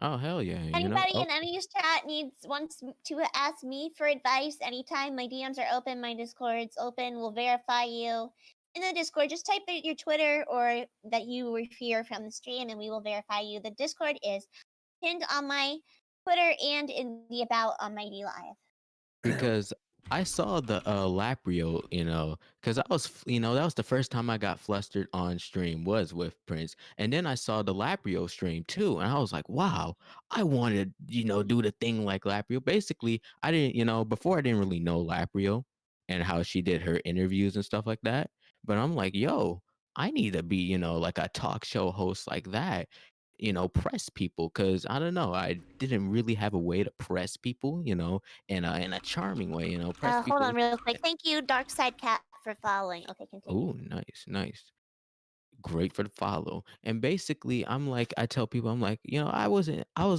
Oh, hell yeah. Anybody Oh, in any chat wants to ask me for advice anytime. My DMs are open, my Discord's open. We'll verify you in the Discord. Just type your Twitter or that you were here from the stream, and we will verify you. The Discord is pinned on my Twitter and in the about on my D Live. because I saw the Laprio, because I was, that was the first time I got flustered on stream was with Prince, and then I saw the Laprio stream too, and I was like, wow, I want to, do the thing like Laprio. Basically, I didn't, before I didn't really know Laprio and how she did her interviews and stuff like that, but I'm like, yo, I need to be, like a talk show host like that. Press people, because I don't know, I didn't really have a way to press people, in a charming way, press Hold people. on real quick. Thank you, Dark Side Cat, for following. Okay, continue. Oh, nice. Great for the follow. And basically, I tell people, I'm like, I was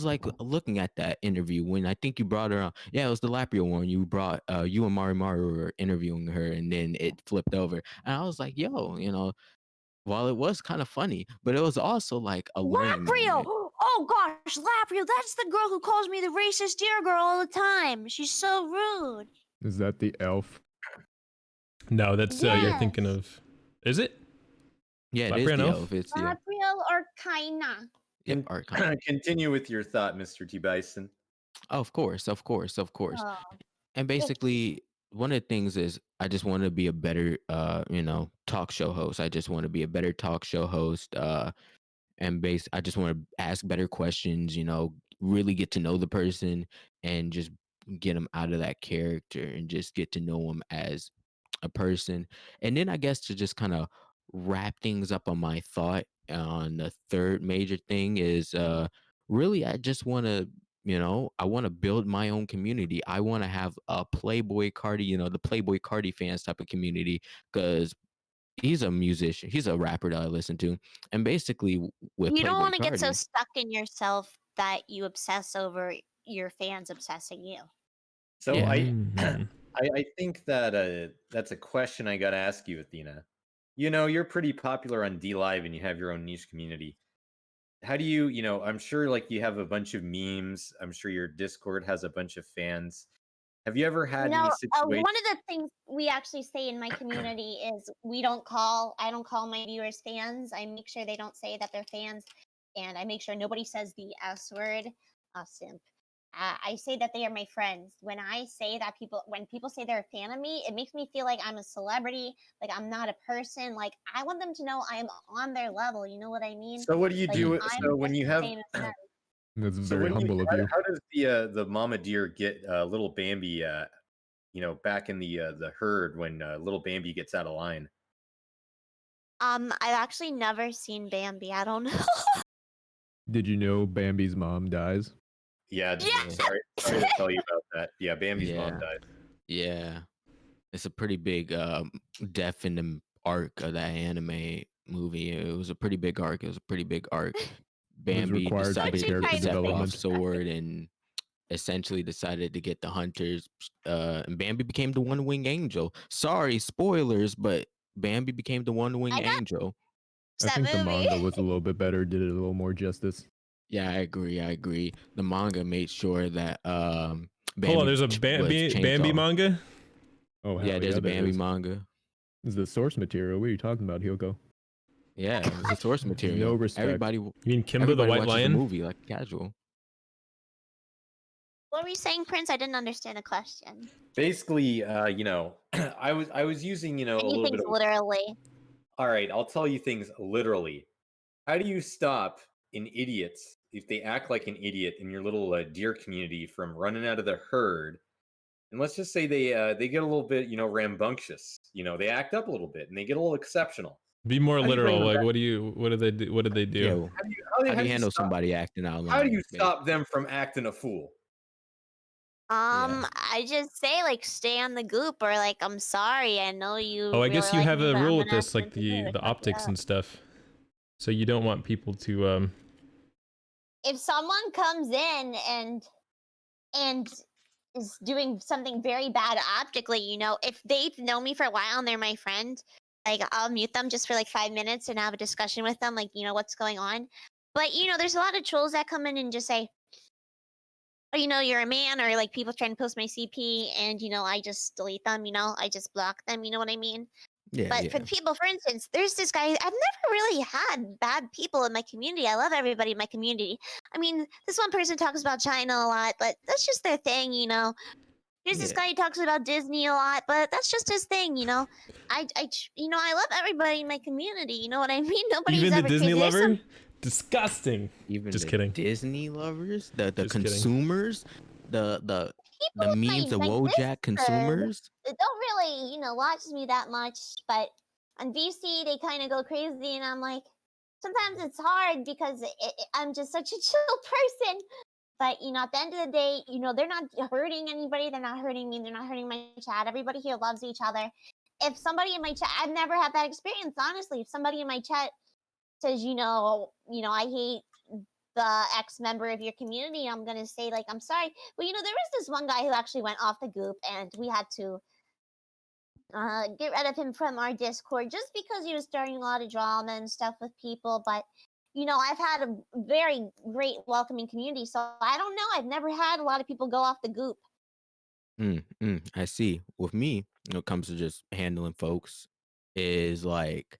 like looking at that interview when I think you brought her on. Yeah, it was the Laprio one. You brought, you and Mari were interviewing her, and then it flipped over. And I was like, yo, while it was kind of funny, but it was also like a learning Laprio! moment. Oh gosh, Laprio, that's the girl who calls me the racist deer girl all the time. She's so rude. Is that the elf? No, that's you're thinking Yes. of. Is it? Yeah, it Laprio is and the Elf? elf. It's the Laprio or Kaina? Archon. Continue with your thought, Mr. T Bison. Of course. Oh, And basically, one of the things is I just want to be a better, talk show host. I just want to be a better talk show host. I just want to ask better questions. Really get to know the person and just get them out of that character and just get to know them as a person. And then I guess to just kind of wrap things up on my thought on the third major thing is really I just want to I want to build my own community. I want to have a Playboy Cardi, the Playboy Cardi fans type of community, because he's a musician, he's a rapper that I listen to, and basically with you don't Playboy want to get so Cardi. stuck in yourself that you obsess over your fans obsessing you. So Yeah. Mhm. I think that that's a question I got to ask you, Athena. You're pretty popular on D Live and you have your own niche community. How do you, I'm sure like you have a bunch of memes. I'm sure your Discord has a bunch of fans. Have you ever had any One situation? of the things we actually say in my community is I don't call my viewers fans. I make sure they don't say that they're fans, and I make sure nobody says the S word, simp. I say that they are my friends. When people say they're a fan of me, it makes me feel like I'm a celebrity, like I'm not a person. Like I want them to know I'm on their level. You know what I mean? So what do you Like do? I'm So when just you the have, same as them. That's so very humble of you. how does the mama deer get little Bambi, back in the herd when little Bambi gets out of line? I've actually never seen Bambi. I don't know. Did you know Bambi's mom dies? Yeah, Yes! sorry to tell you about that. Yeah, Bambi's mom Yeah. died. Yeah, it's a pretty big death in the arc of that anime movie. It was a pretty big arc. Bambi required for the decided to character get the Sephiroth development. sword and essentially decided to get the hunters. And Bambi became the one-winged angel. Sorry, spoilers, but Bambi became the one-winged I got angel. I that think the movie. manga was a little bit better, did it a little more justice. Yeah, I agree. The manga made sure that Bambi Hold on, there's a was Bambi chainsaw. manga? Oh, hell Yeah, there's a there Bambi is. manga. This is the source material. What are you talking about, Hyoko? Yeah, it was the source material. No respect. Everybody You mean Kimba the White watches the Lion? movie like casual. What were you saying, Prince? I didn't understand the question. Basically, I was using, a And you little think bit of. literally. All right, I'll tell you things literally. How do you stop an idiot if they act like an idiot in your little deer community from running out of the herd? And let's just say they get a little bit, rambunctious. They act up a little bit and they get a little exceptional. Be more How do you bring literal. them Like, back? what do they do? What did they do? Yeah. How How do do you you handle stop? somebody acting out of How do line? you stop them from acting a fool? Yeah. I just say like stay on the goop or like I'm sorry. I know you Oh, I really guess you like have me, a but I'm rule with gonna have this, to like continue to the fuck you optics up. and stuff. So you don't want people to If someone comes in and is doing something very bad optically, if they've known me for a while and they're my friend, like I'll mute them just for like 5 minutes and have a discussion with them, like what's going on. But there's a lot of trolls that come in and just say, oh, you're a man, or like people trying to post my CP, and I just delete them. I just block them. You know what I mean? Yeah. But for Yeah. the people, for instance, there's this guy. I've never really had bad people in my community. I love everybody in my community. I mean, this one person talks about China a lot, but that's just their thing. There's this Yeah. guy who talks about Disney a lot, but that's just his thing. I love everybody in my community. You know what I mean? Nobody's even the ever Disney crazy. There's some lover? Disgusting. Even Just the kidding. Disney lovers, the Just kidding. consumers, the people memes, the in my Wojak Discord consumers. that don't really, watch me that much, but on VC they kind of go crazy, and I'm like, sometimes it's hard because I'm just such a chill person. But at the end of the day, they're not hurting anybody. They're not hurting me. They're not hurting my chat. Everybody here loves each other. If somebody in my chat, I've never had that experience, honestly. If somebody in my chat says, I hate the ex member of your community, I'm gonna say like, I'm sorry. But there was this one guy who actually went off the goop, and we had to get rid of him from our Discord just because he was starting a lot of drama and stuff with people. But I've had a very great welcoming community, so I don't know. I've never had a lot of people go off the goop. I see. With me, when it comes to just handling folks, is like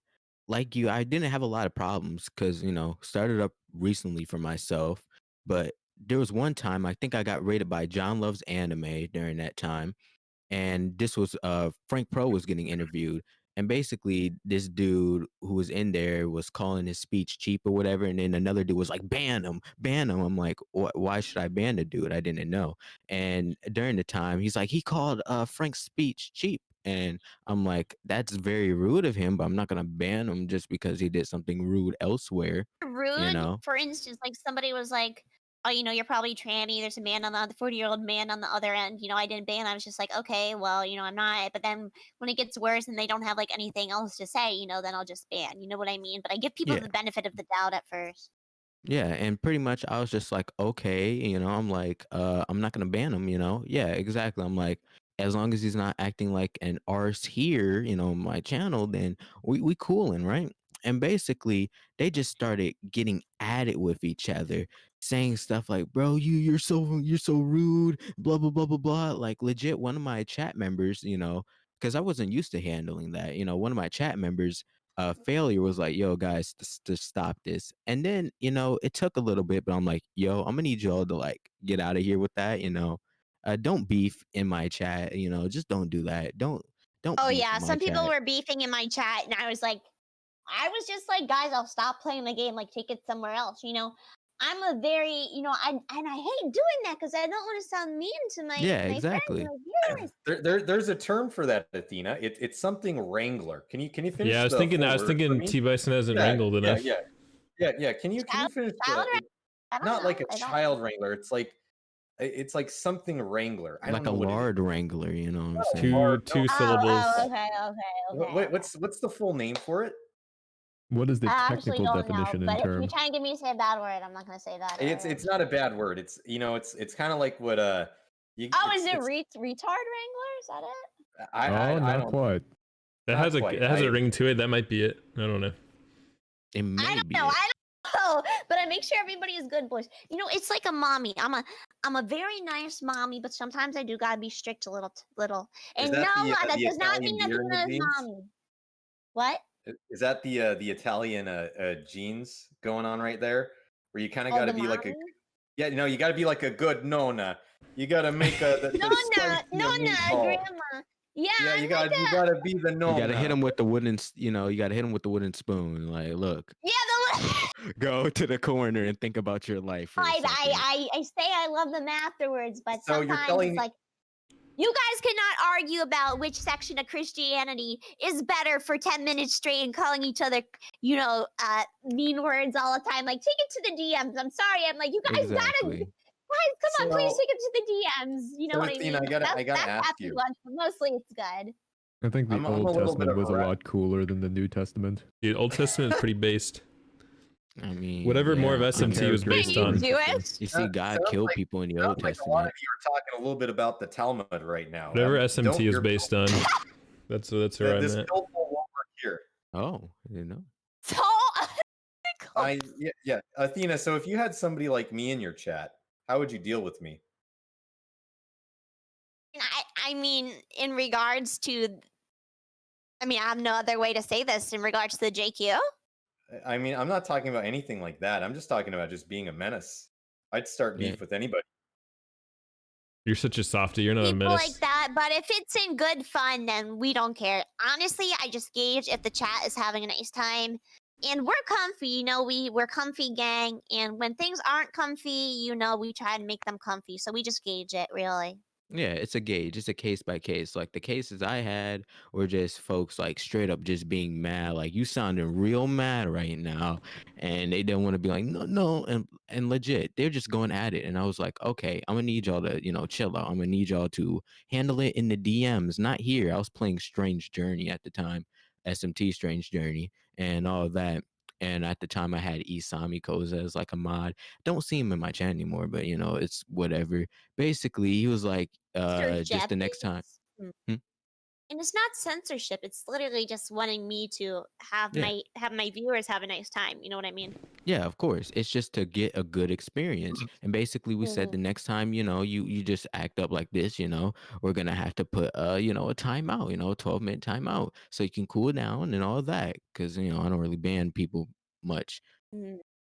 you, I didn't have a lot of problems because started up recently for myself, but there was one time I think I got rated by John Loves Anime during that time, and this was Frank Pro was getting interviewed, and basically this dude who was in there was calling his speech cheap or whatever, and then another dude was like, ban him. I'm like, why should I ban the dude? I didn't know. And during the time he's like, he called Frank's speech cheap, and I'm like, that's very rude of him, but I'm not gonna ban him just because he did something rude elsewhere. Rude, know for instance, like somebody was like, oh, you're probably tranny. There's a man on the 40-year-old man on the other end. I didn't ban. I was just like, okay, well, I'm not. But then when it gets worse and they don't have like anything else to say, then I'll just ban. You know what I mean? But I give people yeah. the benefit of the doubt at first. Yeah, and pretty much I was just like, okay, I'm like, I'm not gonna ban him, Yeah, exactly. I'm like, as long as he's not acting like an arse here, my channel, then we cooling, right? And basically they just started getting at it with each other, saying stuff like, bro, you're so rude, blah blah blah blah blah. Like legit, one of my chat members, because I wasn't used to handling that, one of my chat members failure was like, yo guys, to stop this. And then it took a little bit, but I'm like, yo, I'm gonna need y'all to like get out of here with that. Don't beef in my chat. Just don't do that. Don't Oh beef yeah, in my some people chat. were beefing in my chat, and I was just like, guys, I'll stop playing the game. Like, take it somewhere else. I'm a very, I hate doing that because I don't want to sound mean to my Yeah, my friends and exactly. my viewers. There's a term for that, Athena. It's something wrangler. Can you finish Yeah, I was the thinking full word for me? T Bison hasn't Yeah, wrangled yeah, enough. yeah. Can you Child, finish child the? I don't Not know. like a I don't. child wrangler. It's like something wrangler. I don't Like a know what it is. lard wrangler, you know what I'm No, saying? hard, Two no. syllables. Okay. What's the full name for it? What is the I actually technical don't know, definition in but if you're term? trying to get me to say a bad word, I'm not gonna say that word. It's not a bad word. It's kind of like what you. Oh, is it's, it it's, retard wrangler? Is that it? I Not don't quite. That not has quite. it has a ring to it. That might be it. I don't know. It may I don't be know. it. I don't know. But I make sure everybody is good, boys. It's like a mommy. I'm a very nice mommy, but sometimes I do gotta be strict a little. Is And that no, the that the does not mean Italian beer in the Athena's jeans? mommy. What? Is that the Italian jeans going on right there? Where you kind of Oh, got to the be like a mommy? you got to be like a good nonna You gotta make the Nona, spicy Nona, meatball. Grandma. Yeah, Yeah, I'm you like gotta be the You Nona. gotta hit him with the wooden, you gotta hit him with the wooden spoon. Like, look, yeah, go to the corner and think about your life for a second. I say I love them afterwards, but So you're sometimes telling it's me- like, you guys cannot argue about which section of Christianity is better for 10 minutes straight and calling each other, mean words all the time. Like, take it to the DMs. I'm sorry. I'm like, you guys Exactly. guys, come on, please So- take it to the DMs. You know so what I Athena, mean? I gotta That's ask happy you. lunch, but mostly it's good. I think the I'm a Old little bit Testament of was a a rat. lot cooler than the New Testament. Dude, Old Testament is pretty based. I mean, Whatever more of yeah, SMT was characters based were on. do it? You see, God sounds killed like- people in the Sounds Old like a lot of Testament. you are talking a little bit about the Talmud right now. Whatever Don't- SMT is you're- based on. That's where This I'm at. Billboard won't work here. Oh, you know. So, Yeah, Athena. So if you had somebody like me in your chat, how would you deal with me? I mean, in regards to, I have no other way to say this in regards to the JQ. I mean, I'm not talking about anything like that. I'm just talking about just being a menace. I'd start Yeah. beef with anybody. You're such a softie. You're not a People menace. like that, but if it's in good fun, then we don't care. Honestly, I just gauge if the chat is having a nice time. And we're comfy, we're comfy gang. And when things aren't comfy, we try and make them comfy. So we just gauge it, really. Yeah, it's a gauge. It's a case by case. Like the cases I had were just folks like straight up just being mad. Like you sounding real mad right now, and they didn't want to be like no, and legit, they're just going at it. And I was like, okay, I'm gonna need y'all to chill out. I'm gonna need y'all to handle it in the DMs, not here. I was playing Strange Journey at the time, SMT Strange Journey, and all of that. And at the time, I had Isami Koza as like a mod. Don't see him in my chat anymore, but it's whatever. Basically, he was like, just the next time. Censorship. Hmm? And it's not censorship. It's literally just wanting me to have Yeah. my viewers have a nice time. You know what I mean? Yeah, of course. It's just to get a good experience. And basically, we said Mhm. the next time, you just act up like this, we're gonna have to put a timeout, a 12-minute timeout, so you can cool down and all that. Because I don't really ban people much. Mhm.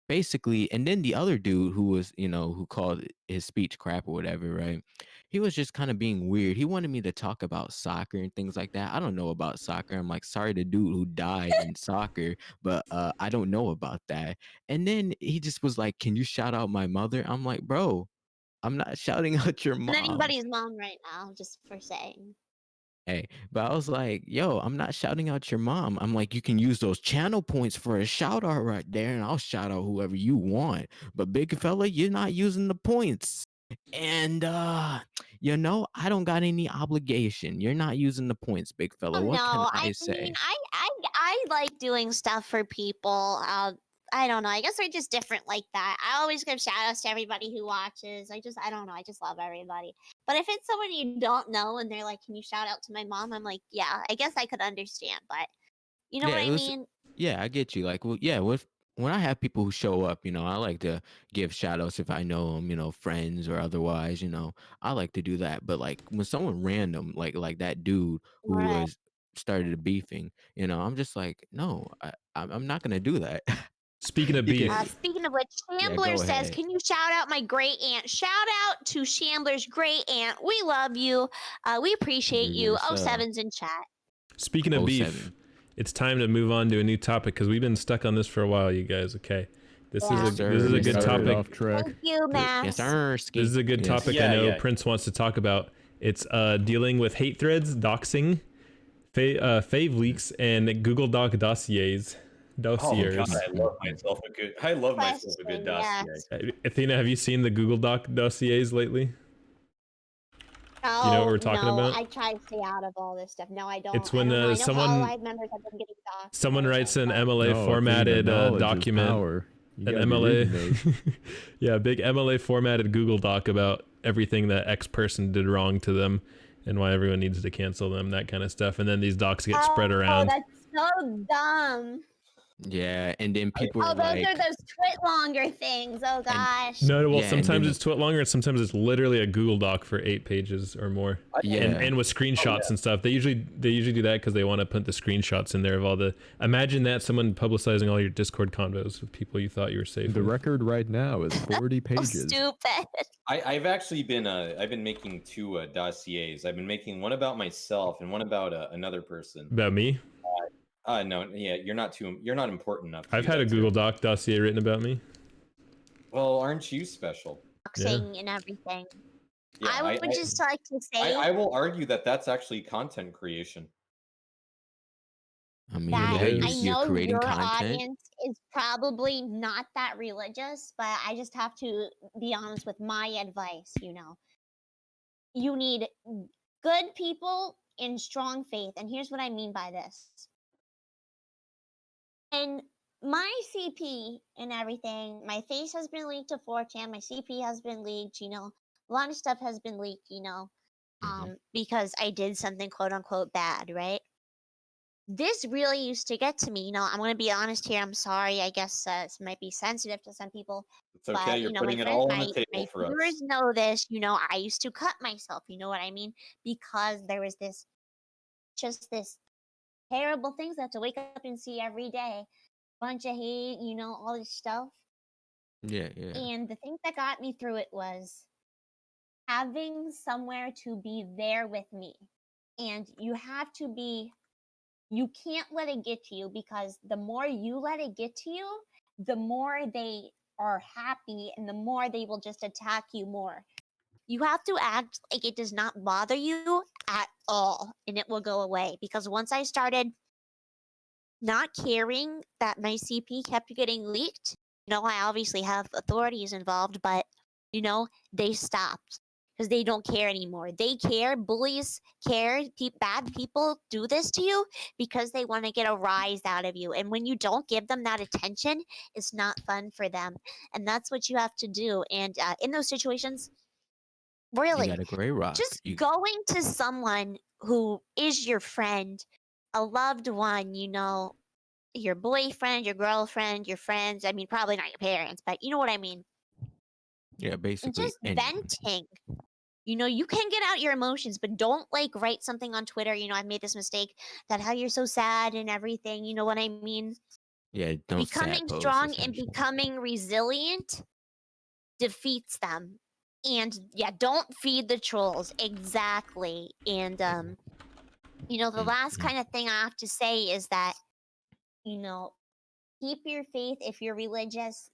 Basically, and then the other dude who was who called his speech crap or whatever, right? He was just kind of being weird. He wanted me to talk about soccer and things like that. I don't know about soccer. I'm like, sorry, the dude who died in soccer, but I don't know about that. And then he just was like, can you shout out my mother? I'm like, bro, I'm not shouting out your And mom. anybody's mom right now, just for saying. Hey, but I was like, yo, I'm not shouting out your mom. I'm like, you can use those channel points for a shout out right there, and I'll shout out whoever you want. But big fella, you're not using the points. And I don't got any obligation. You're not using the points, big fella. Oh, What no, can I I say? mean, I like doing stuff for people. I don't know. I guess we're just different like that. I always give shout outs to everybody who watches. I don't know. I just love everybody. But if it's someone you don't know and they're like, can you shout out to my mom? I'm like, yeah, I guess I could understand. But you know Yeah, what I it was- mean? Yeah, I get you. Like, well, yeah, when I have people who show up, I like to give shout outs if I know them, friends or otherwise, I like to do that. But like when someone random, like that dude who Right. was started beefing, I'm just like, no, I'm not gonna do that. Speaking of You beef, can- Speaking of which, Yeah, Shambler go says, ahead. can you shout out my great aunt? Shout out to Shambler's great aunt. We love you. We appreciate you. Versa. 07's in chat. speaking of beef, 07. it's time to move on to a new topic because we've been stuck on this for a while, you guys. Okay, this Yeah. is a Yes, good sir. Started topic. off track. Thank you, Max. Yes, sir. This is a good Yes. topic. Yeah, I know yeah. Prince wants to talk about. It's dealing with hate threads, doxing, fave leaks, and Google Doc dossiers. Oh God, Dossiers. I love myself a good dossier. Yes. Athena, have you seen the Google Doc dossiers lately? No, You know what we're talking no, about? I try to stay out of all this stuff. No, I don't. It's when, I don't know. I know someone- all live members have been getting doxxed. Someone and writes an everything, but- MLA No, formatted Athena, knowledge is document. power. You An gotta be reading MLA, those. yeah, big MLA formatted Google Doc about everything that X person did wrong to them and why everyone needs to cancel them, that kind of stuff. And then these docs get spread Oh, around. that's so dumb. Yeah, and then people Oh, are those like, are those twit longer things. Oh gosh. No, well, yeah, and sometimes then it's twit longer, and sometimes it's literally a Google Doc for 8 pages or more, yeah, and with screenshots and stuff. They usually do that because they want to put the screenshots in there of all the. Imagine that someone publicizing all your Discord convos with people you thought you were safe The with. record right now is 40 So pages. stupid. I've actually been I've been making 2 dossiers. I've been making one about myself and one about another person. About me, No, yeah, you're not important enough. To I've do had that a too. Google Doc dossier written about me. Well, aren't you special? Boxing and everything. Yeah, I would just like to say I will argue that that's actually content creation. I mean, that yeah, It I is. you're know creating your content. audience is probably not that religious, but I just have to be honest with my advice. You need good people in strong faith. And here's what I mean by this. And my CP and everything, my face has been leaked to 4chan, my CP has been leaked, a lot of stuff has been leaked, because I did something quote unquote bad, right? This really used to get to me, I'm going to be honest here. I'm sorry. I guess this might be sensitive to some people. It's okay. But, You're my putting it friends, all on the my table for viewers us. know this, I used to cut myself, you know what I mean? Because there was this terrible things I have to wake up and see every day. Bunch of hate, all this stuff. Yeah, yeah. And the thing that got me through it was having somewhere to be there with me. And you can't let it get to you, because the more you let it get to you, the more they are happy and the more they will just attack you more. You have to act like it does not bother you at all, and it will go away. Because once I started not caring that my CP kept getting leaked, I obviously have authorities involved, but, they stopped because they don't care anymore. They care, bullies care, bad people do this to you because they want to get a rise out of you. And when you don't give them that attention, it's not fun for them. And that's what you have to do. And in those situations, You really, got a great rock. just going to someone who is your friend, a loved one, your boyfriend, your girlfriend, your friends. I mean, probably not your parents, but you know what I mean. Yeah, And basically just anyone. venting. You can get out your emotions, but don't write something on Twitter. I've made this mistake, that how you're so sad and everything. You know what I mean? Yeah, don't sad Becoming post, strong and essentially. becoming resilient defeats them. And yeah, don't feed the trolls. Exactly. And the last Mhm. kind of thing I have to say is that, keep your faith. If you're religious,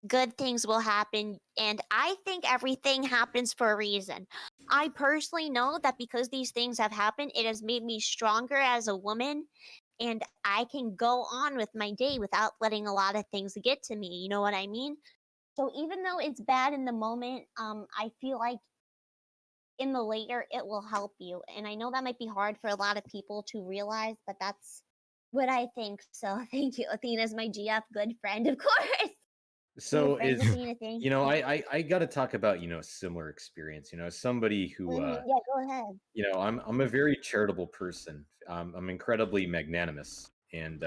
good things will happen. And I think everything happens for a reason. I personally know that because these things have happened, it has made me stronger as a woman, and I can go on with my day without letting a lot of things get to me. You know what I mean? So even though it's bad in the moment, I feel like in the later it will help you. And I know that might be hard for a lot of people to realize, but that's what I think. So thank you. Athena's my GF good friend, of course. So Friend is Athena, thank you. I got to talk about a similar experience. Somebody who Yeah, go ahead. I'm a very charitable person. I'm incredibly magnanimous, and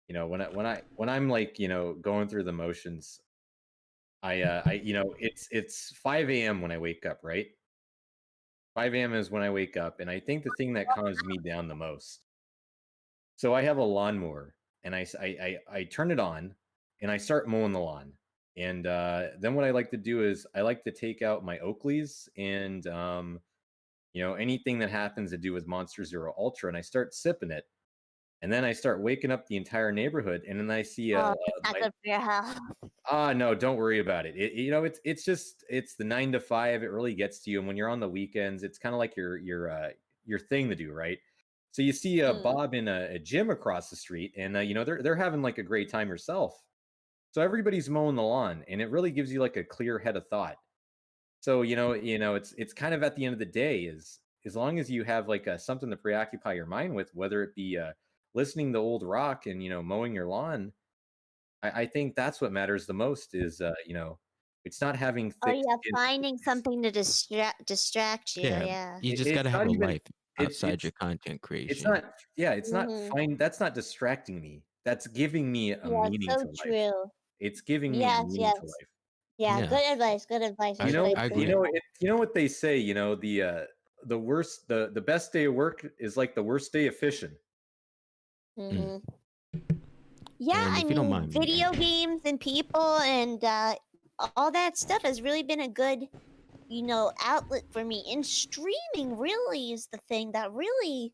when I'm like going through the motions, it's 5 a.m. when I wake up, right? 5 a.m. is when I wake up, and I think the thing that calms me down the most. So I have a lawnmower, and I turn it on, and I start mowing the lawn. And then what I like to do is I like to take out my Oakleys and anything that happens to do with Monster Zero Ultra, and I start sipping it. And then I start waking up the entire neighborhood, and then I see Oh, it's not good for your health. no, don't worry about it. It's just it's the 9 to 5. It really gets to you, and when you're on the weekends, it's kind of like your thing to do, right? So you see Bob in a gym across the street, and they're having like a great time yourself. So everybody's mowing the lawn, and it really gives you like a clear head of thought. So it's kind of at the end of the day is as long as you have like something to preoccupy your mind with, whether it be listening to old rock and mowing your lawn. I think that's what matters the most is it's not having Oh thick yeah, skin. finding something to distract you. Yeah, Yeah. you just It's gotta have not a even life it's outside your content it's creation. not, yeah, it's not Mhm. fine. That's not distracting me. that's giving me a Yeah, meaning so to life. true. It's giving me a Yes, meaning yes. to life. Yeah, Yeah. good advice. Good advice. I- You That's know, what I you agree. know, you know what they say. You know, the worst, the best day of work is like the worst day of fishing. hmm Yeah, And I if you don't mean, mind me video asking, games and people and all that stuff has really been a good, outlet for me. And streaming really is the thing that really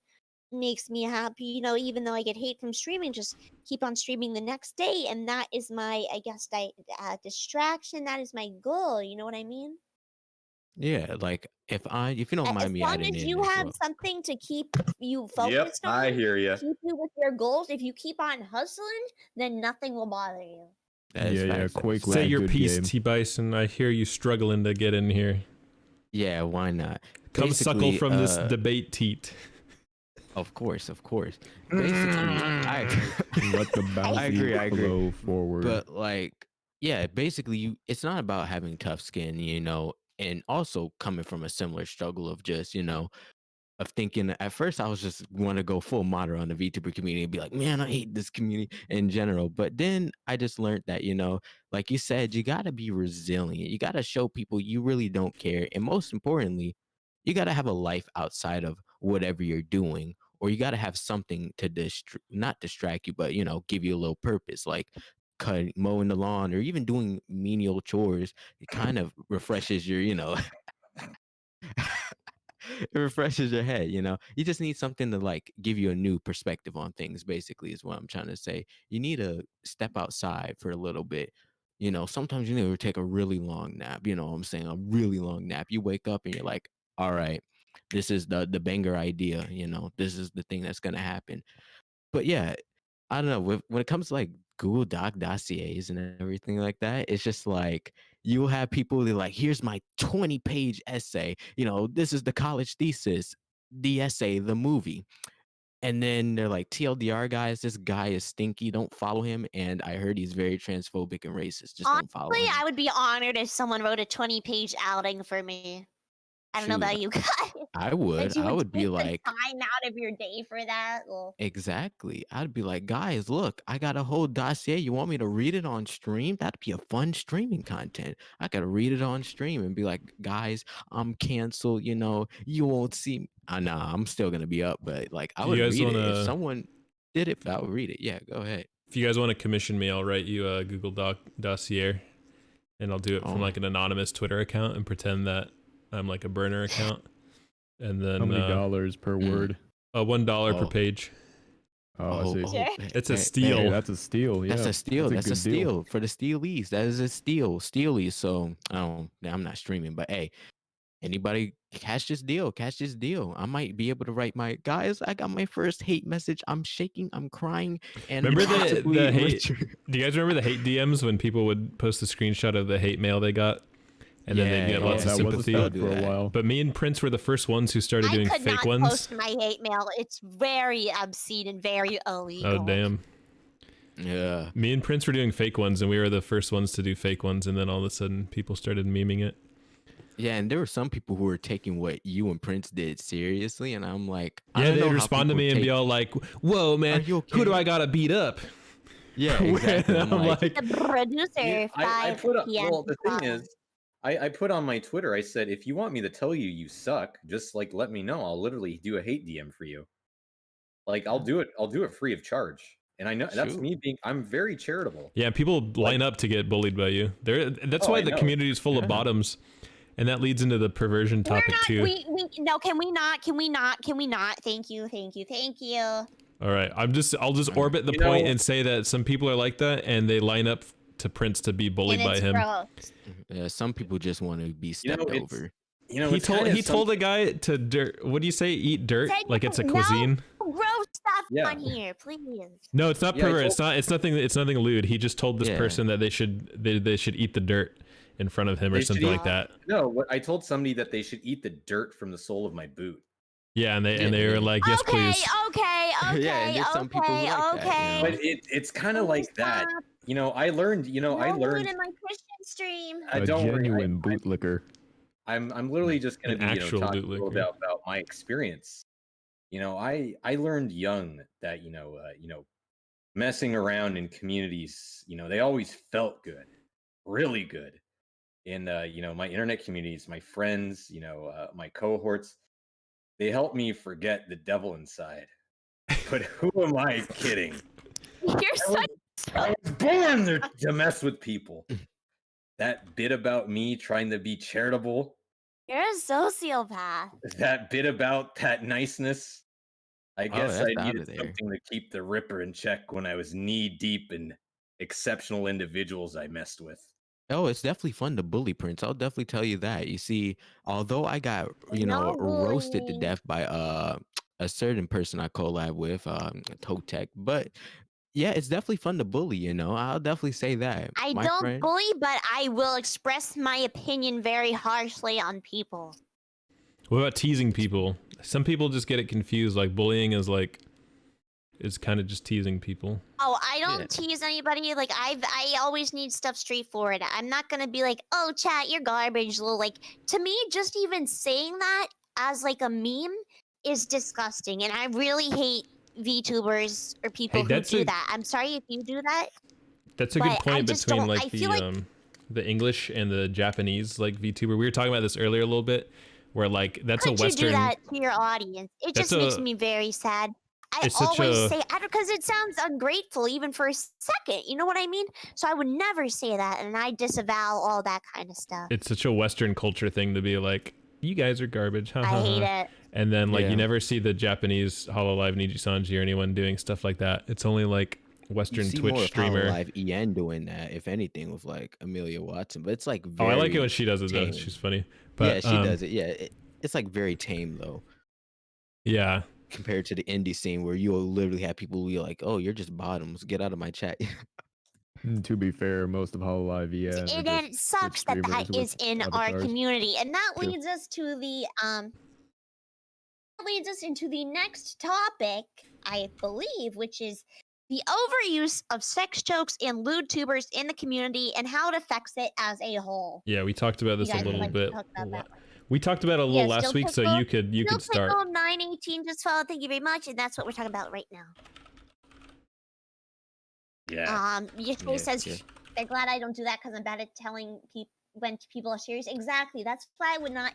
makes me happy. Even though I get hate from streaming, just keep on streaming the next day, and that is my, I guess, distraction. That is my goal. You know what I mean? yeah, like if you don't As mind me long adding as in you as have well. something to keep you Yep, focused I on, hear you. keep you with your goals, if you keep on hustling, then nothing will bother you. That is Yeah, facts. Quake was Say a your good piece, game. T Bison. I hear you struggling to get in here. Yeah, why not? Come suckle Basically, from this debate, teat. Of course. Basically, I Let the bouncy I agree. flow forward. But like, yeah, basically, it's not about having tough skin, and also coming from a similar struggle of just, of thinking. At first, I was just want to go full modder on the VTuber community and be like, man, I hate this community in general. But then I just learned that, like you said, you got to be resilient. You got to show people you really don't care, and most importantly, you got to have a life outside of whatever you're doing, or you got to have something to not distract you, but give you a little purpose, like mowing the lawn or even doing menial chores. It kind of refreshes your it refreshes your head. You just need something to like give you a new perspective on things, basically, is what I'm trying to say. You need to step outside for a little bit. Sometimes you need to take a really long nap. You know what I'm saying? A really long nap. You wake up and you're like, all right, this is the banger idea. This is the thing that's gonna happen. But yeah, I don't know. When it comes to like Google Doc dossiers and everything like that, it's just like you'll have people that like, here's my 20-page essay. This is the college thesis, the essay, the movie. And then they're like, TLDR guys, this guy is stinky. Don't follow him. And I heard he's very transphobic and racist. Just don't follow Honestly, him. I would be honored if someone wrote a 20-page outing for me. I don't know Shoot, about you guys. I That would. you I would would be take the like, time out of your day for that. Well, exactly. I'd be like, guys, look, I got a whole dossier. You want me to read it on stream? That'd be a fun streaming content. I gotta read it on stream and be like, guys, I'm canceled. You won't see me. Nah, I'm still gonna be up, but like, I If you would guys read it if wanna, someone did it. I would read it. Yeah, go ahead. if you guys want to commission me, I'll write you a Google Doc dossier, and I'll do it from Oh. like an anonymous Twitter account and pretend that I'm like a burner account, and then How many dollars per word? $1 per Oh. page. Oh, I see. Sure. It's a Hey, steal. Hey, that's a steal. Yeah, That's a steal. That's a good deal. steal for the steelies. That is a steal. Steelies. So I'm not streaming, but hey, anybody catch this deal? Catch this deal. I might be able to write my guys. I got my first hate message. I'm shaking. I'm crying. And Remember the possibly hate? Richard. Do you guys remember the hate DMs when people would post a screenshot of the hate mail they got, and then they'd get Yeah, lots of that was a sympathy? thud Do for a that. while. But me and Prince were the first ones who started doing I could fake not ones. post my hate mail. It's very obscene and very illegal. Oh damn! Yeah. Me and Prince were doing fake ones, and we were the first ones to do fake ones, and then all of a sudden people started memeing it. Yeah, and there were some people who were taking what you and Prince did seriously, and I'm like, I Yeah, don't know they'd how respond to people me and be take- all like, "Whoa, man, Are you who do okay?" I gotta beat up?" Yeah, exactly. I'm I'm like, like, The producer, Yeah, I 5 put up. p.m. Well, the thing tomorrow. is, I put on my Twitter. I said, if you want me to tell you you suck, just like let me know. I'll literally do a hate DM for you. Like I'll do it. I'll do it free of charge. And I know that's Shoot. me being. I'm very charitable. yeah, people line up to get bullied by you. That's Oh, why I the know. community is full of Yeah. bottoms, and that leads into the perversion We're topic not. too. We no. Can we not? Can we not? Can we not? Thank you. Thank you. Thank you. All right, I'll just orbit the You point know- and say that some people are like that, and they line up to Prince to be bullied And by it's him. gross. yeah, some people just want to be stepped it's- over. You know, He it's told kinda a guy to dirt. What do you say? Eat dirt Said like it's a no. cuisine. Gross stuff Yeah. on here, please. No, it's not Yeah, I pervert. told- It's not. It's nothing. It's nothing lewd. He just told this Yeah. person that they should eat the dirt in front of him or They should something eat- like that. No, what I told somebody that they should eat the dirt from the sole of my boot. Yeah, and they Yeah. were like, yes, Okay, please. okay, okay, Yeah, and there's some people who okay, like that, okay. But it's kind of like that. Stop. You know, I learned. You know, I No learned. food in my Christian stream. A Don't worry, genuine bootlicker. I'm literally just going An to be actual talking a little bootlicker. bit about my experience. You know, I learned young that messing around in communities, they always felt good, really good. In my internet communities, my friends, my cohorts, they help me forget the devil inside. But who am I kidding? You're I was born to mess with people. That bit about me trying to be charitable, You're a sociopath. that bit about that niceness, I guess that's I out needed of there. something to keep the Ripper in check when I was knee deep in exceptional individuals I messed with. Oh, it's definitely fun to bully Prince. I'll definitely tell you that. You see, although I got, No roasted to bullying. death by a certain person I collab with, Totech, but yeah, it's definitely fun to bully, I'll definitely say that. I My don't friend, bully, but I will express my opinion very harshly on people. What about teasing people? Some people just get it confused. Like bullying is kind of just teasing people. Oh, I don't Yeah. tease anybody. Like I always need stuff straightforward. I'm not gonna be like, oh, chat, you're garbage. Like, to me, just even saying that as like a meme is disgusting, and I really hate VTubers or people who that's do a- that. I'm sorry if you do that. That's a But good I point just between don't- like I feel like- the English and the Japanese like VTuber. We were talking about this earlier a little bit, where like that's Could a Western. you do that to your audience? It That's just makes a- me very sad. I it's such always a- say, because it sounds ungrateful even for a second. You know what I mean? So I would never say that, and I disavow all that kind of stuff. It's such a Western culture thing to be like, you guys are garbage. Ha, I ha, hate ha." it. And then like Yeah. you never see the Japanese Hololive Niji-sanji or anyone doing stuff like that. It's only like you Western see Twitch more of streamer. Live EN doing that, if anything, with like Amelia Watson, but it's like Oh, very I like it when she does it though. tame. She's funny. But Yeah, she does it. Yeah, it's like very tame though, Yeah. compared to the indie scene where you'll literally have people be like, "Oh, you're just bottoms. Get out of my chat." To be fair, most of Hololive, yeah. And then it sucks that that is in our community, and that True. leads us to the leads us into the next topic, I believe, which is the overuse of sex jokes and lewd tubers in the community and how it affects it as a whole. Yeah, we talked about this You a guys would little like to bit. talk about that one? We talked about it a little Yeah, last Still week, so Pickle- you could start. Pickle 918 just followed. Thank you very much, and that's what we're talking about right now. Yeah. Yashmi Yes, says yes. they're glad I don't do that because I'm bad at telling people when people are serious. Exactly. That's why I would not,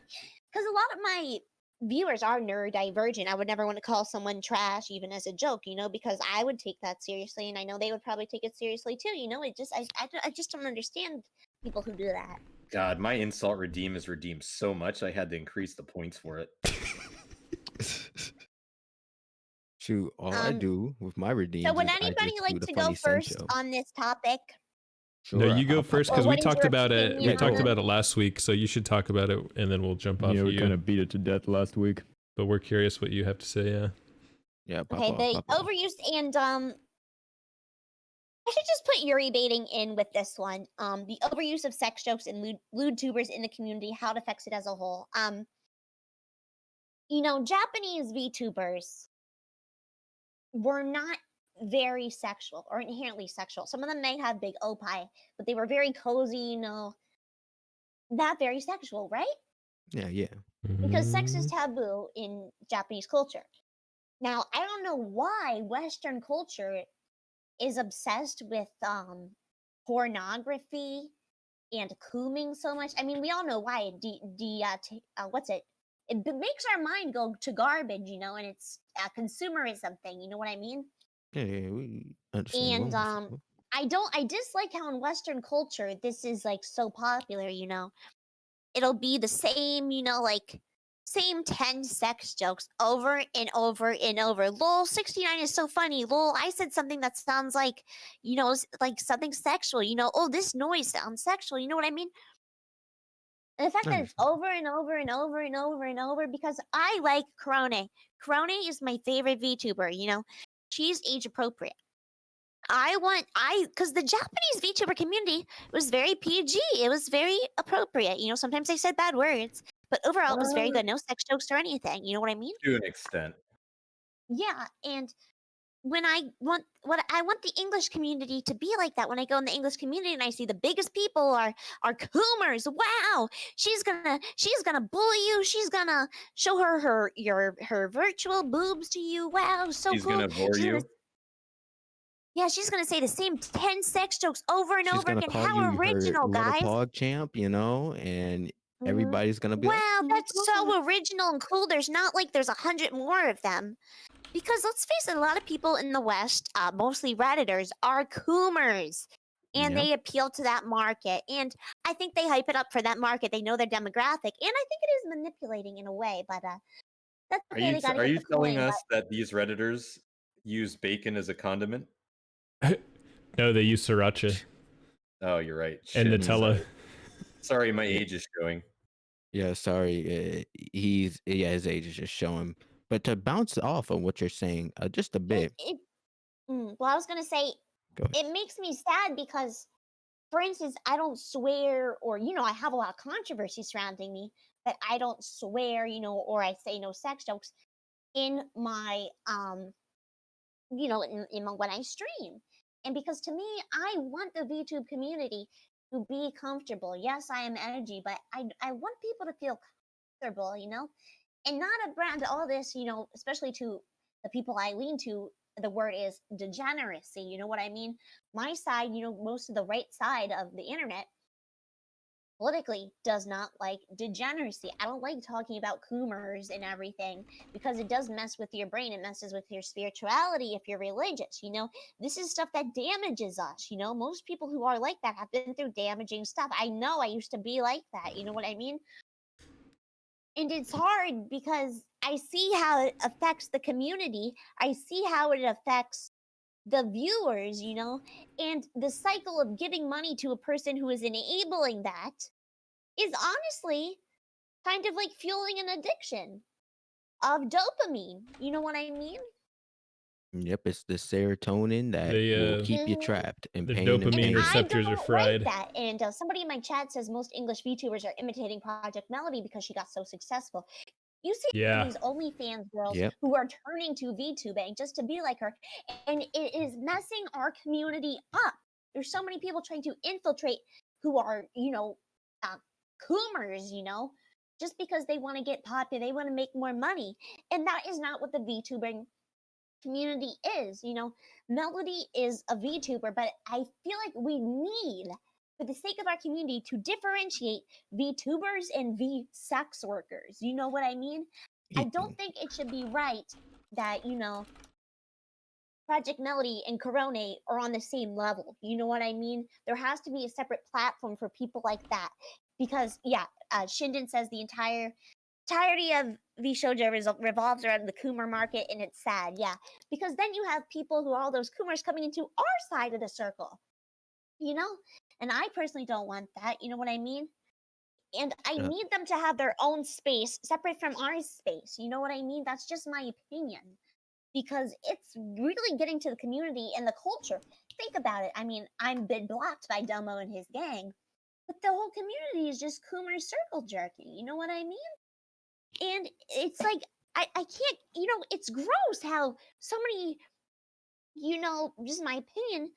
because a lot of my viewers are neurodivergent. I would never want to call someone trash, even as a joke, because I would take that seriously, and I know they would probably take it seriously too. It just I just don't understand people who do that. God, my insult redeem is redeemed so much I had to increase the points for it. Shoot, all I do with my redeems. So would is I anybody just like do the to go funny Sen first show. on this topic? No, Sure, you go I'll first pop because up. we what is talked your about it. We opinion talked on about it last week, so you should talk about it, and then we'll jump off Yeah, of we you. kind of beat it to death last week. But we're curious what you have to say. Yeah. Yeah, pop Okay, off, the pop off. overuse and I should just put Yuri baiting in with this one. The overuse of sex jokes and lewd tubers in the community, how it affects it as a whole. Japanese VTubers were not very sexual or inherently sexual. Some of them may have big opai, but they were very cozy, not very sexual, right? Yeah. Because sex is Mm-hmm. taboo in Japanese culture. Now, I don't know why Western culture is obsessed with pornography and cooming so much. I mean, we all know why. What's it? It makes our mind go to garbage, and it's a consumerism thing. You know what I mean? Yeah, we understand. And I dislike how in Western culture this is like so popular. It'll be the same, same 10 sex jokes over and over and over. Lol, 69 is so funny. Lol, I said something that sounds like, like something sexual. Oh, this noise sounds sexual. You know what I mean? And the fact that it's over and over and over and over and over, because I like Korone. Korone is my favorite VTuber, she's age appropriate. Because the Japanese VTuber community was very PG. It was very appropriate. Sometimes they said bad words, but overall it was very good. No sex jokes or anything. You know what I mean? To an extent. Yeah, and when I want the English community to be like that. When I go in the English community and I see the biggest people are coomers. Wow, she's gonna bully you. She's gonna show her virtual boobs to you. Wow, so He's cool. gonna bore She's you. gonna- Yeah, she's gonna say the same 10 sex jokes over and She's over gonna again. call How you her original, little guys. pog champ, and Mhm. everybody's gonna be like, Wow, "Oh my that's God." so original and cool. There's not like there's 100 more of them. Because let's face it, a lot of people in the West, mostly Redditors, are coomers. And Yep. they appeal to that market. And I think they hype it up for that market. They know their demographic. And I think it is manipulating in a way, but that's Are okay. you They gotta are get you the telling coin. us that these redditors use bacon as a condiment? No, they use sriracha Oh, you're right. and Shit, Nutella. Sorry, my Yeah. age is showing. Yeah, sorry. His age is just showing. But to bounce off of what you're saying, just a bit. Well, I was gonna say, Go ahead. it makes me sad because, for instance, I don't swear, or I have a lot of controversy surrounding me, but I don't swear, or I say no sex jokes in my when I stream. And because to me, I want the VTube community to be comfortable. Yes, I am edgy, but I want people to feel comfortable, and not around all this, especially to the people I lean to. The word is degeneracy. You know what I mean? My side, most of the right side of the internet politically does not like degeneracy. I don't like talking about coomers and everything because it does mess with your brain. It messes with your spirituality if you're religious. This is stuff that damages us. Most people who are like that have been through damaging stuff. I know I used to be like that. You know what I mean? And it's hard because I see how it affects the community. I see how it affects the viewers, and the cycle of giving money to a person who is enabling that is honestly kind of like fueling an addiction of dopamine. You know what I mean? Yep, it's the serotonin that will keep you Mhm. trapped in The pain and dopamine pain. receptors I are don't fried. like that. And somebody in my chat says most English VTubers are imitating Project Melody because she got so successful. You see Yeah. these OnlyFans girls Yep. who are turning to VTubing just to be like her, and it is messing our community up. There's so many people trying to infiltrate who are, coomers, just because they want to get popular, they want to make more money. And that is not what the VTubing community is. Melody is a VTuber, but I feel like we need, for the sake of our community, to differentiate VTubers and V sex workers. You know what I mean? I don't think it should be right that, Project Melody and Corone are on the same level. You know what I mean? There has to be a separate platform for people like that. Because, Shinden says the entirety of VShojo revolves around the Coomer market, and it's sad, yeah. Because then you have people who are all those Coomers coming into our side of the circle, And I personally don't want that, you know what I mean? And I need them to have their own space separate from our space, you know what I mean? That's just my opinion. Because it's really getting to the community and the culture. Think about it. I mean, I'm been blocked by Domo and his gang, but the whole community is just Coomer circle jerking, you know what I mean? And it's like, I can't, it's gross how so many, just my opinion,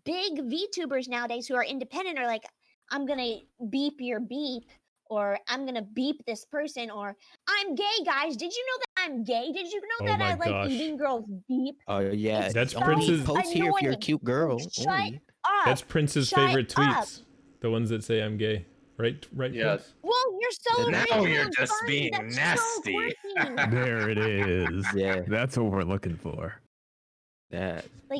big VTubers nowadays who are independent are like, I'm gonna beep your beep, or I'm gonna beep this person, or I'm gay, guys. Did you know that I'm gay? Did you know Oh that my I like gosh. eating girls beep? Oh yeah, It's That's so Prince's- post here if you're a annoying. cute girl. Shut only. up. That's Prince's Shut favorite up. tweets. The ones that say I'm gay. Right, Yeah. Prince? Well, you're so Now original you're and just funny. being That's nasty. So quirky. There it is. Yeah. That's what we're looking for. That Like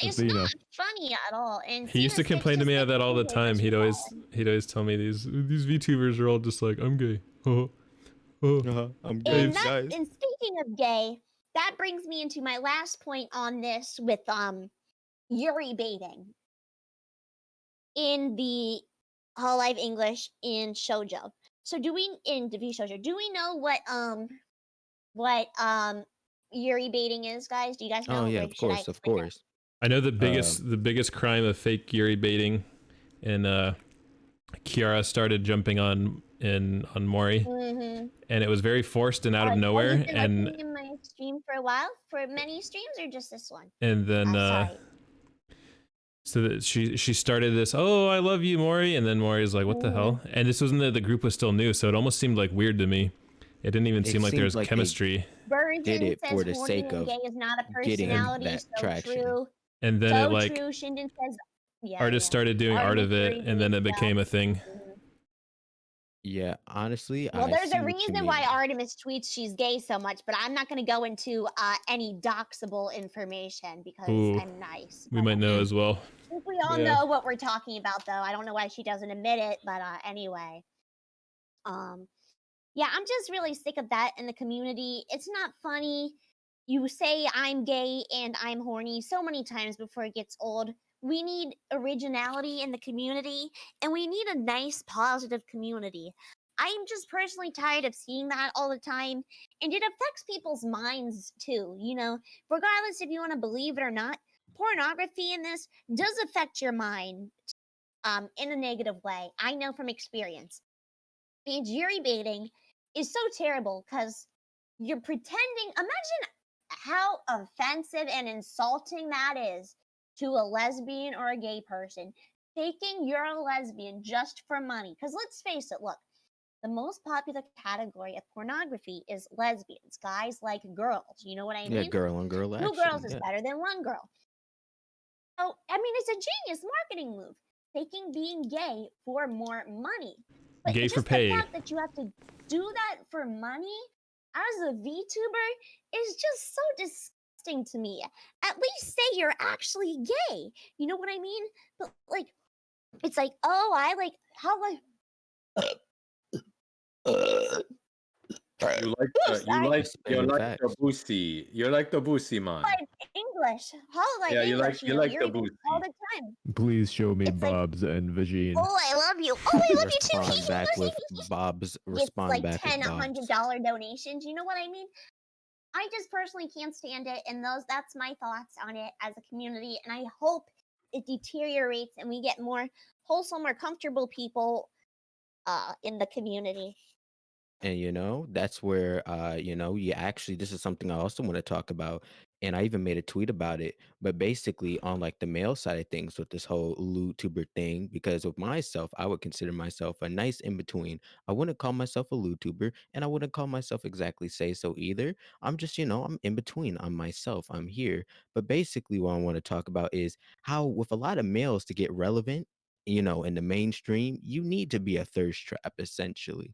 it's Athena. not funny at all. And He used to Cena complain to Stitch me just of that all the like, time. He'd always tell me these VTubers are all just like, I'm gay. I'm gay, And guys. and speaking of gay, that brings me into my last point on this with Yuri baiting in the Hall Live English in Shoujo. So in the V Shoujo, do we know what Yuri baiting is, guys? Do you guys know? Oh yeah, Or of should I course, of explain it? course. I know the biggest crime of fake Yuri baiting, and Kiara started jumping on Mori, Mm-hmm. and it was very forced and out of nowhere, You've been and listening in my stream for a while, for many streams, or just this one? and then Sorry. so that she started this, oh, I love you, Mori, and then Mori's like, what the hell? And this wasn't the group was still new, so it almost seemed like weird to me. It didn't even It seem like there seemed was like they chemistry. did Version it says for the horny sake and of gay is not a getting personality, that so traction. true. And then So it like true. Shinden says, yeah, artists started doing art Artemis of it, very and then it big, became a thing. Mhm. Yeah, honestly, Well, I there's see a what you reason why mean. Artemis tweets she's gay so much, but I'm not going to go into any doxable information because Ooh, I'm nice. we But might know Mm. as well. I think we all Yeah. know what we're talking about, though. I don't know why she doesn't admit it, but anyway. Um, yeah, I'm just really sick of that in the community. It's not funny. You say I'm gay and I'm horny so many times before it gets old. We need originality in the community, and we need a nice, positive community. I'm just personally tired of seeing that all the time, and it affects people's minds too. Regardless if you want to believe it or not, pornography in this does affect your mind in a negative way. I know from experience. And jury baiting is so terrible because you're pretending. Imagine how offensive and insulting that is to a lesbian or a gay person. Faking you're a lesbian just for money. Because let's face it, look, the most popular category of pornography is lesbians. Guys like girls. You know what I Yeah, mean? girl on girl Two action. girls is Yeah. better than one girl. So, I mean, it's a genius marketing move. Faking being gay for more money. But Gay just for the pay. fact that you have to do that for money as a VTuber is just so disgusting to me. At least say you're actually gay. You know what I mean? But like, it's like, oh, I like how like. You like Ooh, the you sorry. like you Spitting like the facts. boosie. You like the boosie man. Like English. How like Yeah, English? you like You're the even all boosie. the time. Please show me It's like, Bob's and Vagine. oh, I love you. Oh, I love you Respond back too. with Bob's. Gets Respond like back with Bob's. $10 donations. You know what I mean? I just personally can't stand it, and that's my thoughts on it as a community. And I hope it deteriorates and we get more wholesome or comfortable people in the community. And that's where you actually, this is something I also want to talk about. And I even made a tweet about it. But basically, on like the male side of things with this whole YouTuber thing, because with myself, I would consider myself a nice in between. I wouldn't call myself a YouTuber, and I wouldn't call myself exactly say so either. I'm just, I'm in between. I'm myself. I'm here. But basically, what I want to talk about is how, with a lot of males to get relevant, in the mainstream, you need to be a thirst trap, essentially.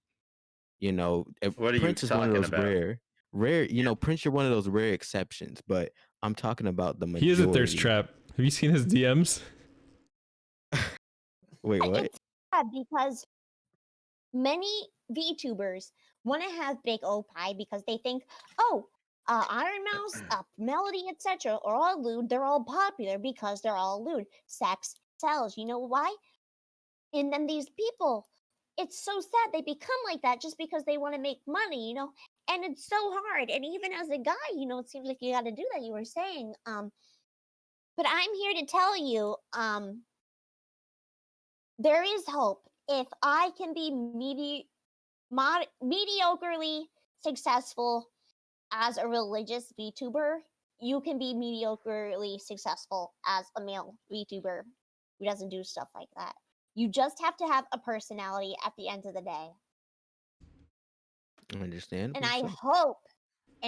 What are you Prince is one of talking those about? rare, Prince, you're one of those rare exceptions, but I'm talking about the He is a thirst majority. trap. Have you seen his DMs? Wait, what? It's sad because many VTubers want to have big OPI because they think, oh, Iron Mouse, Melody, etc. are all lewd. They're all popular because they're all lewd. Sex sells. You know why? And then these people, it's so sad they become like that just because they want to make money, and it's so hard. And even as a guy, it seems like you got to do that. You were saying, but I'm here to tell you, there is hope. If I can be mediocrely successful as a religious VTuber, you can be mediocrely successful as a male VTuber who doesn't do stuff like that. You just have to have a personality at the end of the day. Understandable. And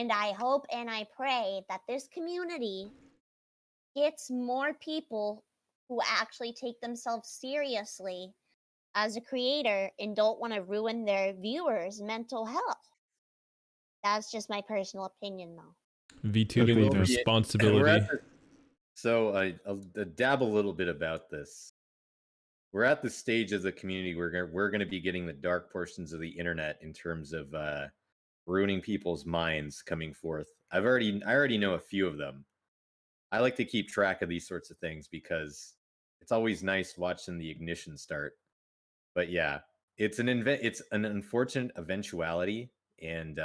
I hope and I pray that this community gets more people who actually take themselves seriously as a creator and don't want to ruin their viewers' mental health. That's just my personal opinion, though. VTubing with Athena. responsibility. So I'll dab a little bit about this. We're at the stage of the community where we're going to be getting the dark portions of the internet in terms of ruining people's minds coming forth. I already know a few of them. I like to keep track of these sorts of things because it's always nice watching the ignition start. But yeah, it's an unfortunate eventuality, and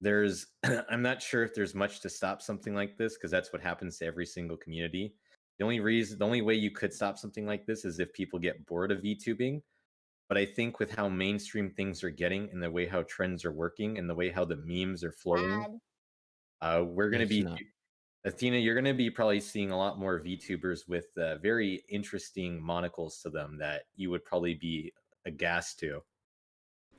there's I'm not sure if there's much to stop something like this because that's what happens to every single community. The only way you could stop something like this is if people get bored of VTubing. But I think with how mainstream things are getting and the way how trends are working and the way how the memes are flowing, we're going to be Athena, you're going to be probably seeing a lot more VTubers with very interesting monocles to them that you would probably be aghast to.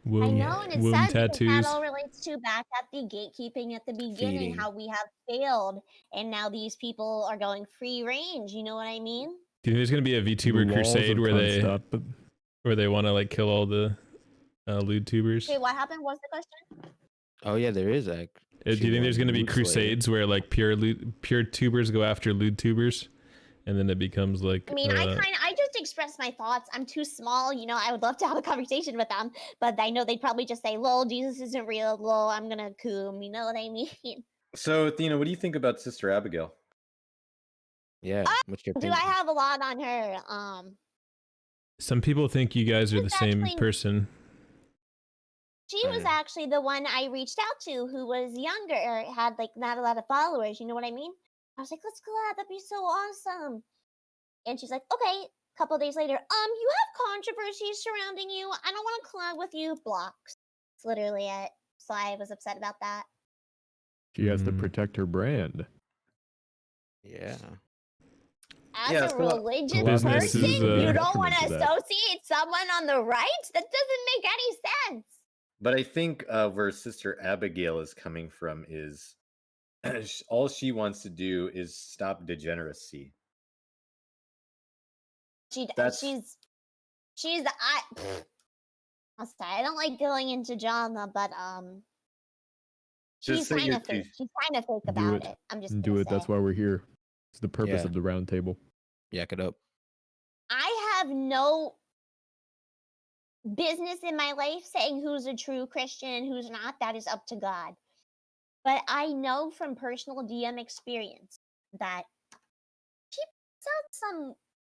Womb, know, and it's womb sad because tattoos. that all relates to back at the gatekeeping at the beginning, Feeding. how we have failed, and now these people are going free range. You know what I mean? Do you think there's gonna be a The VTuber walls crusade of where cunt they stop, but want to like kill all the lewd tubers? Okay, what happened? What's the question? Oh yeah, there is Do you think there's gonna be crusades where like pure tubers go after lewd tubers, and then it becomes like I mean, I just express my thoughts. I'm too small, you know. I would love to have a conversation with them, but I know they'd probably just say, "Lol, Jesus isn't real. Lol, I'm gonna coom." You know what I mean? So, Athena, what do you think about Sister Abigail? Yeah. What's your Do opinion? I have a lot on her? some people think you guys are the It's same actually- person. She was actually the one I reached out to, who was younger, or had like not a lot of followers. You know what I mean? I was like, "Let's collab. That'd be so awesome." And she's like, "Okay." A couple days later, you have controversies surrounding you. I don't want to collab with you. Blocks. It's literally it. So I was upset about that. she has to Mm. protect her brand. Yeah. As Yeah, a so religious business person, is, you don't want detriment to to that. associate someone on the right? That doesn't make any sense. But I think where Sister Abigail is coming from is all she wants to do is stop degeneracy. That's- She's I'm sorry, I don't like going into drama, but Just she's say kind your of fake. piece. She's kind of fake Do about it. it. I'm just Do gonna it. That's say. why we're here. It's the purpose Yeah. of the round table. Yak it up. I have no business in my life saying who's a true Christian and who's not. That is up to God. But I know from personal DM experience that she puts out some,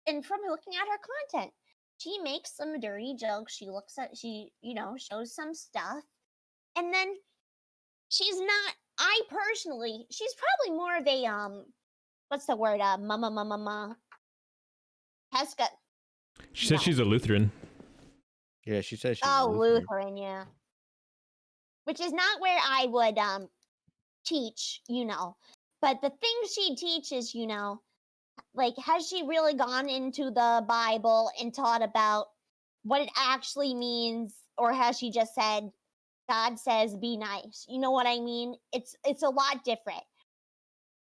and from looking at her content, she makes some dirty jokes. She shows some stuff, and then she's not. She's probably more of a what's the word? Mama. Heska. She said No. she's a Lutheran. Yeah, she said she's Oh, Lutheran. Lutheran, yeah. Which is not where I would teach, you know. But the things she teaches, you know, like, has she really gone into the Bible and taught about what it actually means, or has she just said, God says be nice? You know what I mean? It's a lot different.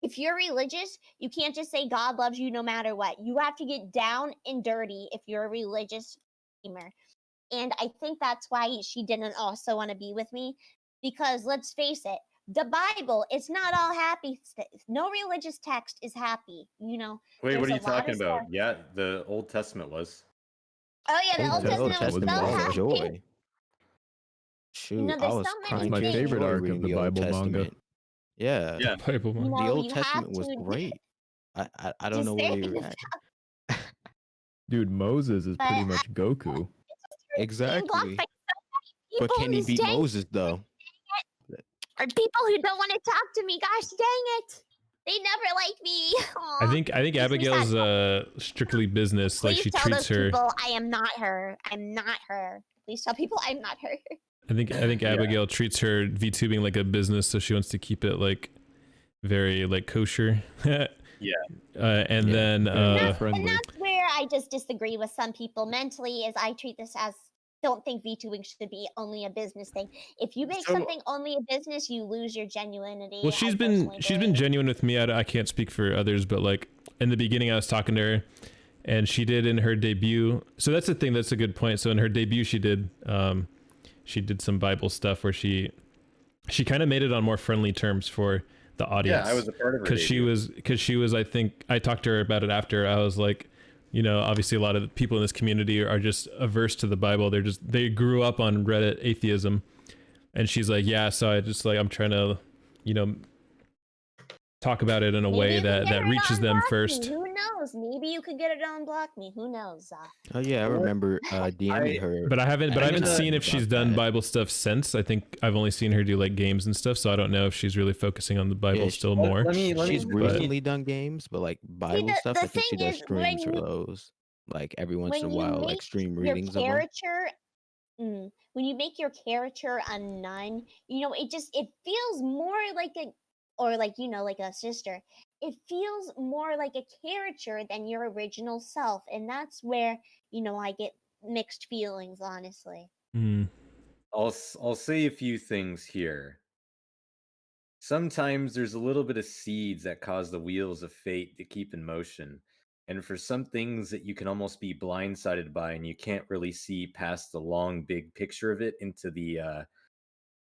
If you're religious, you can't just say God loves you no matter what. You have to get down and dirty if you're a religious gamer. And I think that's why she didn't also want to be with me, because let's face it, the Bible, it's not all happy. No religious text is happy, you know. Wait, There's what are a you lot talking of about? stuff. Yeah, the Old Testament was. Oh yeah, the Old Old Testament Testament was was so awesome. happy. joy. Shoot, know, I there's was so many crying My things. tears of favorite joy arc reading of the the Old Bible manga. Testament. Yeah. Yeah. Bible You manga. know, The Old you have Testament was to great. I don't just know where say we were it. at. Dude, Moses is But pretty much Goku. Being blocked Exactly. by so many But people can he is beat dang, Moses though? or people who don't want to talk to me. Gosh dang it, they never like me. I Aw. think Makes me Abigail's sad. strictly business. Like Please she tell treats those her. people I am not her. I'm not her. Please tell people I'm not her. I think Abigail treats her VTubing like a business, so she wants to keep it like very like kosher. Yeah. And Yeah. then Family And friendly. that's where I just disagree with some people mentally. Is I treat this as, don't think VTubing should be only a business thing. If you make So- something only a business, you lose your genuinity. well, I she's personally been believe. genuine with me. I can't speak for others, but like in the beginning, I was talking to her, and she did in her debut. So that's the thing. That's a good point. So in her debut, she did some Bible stuff where she kind of made it on more friendly terms for the audience. Yeah, I was a part of her. because she was I think I talked to her about it after. I was like, you know, obviously a lot of the people in this community are just averse to the Bible. They grew up on Reddit atheism, and she's like, yeah, so I just like, I'm trying to, you know, talk about it in a Maybe way you can get that it reaches on them Block Me. first. Who knows? Maybe you could get it on Block Me. Who knows? Oh yeah, I What? remember DMing her. But I haven't I'm seen if about she's done that. Bible stuff since. I think I've only seen her do like games and stuff, so I don't know if she's really focusing on the Bible Yeah, still Let- more. let me- She's but- recently done games, but like Bible stuff, the I think she thing does is, when streams for you- those. Like every once in a when you while, like make stream your readings of them. character, when you make your character a nun, you know, it feels more like like a sister. It feels more like a character than your original self, and that's where, you know, I get mixed feelings, honestly. Mm. I'll say a few things here. Sometimes there's a little bit of seeds that cause the wheels of fate to keep in motion. And for some things that you can almost be blindsided by, and you can't really see past the long, big picture of it into the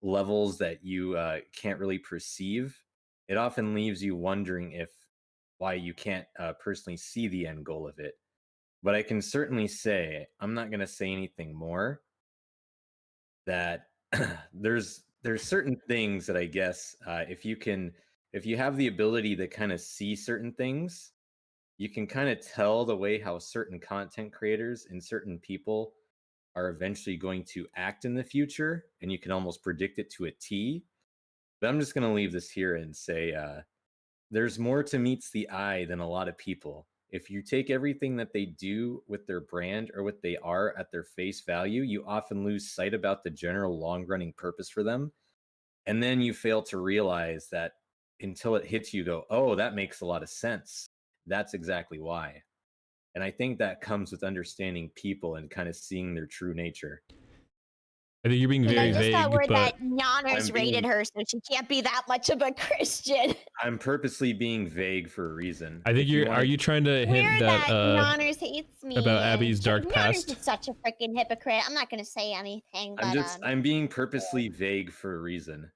levels that you can't really perceive, it often leaves you wondering if why you can't personally see the end goal of it. But I can certainly say, I'm not going to say anything more, that there's certain things that I guess if you have the ability to kind of see certain things, you can kind of tell the way how certain content creators and certain people are eventually going to act in the future, and you can almost predict it to a T. But I'm just going to leave this here and say there's more to meets the eye than a lot of people. If you take everything that they do with their brand or what they are at their face value, you often lose sight about the general long running purpose for them. And then you fail to realize that until it hits you, go, oh, that makes a lot of sense. That's exactly why. And I think that comes with understanding people and kind of seeing their true nature. I think you're being And I very just got vague, word that but Giannis I'm rated being- her, so she can't be that much of a Christian. I'm purposely being vague for a reason. I think If you are wanna- you trying to hint Weird that Giannis hates me. about and Abby's dark Giannis past? is such a freaking hypocrite. I'm not gonna say anything, but I'm being purposely vague for a reason.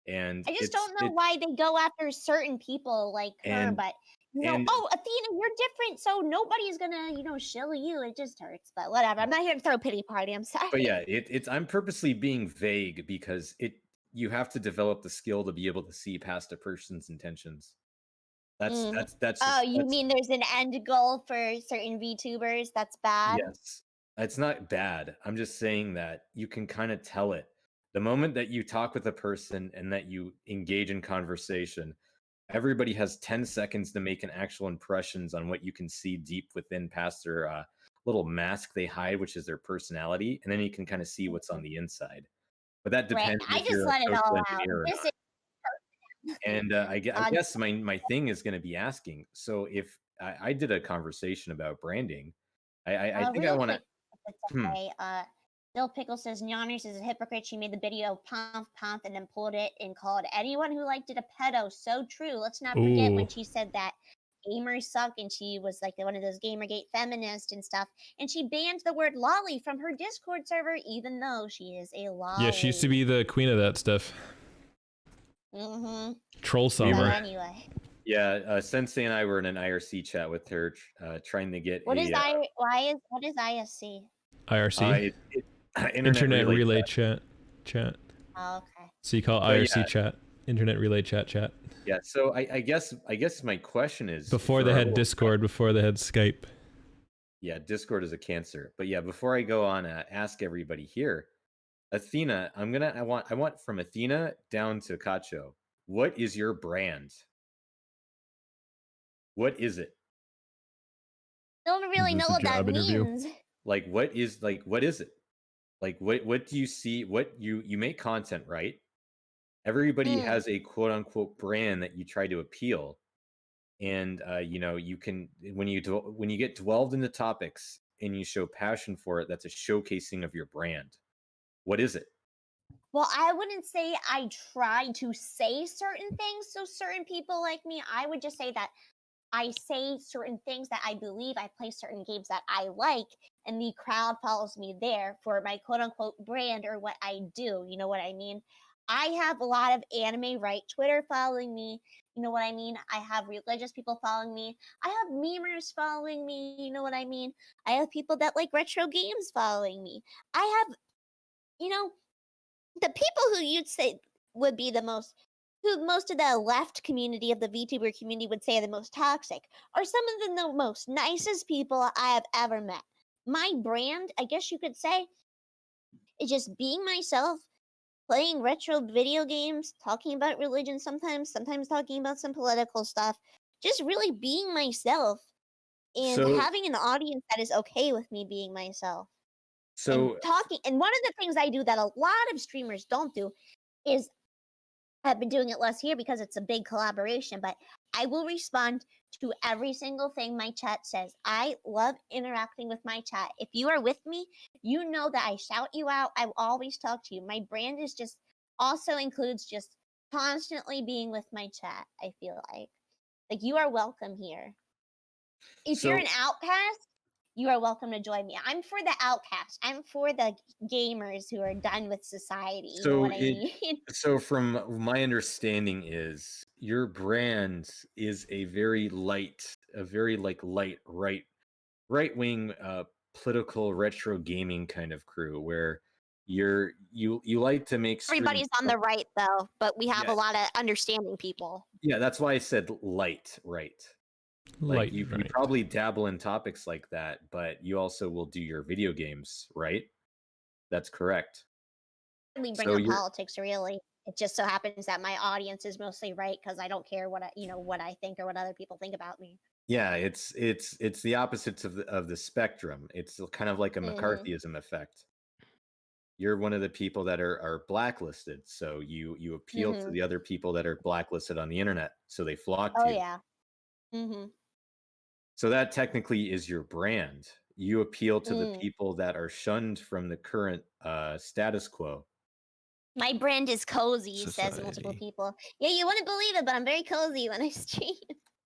And I just it's don't know it- why they go after certain people like her. And- But you know, and- oh, Athena, you're different, so nobody's gonna shill you. It just hurts, but whatever. I'm not here to throw a pity party. I'm sorry. But yeah, it's I'm purposely being vague because you have to develop the skill to be able to see past a person's intentions. That's Mm. that's Oh, you that's- mean there's an end goal for certain VTubers? That's bad. yes. It's not bad. I'm just saying that you can kind of tell it. The moment that you talk with a person and that you engage in conversation, everybody has 10 seconds to make an actual impressions on what you can see deep within past their little mask they hide, which is their personality, and then you can kind of see what's on the inside. But that Right. depends I if just you're a let it social all out. engineer or This not. is And I on- guess my thing is going to be asking. So if I did a conversation about branding, I think I real want to. quick, if it's okay. Bill Pickle says Giannis is a hypocrite. She made the video pump and then pulled it and called anyone who liked it a pedo. So true. Let's not forget when Ooh. she said that gamers suck and she was like one of those Gamergate feminists and stuff. And she banned the word lolly from her Discord server, even though she is a lolly. yeah, she used to be the queen of that stuff. Mm-hmm. Troll We summer. were- Anyway, Yeah, Sensei and I were in an IRC chat with her, trying to get what a is ISC? IRC. Internet relay chat. Oh, okay. So you call But IRC yeah. chat. Internet relay chat. Yeah, so I guess my question is Before for they our had little- Discord, before they had Skype. Yeah, Discord is a cancer. But yeah, before I go on, ask everybody here, Athena. I want from Athena down to Cacho. What is your brand? What is it? Don't really Is know this a what that job interview? means. Like what is what is it? Like what do you see? What you make content, right? Everybody Mm. has a quote unquote brand that you try to appeal. And you can when you get dwelled into topics and you show passion for it, that's a showcasing of your brand. What is it? Well, I wouldn't say I try to say certain things so certain people like me. I would just say that I say certain things that I believe. I play certain games that I like, and the crowd follows me there for my quote unquote brand or what I do. You know what I mean? I have a lot of anime right Twitter following me. You know what I mean? I have religious people following me. I have memers following me. You know what I mean? I have people that like retro games following me. I have, the people who you'd say would be who most of the left community of the VTuber community would say are the most toxic, are some of the most nicest people I have ever met. My brand, I guess you could say, is just being myself, playing retro video games, talking about religion sometimes talking about some political stuff, just really being myself and So- having an audience that is okay with me being myself. So And talking, and one of the things I do that a lot of streamers don't do is I've been doing it less here because it's a big collaboration, but I will respond to every single thing my chat says. I love interacting with my chat. If you are with me, you know that I shout you out. I will always talk to you. My brand is just also includes just constantly being with my chat. I feel like you are welcome here. If you're So an outcast, you are welcome to join me. I'm for the outcast. I'm for the gamers who are done with society. You know so what I it mean? so from my understanding is your brand is a very like light right wing political retro gaming kind of crew where you like to make streams. Everybody's on the right though, but we have Yeah, a lot of understanding people. yeah, that's why I said light, right? Like Light, you right? probably dabble in topics like that, but you also will do your video games, right? That's correct. We bring So up you're politics really. It just so happens that my audience is mostly right because I don't care what what I think or what other people think about me. yeah, it's the opposites of the spectrum. It's kind of like a Hmm. McCarthyism effect. You're one of the people that are blacklisted, so you appeal to Hmm. the other people that are blacklisted on the internet, so they flock Oh to you. yeah. Hmm. So that technically is your brand. You appeal to the Mm. people that are shunned from the current status quo. My brand is cozy, says multiple Society. people. Yeah, you wouldn't believe it, but I'm very cozy when I stream.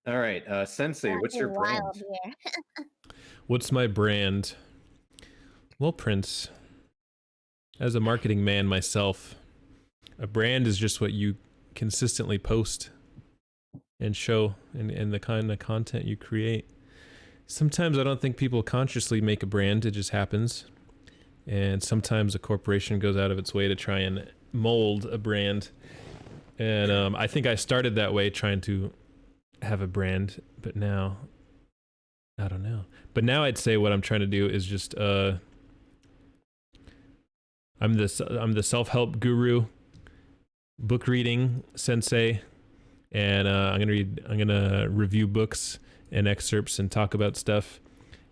All right, Sensei, what's your Acting wild brand? here. What's my brand? Well, Prince, as a marketing man myself, a brand is just what you consistently post and show and the kind of content you create. Sometimes I don't think people consciously make a brand, it just happens. And sometimes a corporation goes out of its way to try and mold a brand. And I think I started that way, trying to have a brand, but now I don't know. But now I'd say what I'm trying to do is just I'm the self-help guru, book reading sensei, and I'm gonna review books and excerpts and talk about stuff.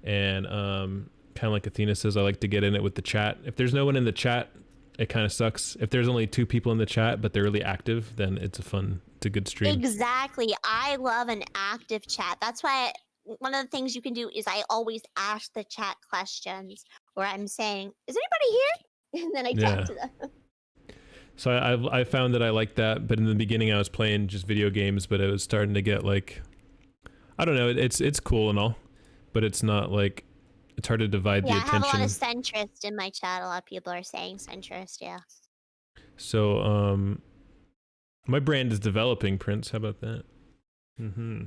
And kind of like Athena says, I like to get in it with the chat. If there's no one in the chat, it kind of sucks. If there's only 2 people in the chat but they're really active, then it's a good stream. Exactly. I love an active chat. That's why one of the things you can do is I always ask the chat questions where I'm saying, is anybody here? And then I Yeah. talk to them. So I found that I like that, but in the beginning I was playing just video games, but it was starting to get like, I don't know, it's cool and all, but it's not like, it's hard to divide Yeah, the I have a lot attention. of centrist in my chat. A lot of people are saying centrist, yeah. So my brand is developing, Prince. How about that? Mm-hmm.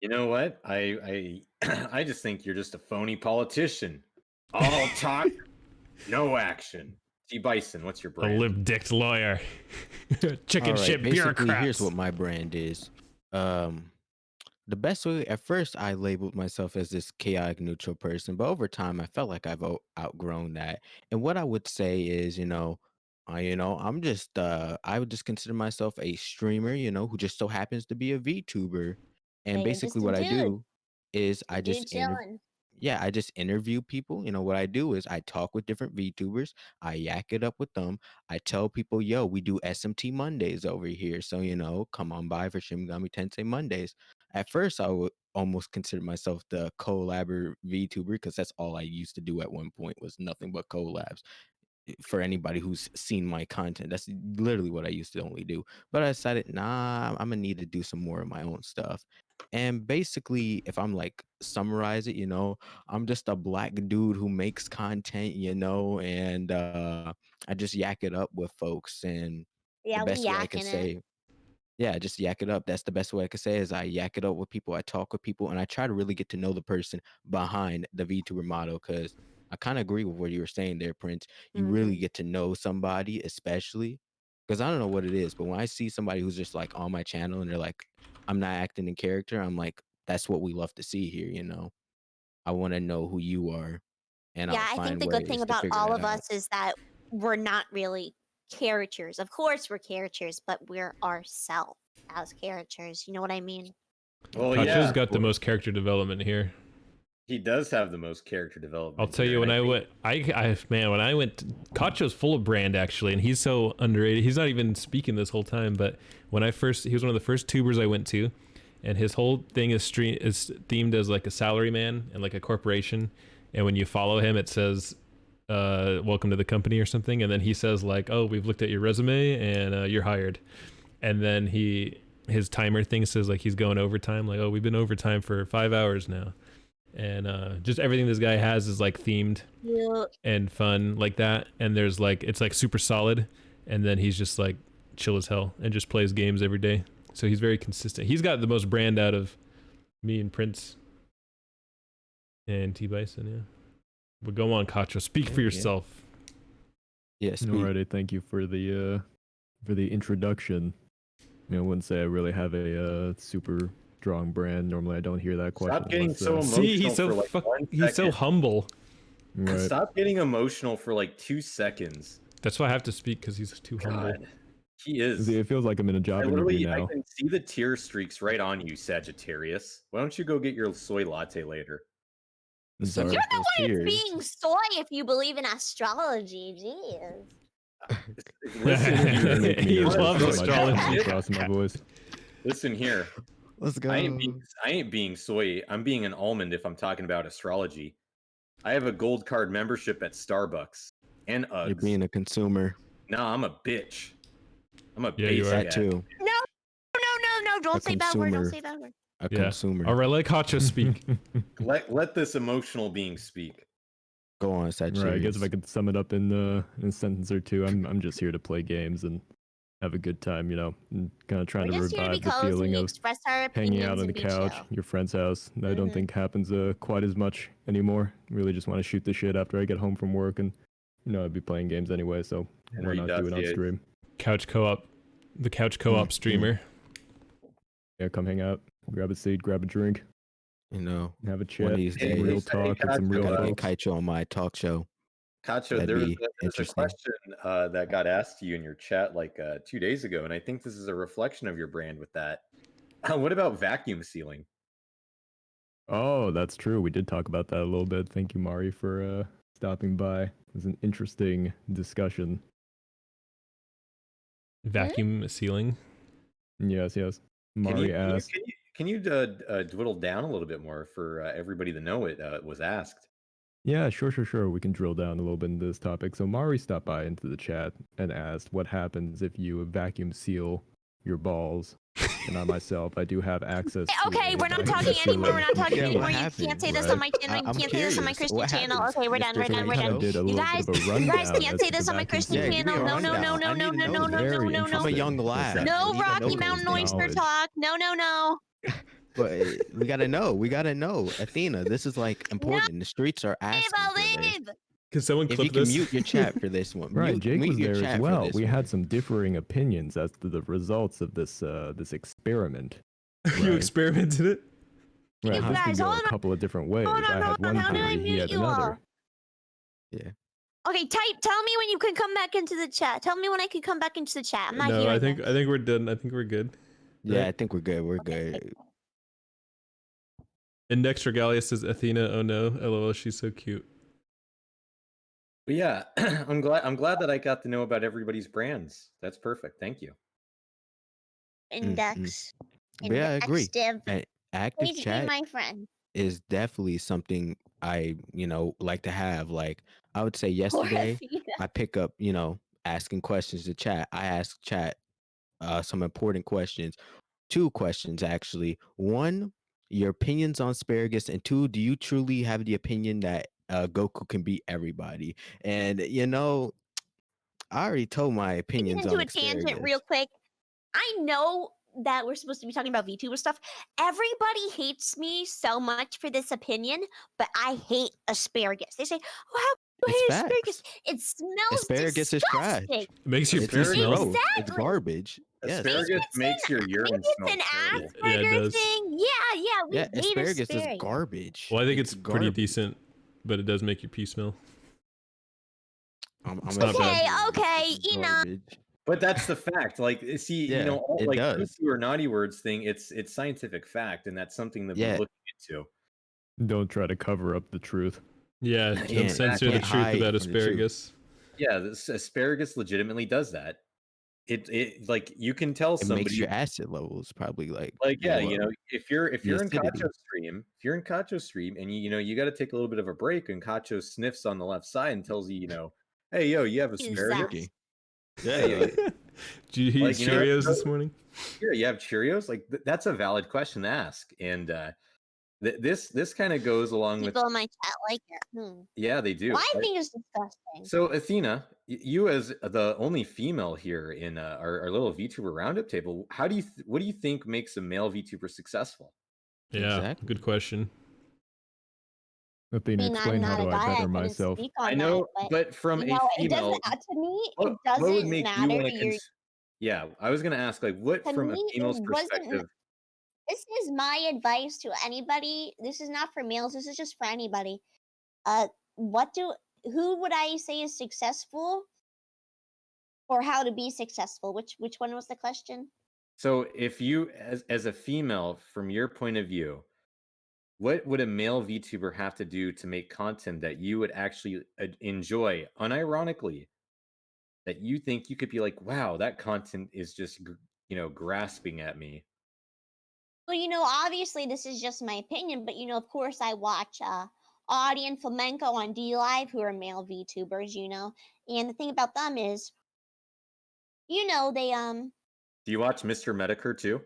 You know what? I I just think you're just a phony politician. All talk, no action. T. Bison, what's your A brand? lip-dicked lawyer. Chicken All right, shit basically, bureaucrats. here's what my brand is. The best way at first I labeled myself as this chaotic neutral person, but over time I felt like I've outgrown that. And what I would say is, I'm just I would just consider myself a streamer, who just so happens to be a VTuber. And Yeah, you're basically just a what I dude. do is A dude chilling. I just interview people. What I do is I talk with different VTubers. I yak it up with them. I tell people, yo, we do SMT Mondays over here. So, come on by for Shimigami Tensei Mondays. At first, I would almost consider myself the collabor VTuber because that's all I used to do at one point was nothing but collabs. For anybody who's seen my content, that's literally what I used to only do. But I decided, nah, I'm gonna need to do some more of my own stuff. And basically, if I'm like summarize it, I'm just a black dude who makes content, and I just yak it up with folks. And the Yeah, we best way I could yakking it. say, yeah, just yak it up. That's the best way I could say is I yak it up with people. I talk with people, and I try to really get to know the person behind the VTuber model because I kind of agree with what you were saying there, Prince. You really get to know somebody, especially because I don't know what it is, but when I see somebody who's just like on my channel and they're like, I'm not acting in character, I'm like, that's what we love to see here. I want to know who you are, and Yeah, I'll I think find the good thing ways to about figure all that of out. us is that we're not really characters. Of course, we're characters, but we're ourselves as characters. You know what I mean? Well, Kacho's yeah, got the course. most character development here. he does have the most character development. I'll tell here, you, and when I think- went, when I went, Kacho's full of brand actually, and he's so underrated. He's not even speaking this whole time, but when he was one of the first tubers I went to, and his whole thing is themed as like a salary man and like a corporation. And when you follow him, it says, "Welcome to the company" or something. And then he says like, "Oh, we've looked at your resume and you're hired." And then his timer thing says like he's going overtime. Like, "Oh, we've been overtime for 5 hours now." And just everything this guy has is like themed and fun like that. And there's like, it's like super solid. And then he's just like chill as hell and just plays games every day. So he's very consistent. He's got the most brand out of me and Prince and T Bison. Yeah, but go on, Kacho, speak for yourself. Yes. Yeah, Alrighty, thank you for the introduction. I wouldn't say I really have a super strong brand. Normally, I don't hear that question. Stop getting unless, so emotional. See, he's so for like 1 he's so second. humble. Right. Stop getting emotional for like 2 seconds. That's why I have to speak, because he's too humble. God, he is. See, it feels like I'm in a job I interview literally, I now. can see the tear streaks right on you, Sagittarius. Why don't you go get your soy latte later? I'm sorry. You're the those one tears. being soy if you believe in astrology. Jeez. Listen, He loves Sorry, my astrology. tongue crossing my voice. listen here. Let's go. I ain't being soy. I'm being an almond if I'm talking about astrology. I have a gold card membership at Starbucks and Uggs. You're being a consumer. No, I'm a bitch. I'm a Yeah, you basic are. That ass. too. No, don't A say bad word, don't consumer. say bad word. A Yeah. consumer. All right, let Kacho speak. Let this emotional being speak. Go on, Sagittarius. Right, I guess if I could sum it up in a sentence or two, I'm just here to play games and have a good time, and kind of trying We're to just here to be revive the cozy feeling and of express our hanging opinions out on the and be couch, chill. your friend's house. I don't Mhm. think happens quite as much anymore. Really just want to shoot the shit after I get home from work, and I'd be playing games anyway, so And why read not do it on dossiers. stream? Couch co-op, the couch co-op streamer. Yeah, come hang out, grab a seat, grab a drink, Have have a one chat, of these some Hey, real days, talk with some Kacho, real I gotta get folks. Kaicho on my talk show. Kacho, That'd there's be a interesting. question that got asked to you in your chat like 2 days ago, and I think this is a reflection of your brand with that. What about vacuum sealing? Oh, that's true. We did talk about that a little bit. Thank you, Mari, for stopping by. It was an interesting discussion. Vacuum sealing. Yes. Can Mari you, asked. can you dwindle down a little bit more for everybody to know it was asked? Yeah, sure. We can drill down a little bit into this topic. So Mari stopped by into the chat and asked what happens if you vacuum seal your balls. And I myself, I do have access to Okay, a we're not vacuum talking anymore. sealer We're not talking Yeah, machine. what anymore. You can't happened? say this Right. on my channel. You I'm can't say this on my curious. Christian What channel. happens, Okay, we're Mr. done. We're So done. we We're kind done. of did a little You bit guys, of a you rundown. guys can't as say to this the on my vacuum Christian sealer. Yeah, give me channel. a No, no, rundown. no, I no, need no, to no, know no, this. Very no, no, no, I'm a interesting. young lad. What's that? No, I need to Rocky know Mountain those Oyster things. Talk. No, no, no. But we gotta know. We gotta know, Athena. This is like important. The streets are asking for this. Believe. Can someone If clip you can this? mute your chat for this one, Right, Jake mute was your there chat as for well. this We one. had some differing opinions as to the results of this experiment. You Right. experimented it? Right, You this guys, could go hold a on. couple of different ways. Hold on, I had hold on. one How did I theory, he mute had you all? another. Yeah. Okay, tell me when you can come back into the chat. Tell me when I can come back into the chat. I'm not No, hearing I think this. we're done. I think we're good. Yeah, Right. I think we're good. We're good. Index Regalia says Athena. Oh no, lol. She's so cute. But yeah, I'm glad that I got to know about everybody's brands. That's perfect. Thank you. Index. But yeah, I agree. Div. Active Please be chat my friend. is definitely something I, like to have. Like I would say Poor yesterday, Athena. I pick up, asking questions to chat. I ask chat some important questions. 2 questions actually. 1, your opinions on asparagus, and 2, do you truly have the opinion that Goku can beat everybody? And I already told my Get opinions into on a tangent asparagus. real quick. I know that we're supposed to be talking about VTuber stuff. Everybody hates me so much for this opinion, but I hate asparagus. They say, "Oh, how do you It's hate facts. asparagus? It smells Asparagus is trash. disgusting." It makes your It's pee smell. gross. It's Exactly. garbage. Yes. Asparagus makes your urine Maybe smell. it's an terrible. Yeah, it Asperger does. thing. Yeah, we Yeah, hate asparagus is asparagus. garbage. Well, I think it's pretty garbage. decent, but it does make your pee smell. I'm It's gonna not bad. say Okay, it's enough. garbage. But that's the fact. Like, see, Yeah, all, it like does. cuckoo or naughty words thing. It's scientific fact, and that's something that Yeah. we're looking into. Don't try to cover up the truth. Yeah, Can't- don't censor the can't truth hide about from the truth. asparagus. Yeah, this asparagus legitimately does that. it like you can tell It somebody makes your acid levels probably like yeah, go up. if you're The in acidity. Kacho's stream and you got to take a little bit of a break and Kacho sniffs on the left side and tells you, hey yo, you have asparagus? Sneaky. Yeah, Yeah. Did you eat Like, Cheerios this morning? here you have Cheerios. Like that's a valid question to ask, and this kind of goes along with People in my chat like it. yeah, they do. Well, I think it's disgusting. So Athena, you as the only female here in our little VTuber roundup table, what do you think makes a male VTuber successful? Yeah, Exactly. good question. Athena, I mean, I'm explain how not a do guy. I I better couldn't myself? speak on I know, that, but from you a know, it female, doesn't. To me, it what would doesn't make you matter. want to? Yeah, I was gonna ask, like, what To from a me, it female's wasn't. perspective? This is my advice to anybody. This is not for males. This is just for anybody. Who would I say is successful, or how to be successful? Which one was the question? So, if you, as a female, from your point of view, what would a male VTuber have to do to make content that you would actually enjoy, unironically, that you think you could be like, wow, that content is just, grasping at me? Well, obviously this is just my opinion, but of course I watch Audie and Flamenco on D Live, who are male VTubers, and the thing about them is, they Do you watch Mr. Medicare too?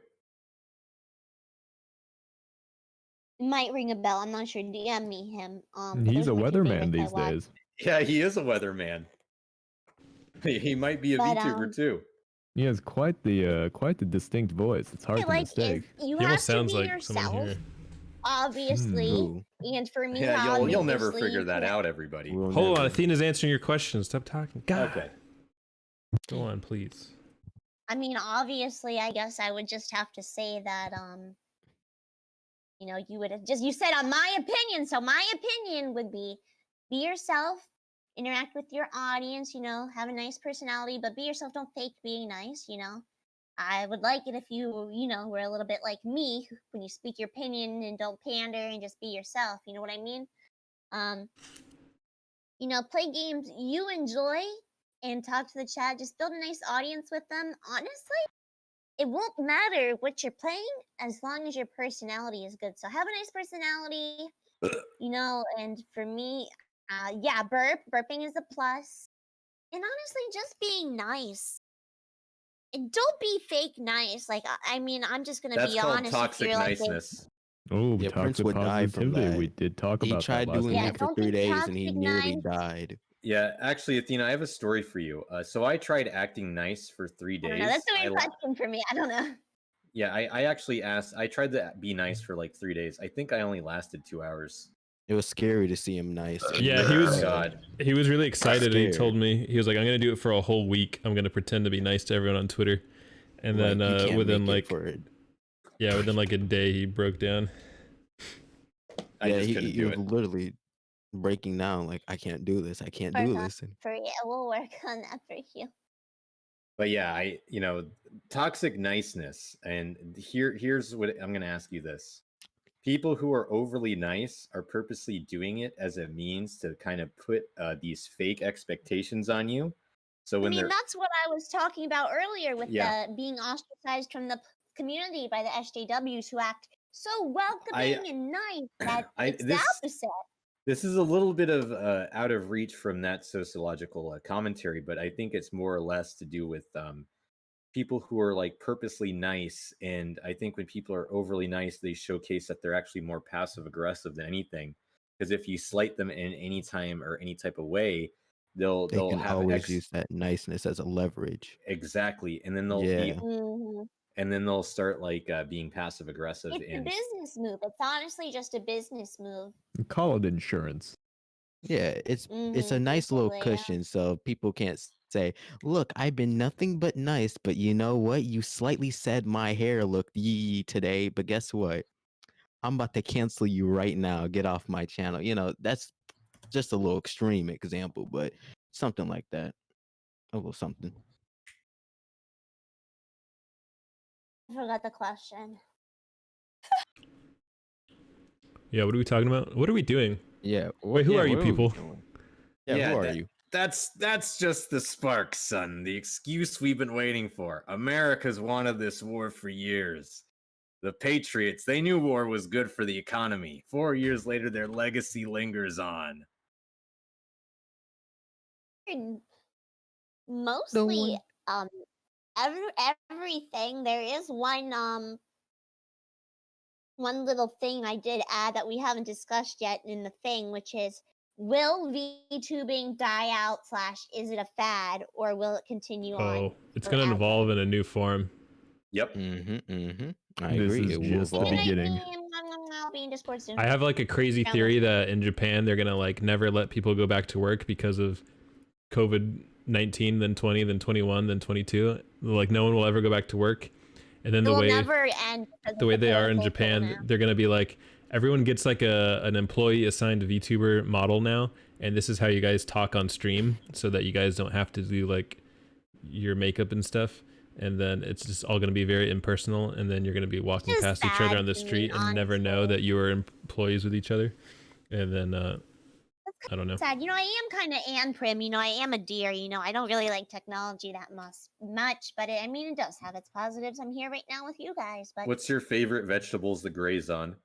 might ring a bell. I'm not sure. DM me him. But He's those a are my two weatherman favorites I these watch. days. Yeah, he is a weatherman. He might be a But VTuber too. He has quite the distinct voice. It's hard to like mistake. if you He have almost to sounds be like someone yourself, here. obviously, Ooh. and for me, Yeah, you'll never obviously, figure that out, everybody. We'll Hold on, never- Athena's answering your questions. Stop talking. God. Okay. Go on, please. I mean, obviously, I guess I would just have to say that, you would have you said on my opinion. So my opinion would be yourself, interact with your audience, have a nice personality, but be yourself. Don't fake being nice, I would like it if you, were a little bit like me when you speak your opinion and don't pander and just be yourself. You know what I mean? Play games you enjoy and talk to the chat. Just build a nice audience with them. Honestly, it won't matter what you're playing as long as your personality is good. So have a nice personality, and for me, burping is a plus. And honestly, just being nice. And don't be fake nice. Like, I mean, I'm just gonna That's be called honest. toxic if you're niceness. Oh, Yeah, Prince toxic would die from positivity. We that. did talk He about tried that last doing Yeah, it for don't 3 be days and he toxic nearly nice. died. Yeah, actually, Athena, I have a story for you. So I tried acting nice for 3 I days. don't know. That's a weird question for me. I don't know. Yeah, I actually I tried to be nice for like 3 days. I think I only lasted 2 hours. It was scary to see him nice. and Yeah, really he was. God. He was really excited. And he Scared. told me, he was like, "I'm gonna do it for a whole week. I'm gonna pretend to be nice to everyone on Twitter." And Like, then you can't within make it like for it. within like a day, he broke down. I Yeah, just he couldn't do was it. literally breaking down like, I can't do this. I can't do this. And We'll work on that for you. But yeah, toxic niceness. And here's what I'm gonna ask you this. People who are overly nice are purposely doing it as a means to kind of put these fake expectations on you. So when they're that's what I was talking about earlier with Yeah. the being ostracized from the community by the SJWs who act so welcoming and nice that it's the opposite. This is a little bit of out of reach from that sociological commentary, but I think it's more or less to do with people who are like purposely nice. And I think when people are overly nice, they showcase that they're actually more passive aggressive than anything. Because if you slight them in any time or any type of way, they they'll can have always use that niceness as a leverage. exactly, and then they'll Yeah. be, and then they'll start like being passive aggressive. It's a And business move. It's honestly just a business move. Call it insurance. Yeah, it's a nice little basically, yeah. cushion so people can't say, "Look, I've been nothing but nice, but you know what? You slightly said my hair looked yee today, but guess what? I'm about to cancel you right now. Get off my channel." That's just a little extreme example, but something like that. A little something. I forgot the question. Yeah, what are we talking about? What are we doing? Yeah. Wait, who are you what we people? doing? Yeah, Yeah, who are that- you? That's just the spark, son. The excuse we've been waiting for. America's wanted this war for years. The Patriots, they knew war was good for the economy. 4 years later, their legacy lingers on. Mostly, everything. There is one little thing I did add that we haven't discussed yet in the thing, which is, will VTubing die out / is it a fad, or will it continue on? Oh, it's going to forever? evolve in a new form. Yep. I This agree. is It will just the evolve. beginning. I'll be in Discord soon. I have like a crazy theory that in Japan they're gonna like never let people go back to work because of COVID-19, then 20, then 21, then 22. Like no one will ever go back to work. And then It the will way never end because the of way they are in political Japan, now. they're gonna be like everyone gets like an employee assigned VTuber model now, and this is how you guys talk on stream, so that you guys don't have to do like your makeup and stuff. And then it's just all going to be very impersonal, and then you're going to be walking Just past each other sad on the to me, street and never know honestly. that you were employees with each other. And then I don't know. Sad. I am kind of Prim. I am a deer. I don't really like technology that much, but it does have its positives. I'm here right now with you guys, but What's your favorite vegetables to graze on?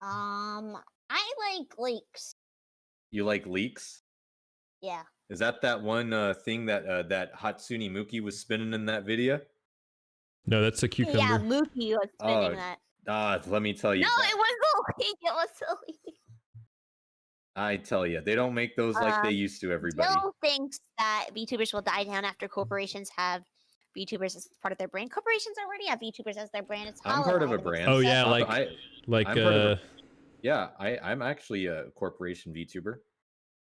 I like leeks. You like leeks? Yeah. Is that one thing that that Hatsune Muki was spinning in that video? No, that's a cucumber. Yeah, Mookie was spinning that. Let me tell you. No, it was a leek. It was a leek. I tell you, they don't make those like they used to. Everybody. Bill thinks that VTubers will die down after corporations have VTubers as part of their brand. Corporations already have VTubers as their brand. It's I'm part of a Hololive, and it's brand. Oh yeah, successful. I'm actually a corporation VTuber.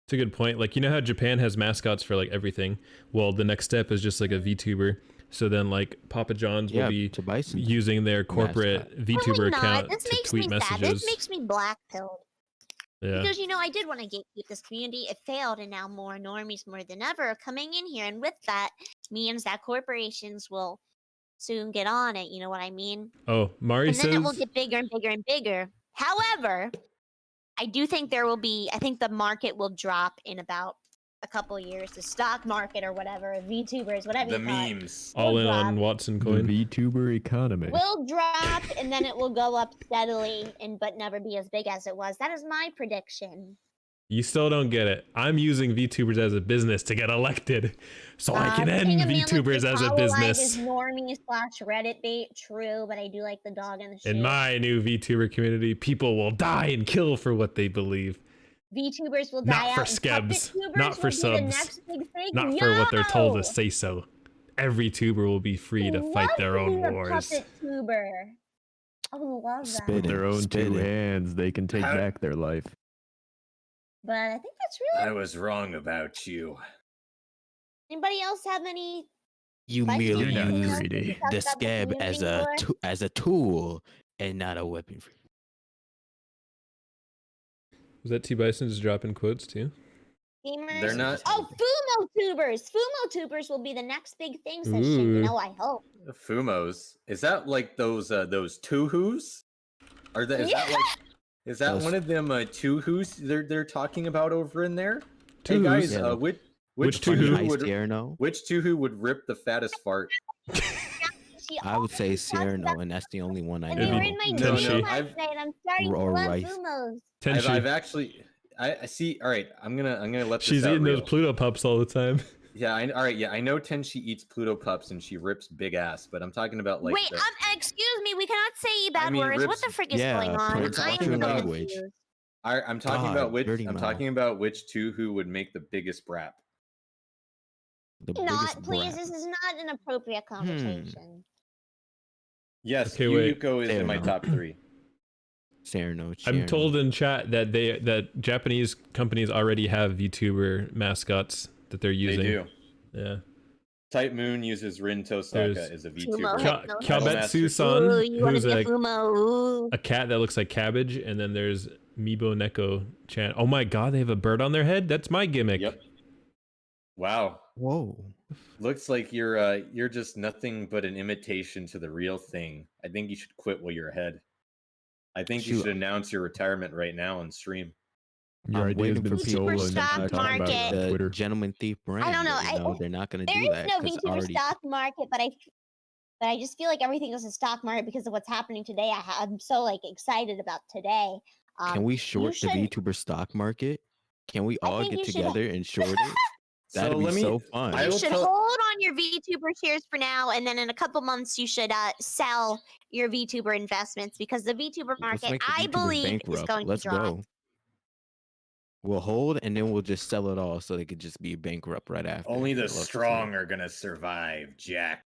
It's a good point. Like, how Japan has mascots for like everything. Well, the next step is just like a VTuber. So then like Papa John's will be using their corporate VTuber account to tweet messages. This makes me black-pilled. Yeah. Because, I did want to gatekeep this community. It failed, and now more normies, more than ever, are coming in here. And with that means that corporations will soon get on it. You know what I mean? Oh, Mari and says... then it will get bigger and bigger and bigger. However, I do think I think the market will drop in about a couple years. The stock market or whatever, VTubers, whatever the you call memes. All in on Watson coin. The VTuber economy. Will drop, and then it will go up steadily, but never be as big as it was. That is my prediction. You still don't get it. I'm using VTubers as a business to get elected, so I can end VTubers as a business. Is normie / Reddit bait, true, but I do like the dog and the shit. In my new VTuber community, people will die and kill for what they believe. VTubers will die not for out. skebs, not for subs, not Yo! for what they're told to say so. Every tuber will be free to fight their own wars. Puppet tuber. I would love that. With their own two hands, they can take back their life. But I think that's really. I was wrong about you. Anybody else have any? You merely use greedy. the scab as a tool and not a weapon. Was that T Bison just dropping quotes too? Gamers? They're not. Oh, Fumo tubers. Fumo tubers will be the next big thing. Says shit. I hope. Fumos. Is that like those Tuhus? Are that? Is that one of them Tuhus they're talking about over in there? Hey guys, which Tuhu would rip the fattest fart? I would say Cyrano, and that's the only one I know. They were in my dream last night. I'm starting to love Fumos. I've actually, I see. All right, I'm gonna let this She's out eating real. those Pluto pups all the time. Yeah, all right. Yeah, I know Tenchi eats Pluto pups and she rips big ass, but I'm talking about like. Wait, excuse me. We cannot say bad words. What the frick is going on? I'm language. I'm talking about which. I'm talking about which two who would make the biggest brap. Please. This is not an appropriate conversation. Yes, Yuyuko is in my top 3. Cyrano. I'm told in chat that Japanese companies already have VTuber mascots that they're using. They do. Yeah. Type Moon uses Rin Tosaka as a VTuber. Kyabetsu-san, who's a cat that looks like cabbage, and then there's Mibo Neko-chan. Oh my god, they have a bird on their head? That's my gimmick. Yep. Wow. Whoa. Looks like you're just nothing but an imitation to the real thing. I think you should quit while you're ahead. I think you should announce your retirement right now on stream. Your I'm idea's waiting been for people VTuber stolen. to stock not Talk talk about about it market. on the Twitter. gentleman thief brand. I don't know. You know, they're not going to There do is that no because VTuber already. stock market, but I just feel like everything is a stock market because of what's happening today. I'm so like excited about today. Can we You short the should. VTuber stock market? Can we I all think get you should. together and short it? That'd So be let me. so fun. I You will should tell. hold on your VTuber shares for now, and then in a couple months you should sell your VTuber investments because the VTuber Let's market, make the I VTubers believe, is bankrupt. going Let's to drop. go. We'll hold and then we'll just sell it all so they could just be bankrupt right after. Only I'd the love to see strong it. are gonna survive, Jack.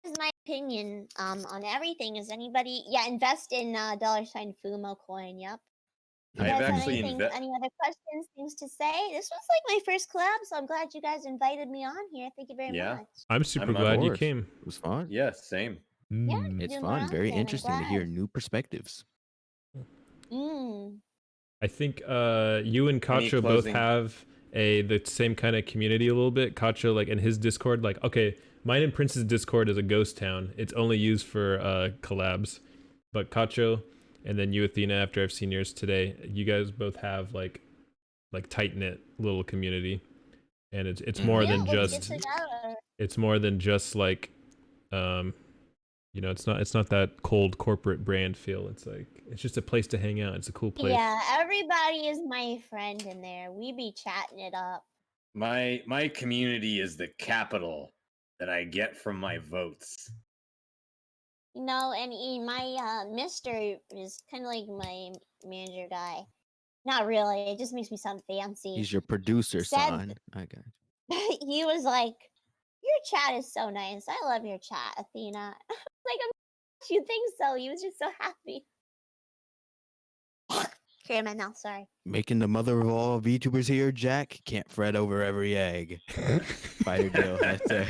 This is my opinion on everything. Is anybody? Yeah, invest in $ Fumo coin. Yep. You I've guys have actually any other questions, things to say? This was like my first collab, so I'm glad you guys invited me on here. Thank you very Yeah. much. I'm super I'm of glad you course. came. It was fun. Yeah, same. Yeah, Mm. It's do more fun. Very often, I'm interesting to hear glad. new perspectives. I think you and Kacho both closing- have the same kind of community a little bit. Kacho, like in his Discord, like okay, mine and Prince's Discord is a ghost town. It's only used for collabs. But Kacho, and then you, Athena, after I've seen yours today, you guys both have like tight knit little community, and it's more Yeah, than let's just get together. it's more than just like you know, it's not that cold corporate brand feel. It's like it's just a place to hang out. It's a cool place. Yeah, everybody is my friend in there. We be chatting it up. My community is the capital that I get from my votes. You know, and my Mister is kind of like my manager guy. Not really. It just makes me sound fancy. He's your producer, Said- son. I got you. He was like, "Your chat is so nice. I love your chat, Athena." Like, you think so? He was just so happy. Here in my mouth. Sorry. Making the mother of all VTubers here, Jack. Can't fret over every egg. Fighter Gill has to.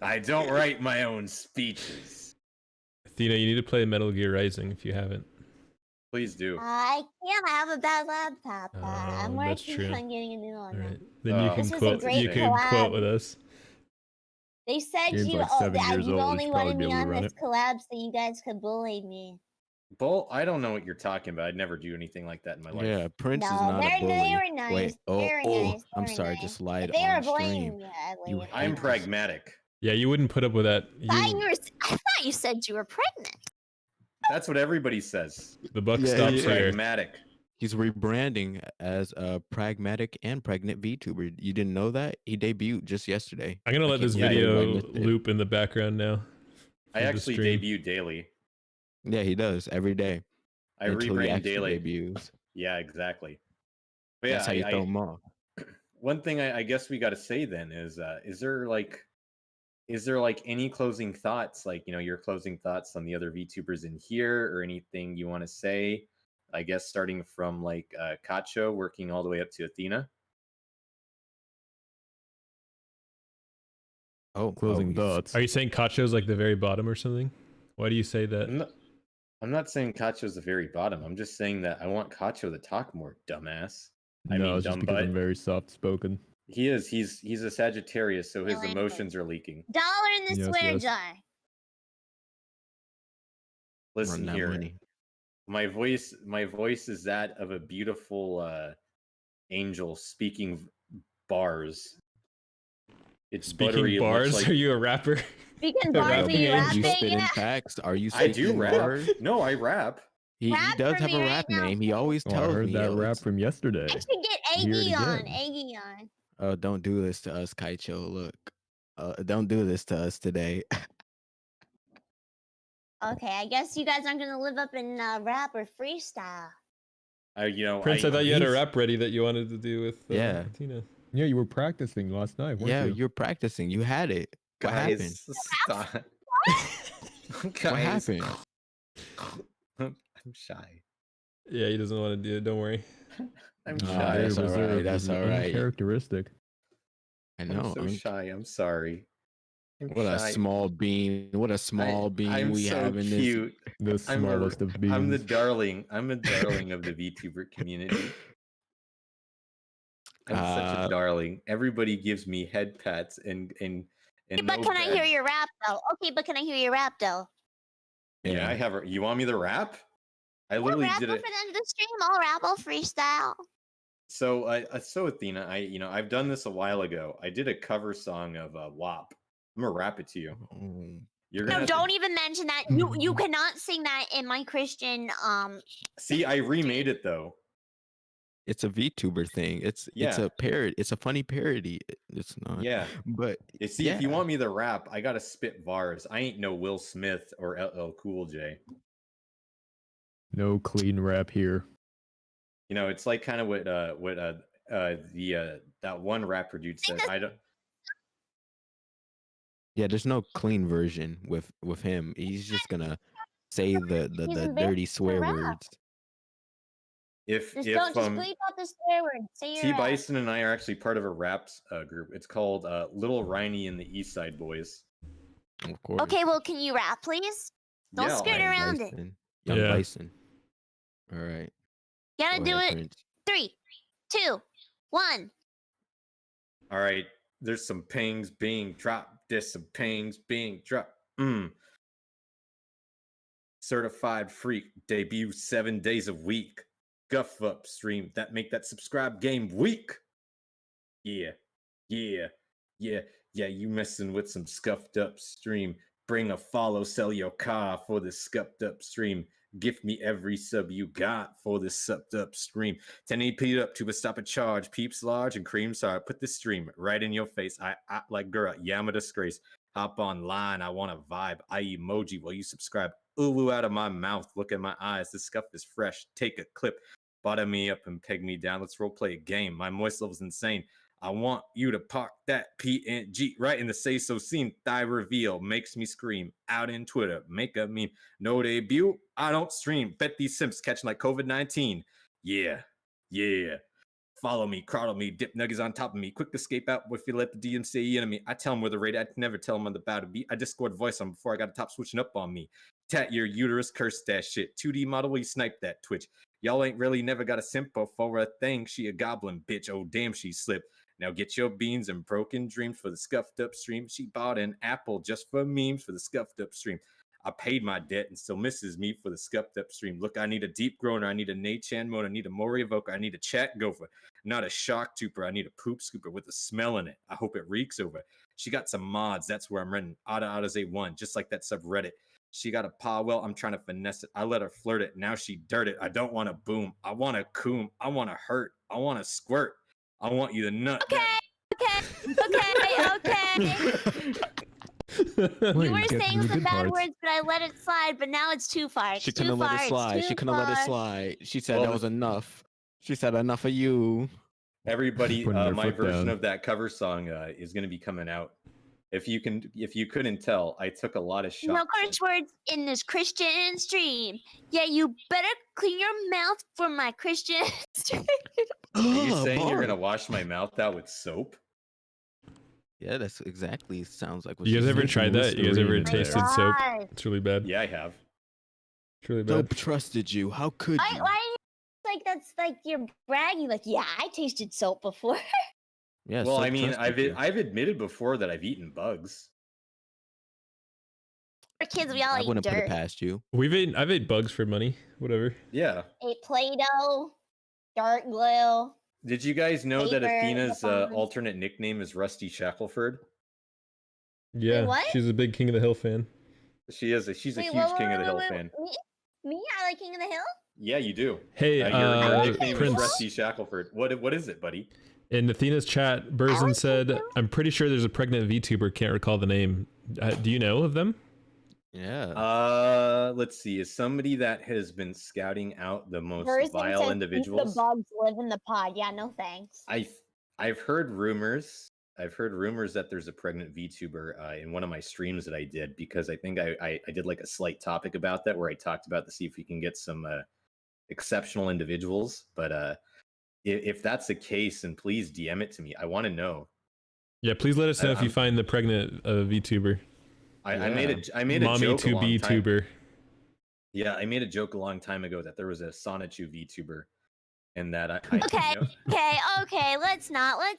I don't write my own speeches. Athena, you need to play Metal Gear Rising if you haven't. Please do. I can't have a bad laptop. I'm Oh, that's working true. on getting a new one. All now. right, then you Oh, can This was a quote. great You can quote collab. with us. They said Game's you like 7 years you old, you only should probably wanted be me able to on run this it. collab so you guys could bully me. Bull, I don't know what you're talking about. I'd never do anything like that in my life. Yeah, Prince is No, not a they bully. were nice. Wait, They were nice. I'm They were sorry, nice. just lied But they were on bullying stream. me. You later. I'm hate pragmatic. Yeah, you wouldn't put up with that. I thought you said you were pregnant. That's what everybody says. The buck Yeah, stops yeah. here. Pragmatic. He's rebranding as a pragmatic and pregnant VTuber. You didn't know that? He debuted just yesterday. I'm gonna I let can't this believe everybody video missed it. loop in the background now. I of the actually stream. debut daily. Yeah, he does every day. I until he rebrand actually daily. debuts. Yeah, exactly. But That's how you I, throw him off. one thing I guess we got to say then is there like any closing thoughts, like, you know, your closing thoughts on the other VTubers in here, or anything you want to say? I guess starting from like Kacho, working all the way up to Athena. Closing thoughts. Are you saying Kacho's like the very bottom or something? Why do you say that? I'm not saying Kacho's the very bottom. I'm just saying that I want Kacho to talk more, dumbass. No, I mean, it's just dumb because butt. I'm very soft spoken. He is. He's a Sagittarius, so his Really? emotions are leaking. $1 in the Yes, swear yes. jar. Listen Run that here. money. My voice is that of a beautiful angel speaking bars. It's buttery Speaking and much bars, like- are you a rapper? Speaking The bars, are rapping you angel. You rapping? spit in Yeah. packs? Are you I do speaking rap. bars? No, I rap. He Rap does for have me a right rap now, name. He always Oh, I tells heard me. that rap Let's- from yesterday. I should get Hear it Aggie on. again. Aggie on. Oh, don't do this to us, Kaicho. Look, don't do this to us today. Okay, I guess you guys aren't gonna live up in rap or freestyle. Prince, I thought you had a he's- rap ready that you wanted to do with Yeah. Tina. Yeah, you were practicing last night, weren't Yeah, you? you're practicing. You had it. What happened? Guys, stop. What Guys, happened? I'm shy. Yeah, he doesn't want to do it. Don't worry. I'm Nah, shy. that's all right, reserved, that's it's an all right. uncharacteristic. I I'm know. so shy. I'm sorry. I'm What a shy. small bean. What a small bean I'm we so have in this. cute. The I'm a- smallest of beans. I'm the darling. I'm a darling of the VTuber community. I'm such a darling. Everybody gives me head pats and Okay, but no can I hear bad- your rap though? Okay, but can I hear your rap though? Yeah, I have. You want me to rap? I I'll literally rap did for it. the end of the stream. I'll rap. I'll freestyle. So Athena, I've done this a while ago. I did a cover song of WAP. I'm gonna rap it to you. You're gonna No, have to- don't even mention that. You cannot sing that in my Christian. See, I remade it though. It's a VTuber thing. It's Yeah. a parody. It's a funny parody. It's not. Yeah. But See, if you want me to rap, I gotta spit bars. I ain't no Will Smith or LL Cool J. No clean rap here. You know, it's like kind of what that one rapper dude said. I don't. yeah, there's no clean version with him. He's just gonna say the embarrassed dirty to swear rap. words. If Just don't just bleep out the swear word. Say your T rap. Bison and I are actually part of a rap group. It's called Little Rhiney and the East Side Boys. Of course. Okay, well, can you rap, please? Don't Yeah, skirt Young around it. Bison. Young Yeah. Bison. All right. Gotta Go do ahead, it. Prince. 3, 2, 1. All right, there's some pings being dropped. There's some pings being dropped. Certified freak debut 7 days a week. Guff up stream that make that subscribe game weak. Yeah. You messing with some scuffed up stream. Bring a follow, sell your car for this scuffed up stream. Gift me every sub you got for this sucked up stream. 1080p up to a stop a charge. Peeps large and cream sorry. Put this stream right in your face. I act like girl. Yeah, I'm a disgrace. Hop online. I want a vibe. I emoji while you subscribe. Ooh out of my mouth. Look at my eyes. This scuff is fresh. Take a clip. Bottom me up and peg me down. Let's role play a game. My moist level's insane. I want you to park that PNG right in the say so scene. Thigh reveal makes me scream. Out in Twitter, make a meme. No debut, I don't stream. Bet these simps catching like COVID-19. Yeah. Follow me, coddle me, dip nuggies on top of me. Quick escape out if you let the DM say enemy. I tell them where the raid. I never tell them on the bow to beat. I Discord voice on before I got to top switching up on me. Tat your uterus, curse that shit. 2D model, we snipe that Twitch. Y'all ain't really never got a simpo for a thing. She a goblin, bitch. Oh, damn, she slipped. Now get your beans and broken dreams for the scuffed up stream. She bought an apple just for memes for the scuffed up stream. I paid my debt and still misses me for the scuffed up stream. Look, I need a deep groaner. I need a Nate-chan mode. I need a Mori evoker. I need a chat gopher. Not a shock tuber. I need a poop scooper with a smell in it. I hope it reeks over. She got some mods. That's where I'm renting. Otta's A1, just like that subreddit. She got a paw well. I'm trying to finesse it. I let her flirt it. Now she dirt it. I don't want to boom. I want to coom. I want to hurt. I want to squirt. I want you to nut. Okay. You were saying some bad words, but I let it slide. But now it's too far. She couldn't let it slide. She couldn't let it slide. She said that was enough. She said enough of you. Everybody, Putting their my foot version down. of that cover song is going to be coming out. If you couldn't tell, I took a lot of shots. No curse words in this Christian stream. Yeah, you better clean your mouth for my Christian stream. Are you saying you're gonna wash my mouth out with soap? Yeah, that's exactly sounds like what You guys she's ever saying. tried that? You guys ever Listerine in there. tasted soap? God. It's really bad. Yeah, I have. It's really Soap bad. trusted you. How could you? Why? Like that's like you're bragging. Like, yeah, I tasted soap before. Yeah. Well, soap I mean, trusted you. I've admitted before that I've eaten bugs. For kids, we all I eat wouldn't put it dirt. past you. I've ate bugs for money. Whatever. Yeah. Ate Play-Doh, dirt glue. Did you guys know that Paper, Athena's the alternate nickname is Rusty Shackleford? Yeah, what? she's a big King of the Hill fan. She's a Wait, huge whoa, King of the whoa, Hill whoa, fan. Me? I like King of the Hill. Yeah, you do. Hey, Your nickname is Prince. Rusty Shackleford. What is it, buddy? In Athena's chat, Burzin said, "I'm pretty sure there's a pregnant VTuber. Can't recall the name. Do you know of them?" Yeah. Let's see. Is somebody that has been scouting out the most Person vile says, individuals? The bugs live in the pod. Yeah, no thanks. I've heard rumors. I've heard rumors that there's a pregnant VTuber in one of my streams that I did, because I think I did like a slight topic about that where I talked about to see if we can get some exceptional individuals. But if that's the case, then please DM it to me. I want to know. Yeah, please let us know if you find the pregnant VTuber. I made a Mommy joke to a long be time. tuber. Yeah, I made a joke a long time ago that there was a Sonichu VTuber, and that I Okay, you know, okay. Let's not. Well,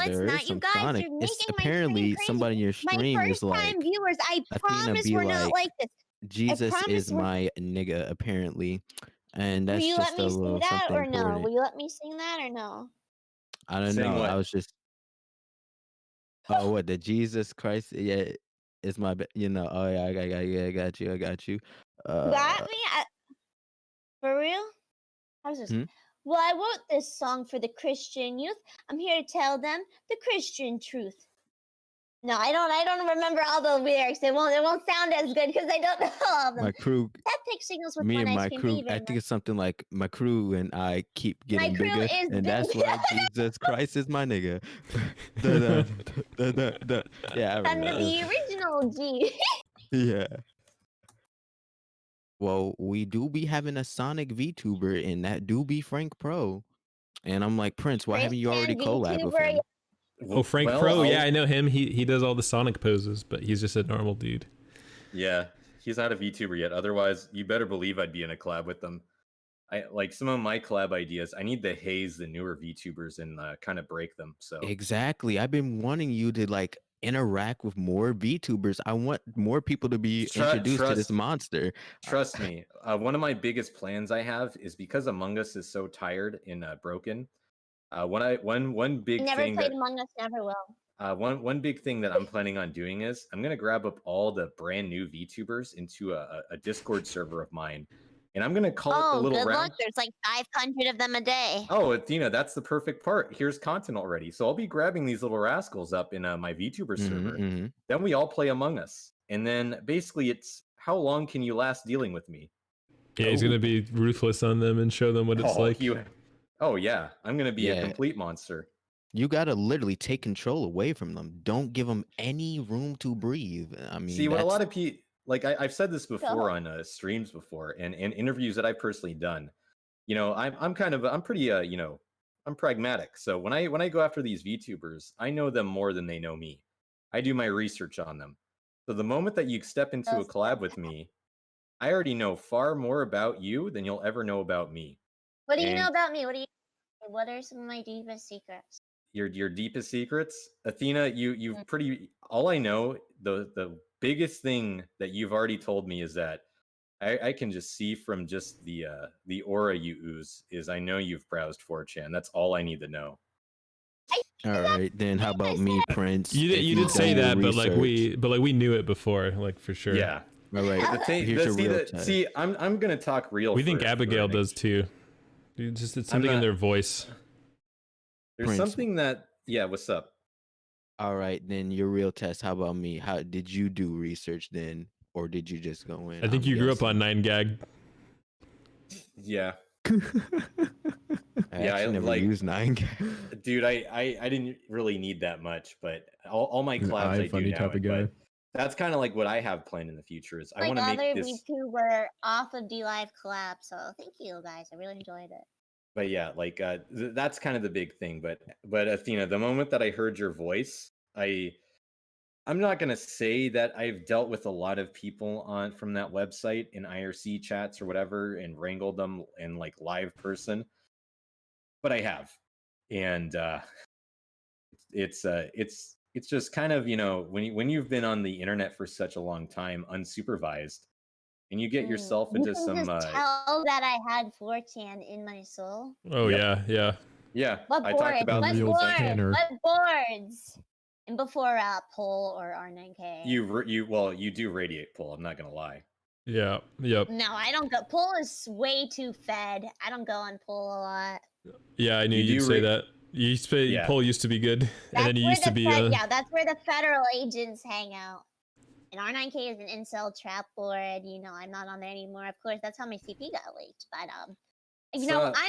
there is You some guys Sonic. are making It's my apparently stream crazy. somebody in your stream My is first like, time viewers. I Athena promise be we're not like, like this. Jesus promise is we're- my nigga. Apparently, And Will that's you let just a me sing little that something or no? important. Will you let me sing that or no? I don't Sing know. I what? was just, oh, what the Jesus Christ? Yeah, it's my, Oh yeah, I got you. I got you. Got me? For real? How's this? Hmm? Well, I wrote this song for the Christian youth. I'm here to tell them the Christian truth. No, I don't remember all the lyrics. It won't sound as good because I don't know all of them. My crew, That pick signals with me one and ice my cream. crew. Thank you I very think much. it's something like my crew and I keep My getting crew bigger, is and big. that's why Jesus Christ is my nigga. Da, da, da, da, da. Yeah, I I'm remember. the original G. Yeah. Well, we do be having a Sonic VTuber, and that do be Frank Pro. And I'm like, Prince, why haven't you already Christian collabed with VTuber. him? Oh, Frank Well, Pro. Yeah, I'll- I know him. He does all the Sonic poses, but he's just a normal dude. Yeah, he's not a VTuber yet. Otherwise, you better believe I'd be in a collab with them. I like some of my collab ideas. I need to haze the newer VTubers and kind of break them. So Exactly. I've been wanting you to like interact with more VTubers. I want more people to be introduced to this monster. trust me. One of my biggest plans I have is because Among Us is so tired and broken. One big Never thing played that Among Us, never will. one big thing that I'm planning on doing is I'm gonna grab up all the brand new VTubers into a Discord server of mine, and I'm gonna call it the Oh, little good luck. round. There's like 500 of them a day. Oh, Athena, that's the perfect part. Here's content already. So I'll be grabbing these little rascals up in my VTuber server. Then we all play Among Us. And then basically it's how long can you last dealing with me? Yeah, he's gonna be ruthless on them and show them what it's like. Oh yeah, I'm gonna be a Yeah. complete monster. You gotta literally take control away from them. Don't give them any room to breathe. I mean, See, what a that's- lot of people like, I've said this before on streams before and interviews that I've personally done. You know, I'm pretty I'm pragmatic. So when I go after these VTubers, I know them more than they know me. I do my research on them. So the moment that you step into a collab with me, I already know far more about you than you'll ever know about me. What do you know And about me? What are some of my deepest secrets? your deepest secrets, Athena, you've pretty all I know, the biggest thing that you've already told me is that I can just see from just the aura you ooze is I know you've browsed 4chan. That's all I need to know. all right. Then how about me, Prince? You If did you've say done your that, research- but like we knew it before, like for sure. Yeah. All right. But Here's your real test. see, I'm gonna talk real. We think for Abigail an does too. Dude, just it's something in not- their voice. There's Prince. something that what's up? All right, then your real test. How about me? How did you do research then, or did you just go in? I think I'm you grew up on guessing. 9gag. Yeah, I Yeah, actually I never like- used 9. dude, I didn't really need that much, but all my collabs I do funny now. type of guy. But that's kind of like what I have planned in the future. Is I Like want to other make this. VTuber off of D Live collab. So thank you guys. I really enjoyed it. But yeah, like that's kind of the big thing. But Athena, the moment that I heard your voice, I'm not gonna say that I've dealt with a lot of people from that website in IRC chats or whatever and wrangled them in like live person, but I have, and it's just kind of when you've been on the internet for such a long time unsupervised, and you get yourself into you can some just tell that I had 4chan in my soul. Oh Yep. yeah. What I boards? talked about What Real boards? tanner. What boards? And before Pole or R9K. you do radiate pull. I'm not gonna lie. Yeah. Yep. No, I don't go. Pole is way too fed. I don't go on Pole a lot. Yeah, I knew You you'd do say ra- that. You say Yeah. Poll used to be good, and then you where used to the be yeah, that's where the federal agents hang out. And R9K is an incel trap board. You know, I'm not on there anymore. Of course, that's how my CP got leaked. But you know, So-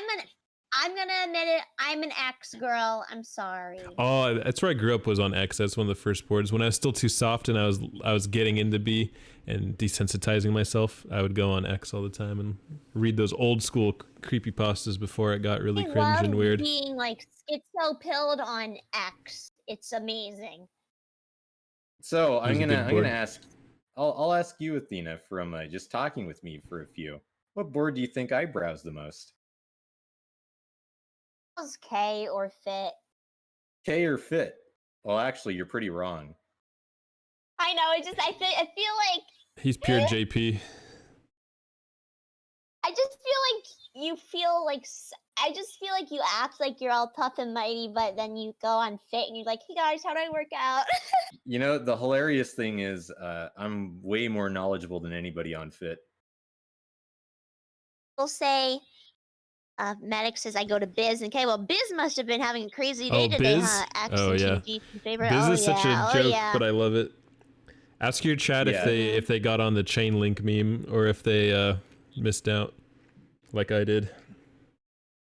I'm gonna admit it. I'm an X girl. I'm sorry. Oh, that's where I grew up, was on X. That's one of the first boards. When I was still too soft and I was getting into B and desensitizing myself, I would go on X all the time and read those old school creepypastas before it got really I cringe and love weird. being like schizo pilled on X. It's amazing. So It was I'm a good gonna board. ask. I'll ask you, Athena, from just talking with me for a few. What board do you think I browse the most? Was K or Fit? K or Fit? Well, actually, you're pretty wrong. I know. I feel like He's pure JP. I just feel like you feel like I just feel like you act like you're all tough and mighty, but then you go on Fit and you're like, "Hey guys, how do I work out?" You know, the hilarious thing is, I'm way more knowledgeable than anybody on Fit. We'll say, Medic says I go to Biz. Okay, well, Biz must have been having a crazy day today, Biz? huh? Oh, yeah. Team favorite. Biz Oh is such yeah, a oh joke, yeah. but I love it. Ask your chat Yeah. if they got on the chain link meme or if they missed out, like I did.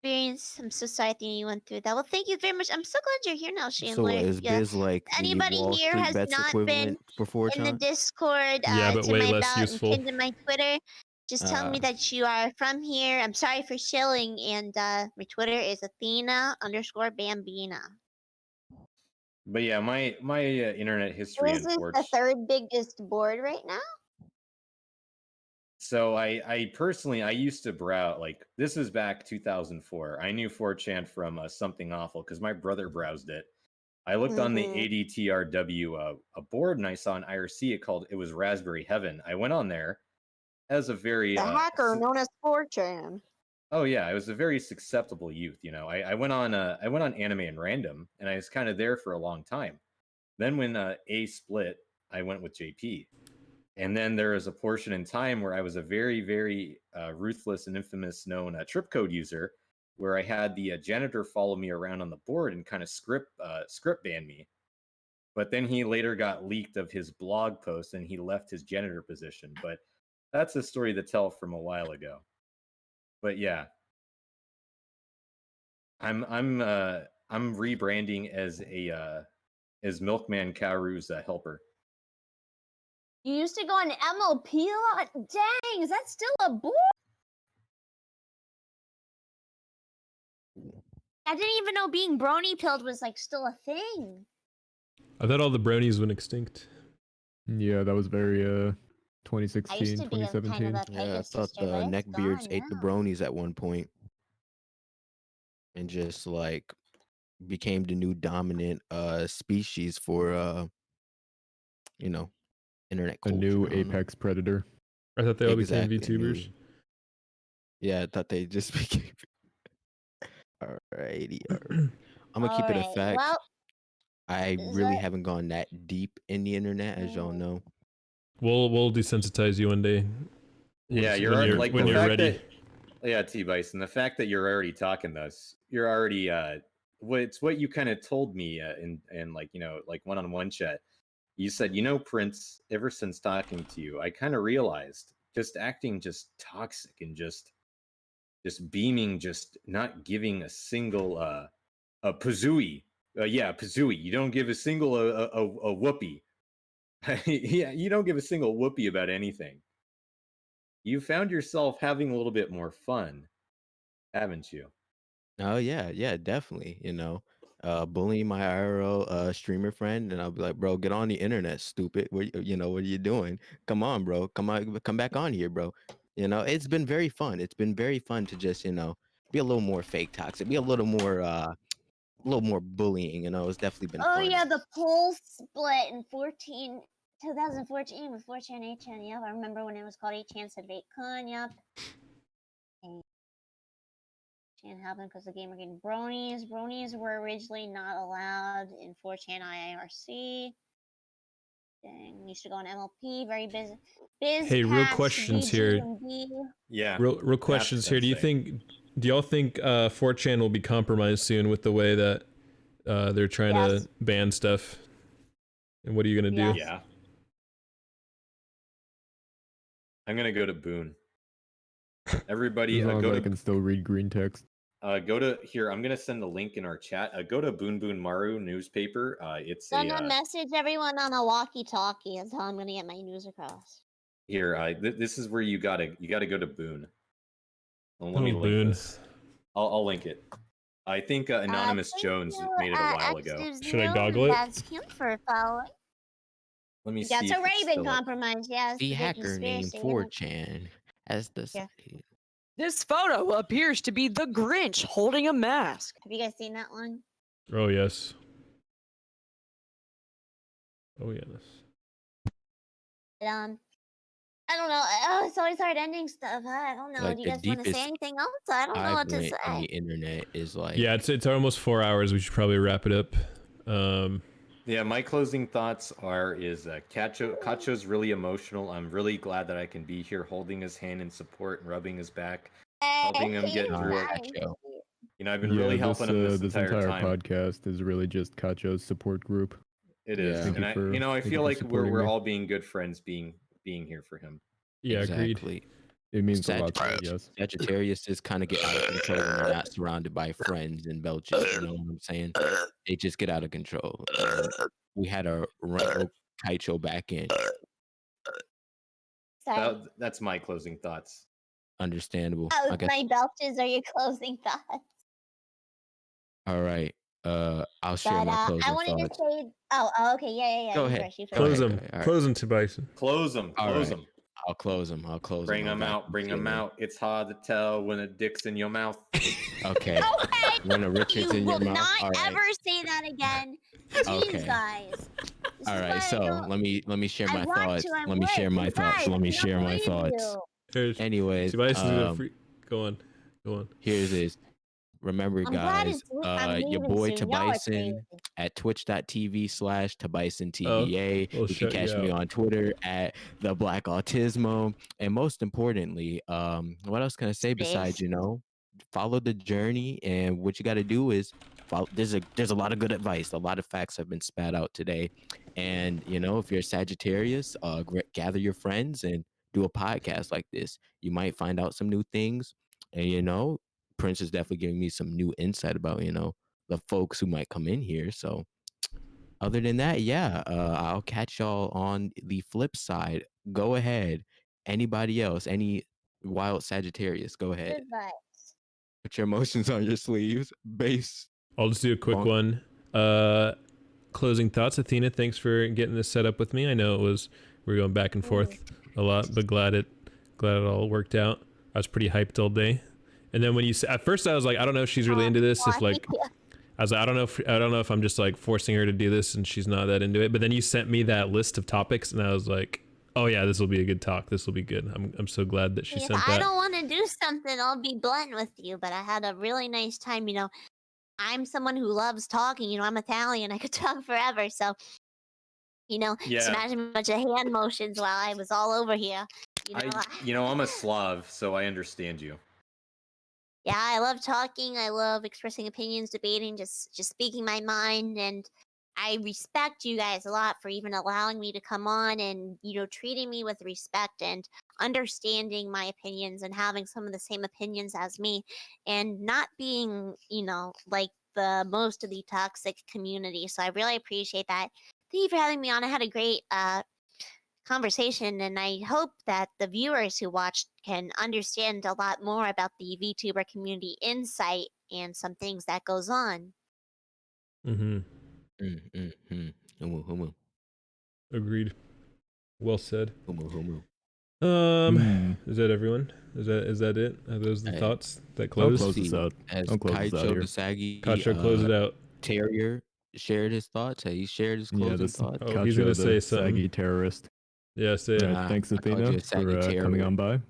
Experience. I'm so sorry that you went through that. Well, thank you very much. I'm so glad you're here now, So Chandler. is Yeah. Biz like the Anybody Wall here Street has bets not been equivalent for in the 4chan? Discord Yeah, but to way my less about useful. and pinned in my Twitter, just tell me that you are from here. I'm sorry for shilling, and my Twitter is Athena_Bambina. But yeah, my internet history This on is the 4chan. third biggest board right now. So I personally, I used to browse, like, this is back 2004. I knew 4chan from Something Awful because my brother browsed it. I looked on the ADTRW a board and I saw an IRC. It was Raspberry Heaven. I went on there as a very The hacker known as 4chan. oh yeah, I was a very susceptible youth. You know, I went on Anime and Random, and I was kind of there for a long time. Then when A split, I went with JP. And then there was a portion in time where I was a very, very ruthless and infamous known trip code user, where I had the janitor follow me around on the board and kind of script ban me. But then he later got leaked of his blog post and he left his janitor position. But that's a story to tell from a while ago. But yeah, I'm rebranding as Milkman Kaoru's helper. You used to go on MLP a lot? Dang, is that still a board? I didn't even know being brony pilled was like still a thing. I thought all the bronies went extinct. Yeah, that was very I 2016, used to be a kind 2017. of a Yeah, I Pegasus thought sister, the but it's neckbeards gone ate the now. bronies at one point and just like became the new dominant species for you know, internet A culture. new I don't know. apex predator. I thought they all Exactly, became VTubers. Yeah, I thought they just became. Alrighty, I'm gonna keep it a Alright, fact. well, I is really that- haven't gone that deep in the internet, as y'all know. We'll desensitize you one day. Yeah, when you're you're, like when the you're fact ready. that, yeah, T Bison, the fact that you're already talking to us, you're already it's what you kind of told me in like, you know, like one-on-one chat. You said, you know, Prince, ever since talking to you, I kind of realized just acting just toxic and just beaming, just not giving a single a pazooey. Yeah, pazooey. You don't give a single a whoopee. Yeah, you don't give a single whoopee about anything. You found yourself having a little bit more fun, haven't you? Oh yeah, definitely. Bullying my IRL streamer friend, and I'll be like, bro, get on the internet, stupid. What what are you doing? Come on, bro. Come back on here, bro. It's been very fun. It's been very fun to just be a little more fake toxic, be a little more bullying. It's definitely been Oh fun. yeah, the poll split in 2014 with 4chan, 8chan. Yep, I remember when it was called 8chan said 8kun. Yep. Can't happen because the game are getting bronies. Bronies were originally not allowed in 4chan IRC. Dang, used to go on MLP. Very busy. Hey, real questions here. Yeah. Real questions here. Do y'all think 4chan will be compromised soon with the way that they're trying to ban stuff? And what are you gonna do? Yeah. I'm gonna go to Boone. Everybody, As long go as I to can still read green text. go to here. I'm gonna send the link in our chat. Go to Boon Boon Maru newspaper. It's Gonna message everyone on a walkie-talkie. That's how I'm gonna get my news across. here. This is where you gotta go to Boone. Well, let me link Boone. this. I'll link it. I think Anonymous Jones made it a while ago. Should I goggle it? That's him for following. Let me see. That's if already it's been still up. compromised. Yes. The hacker named 4chan has decided. This photo appears to be the Grinch holding a mask. Have you guys seen that one? Oh yes. Oh yes. I don't know. Oh, it's always hard ending stuff. I don't know. Like Do the you guys want to say deepest anything else? I don't know I've what to went on the say. internet is like Yeah, it's almost 4 hours. We should probably wrap it up. Yeah, my closing thoughts is Cacho's really emotional. I'm really glad that I can be here holding his hand in support and rubbing his back, helping him get John through it. Cacho. You know, I've been really helping him this entire time. podcast is really just Cacho's support group. It is, Yeah. and I Thank you feel for like supporting we're me. all being good friends, being here for him. Yeah, agreed. Exactly. It means a lot to me, yes. Sagittarius is kind of get out of control when they're not surrounded by friends in Belgium. You know what I'm saying? They just get out of control. And we had a Kaicho back in. Sorry. That's my closing thoughts. Understandable. Oh, I guess. my belches are your closing thoughts. All right. I'll share But my I closing wanted thoughts. to say. Oh, okay, yeah. Go you ahead. first, you Go Close ahead, them. go ahead. All right. Close them, Tobias. Close them. All Close right. them. I'll close them. I'll close Bring them. them out. Bring them out. It's hard to tell when a dick's in your mouth. Okay. Okay. When a Richard's You in your will mouth. not All right. ever say that again. Jeez, Okay. guys. This All is right. why I So don't- let me share I my want thoughts. to, I Let me share would. my You thoughts. guys, Let me I share my believe thoughts. you. Anyways, Tobias is gonna go on. here's this. Remember, I'm glad guys, I'm your leaving boy soon. Y'all are Tabison crazy. at twitch.tv/TabisonTBA. Oh, You we'll can shut catch you me out. on Twitter at the Black Autismo. And most importantly, what else can I say besides, Space. follow the journey, and what you got to do is follow. There's a lot of good advice. A lot of facts have been spat out today. And, if you're a Sagittarius, gather your friends and do a podcast like this. You might find out some new things. And, Prince is definitely giving me some new insight about, the folks who might come in here. So other than that, yeah, I'll catch y'all on the flip side. Go ahead. Anybody else? Any wild Sagittarius? Go ahead. Goodbye. Put your emotions on your sleeves. Base. I'll just do a quick Bonk. one. Closing thoughts, Athena. Thanks for getting this set up with me. I know we were going back and forth a lot, but glad it all worked out. I was pretty hyped all day. And then when at first I was like, I don't know if she's really into this. If like, I was like, I don't know if I'm just like forcing her to do this and she's not that into it. But then you sent me that list of topics and I was like, oh yeah, this will be a good talk. This will be good. I'm so glad that she If sent I that. don't want to do something, I'll be blunt with you. But I had a really nice time. I'm someone who loves talking. I'm Italian. I could talk forever. So, just Yeah. imagine a bunch of hand motions while I was all over here. I'm a Slav, so I understand you. Yeah, I love talking. I love expressing opinions, debating, just speaking my mind, and I respect you guys a lot for even allowing me to come on and treating me with respect and understanding my opinions and having some of the same opinions as me, and not being like the most of the toxic community. So I really appreciate that. Thank you for having me on. I had a great conversation, and I hope that the viewers who watched can understand a lot more about the VTuber community insight and some things that goes on. Agreed. Well said. Hmm. Is that everyone? Is that it? Are those the thoughts that I'll close? close this out. As I'll close this out Kaicho here. the Saggy Kacho, close it out. Terrier shared his thoughts. He shared his closing thoughts. Oh, he's Cacho, gonna the say something. saggy terrorist. Yeah, say it. All right, thanks, I called Athena, you a saggy for coming terror. on by. I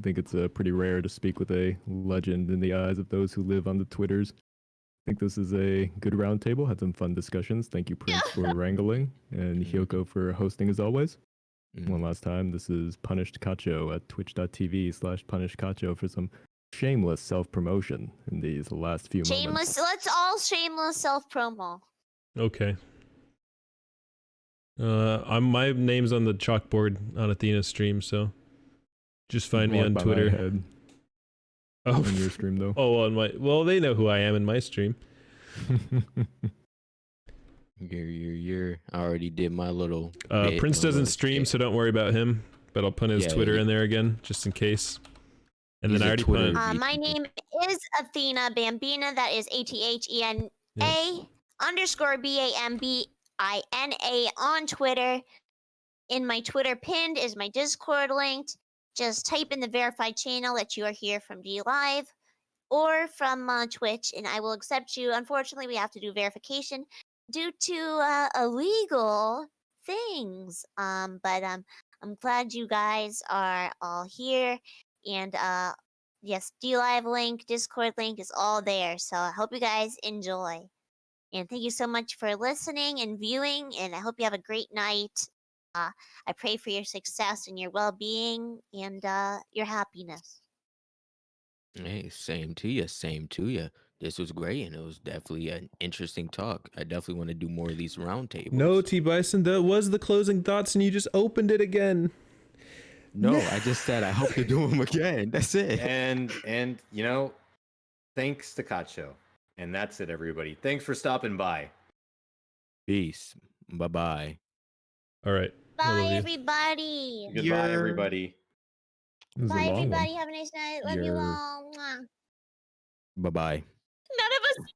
think it's pretty rare to speak with a legend in the eyes of those who live on the Twitters. I think this is a good roundtable. Had some fun discussions. Thank you, Prince, for wrangling, and Hyoko for hosting as always. One last time, this is Punished Cacho at twitch.tv/PunishedCacho for some shameless self-promotion in these last few moments. Let's all shameless self-promo. Okay. My name's on the chalkboard on Athena's stream, so just find me Blocked on by my Twitter. head. Oh, On your stream, though. Well, they know who I am in my stream. You're I already did my little Prince doesn't stream, so don't worry about him. But I'll put his Twitter in there again, just in case. And then I already put. My name is Athena Bambina. That is ATHENA _BAMBINA on Twitter. In my Twitter pinned is my Discord linked. Just type in the verified channel that you are here from G Live or from Twitch, and I will accept you. Unfortunately, we have to do verification due to illegal things. But I'm glad you guys are all here. And yes, DLive link, Discord link is all there. So I hope you guys enjoy. And thank you so much for listening and viewing. And I hope you have a great night. I pray for your success and your well-being and your happiness. Hey, same to you. Same to you. This was great, and it was definitely an interesting talk. I definitely want to do more of these roundtables. No, T Bison, that was the closing thoughts, and you just opened it again. No, I just said I hope to do them again. That's it. And thanks to Kacho. And that's it, everybody. Thanks for stopping by. Peace. Bye bye. All right. I Bye, love you. everybody. Goodbye, Yer. everybody. This is a Bye, long one. everybody. Have a nice night. Love you Yer. all. Mwah. Bye bye. None of us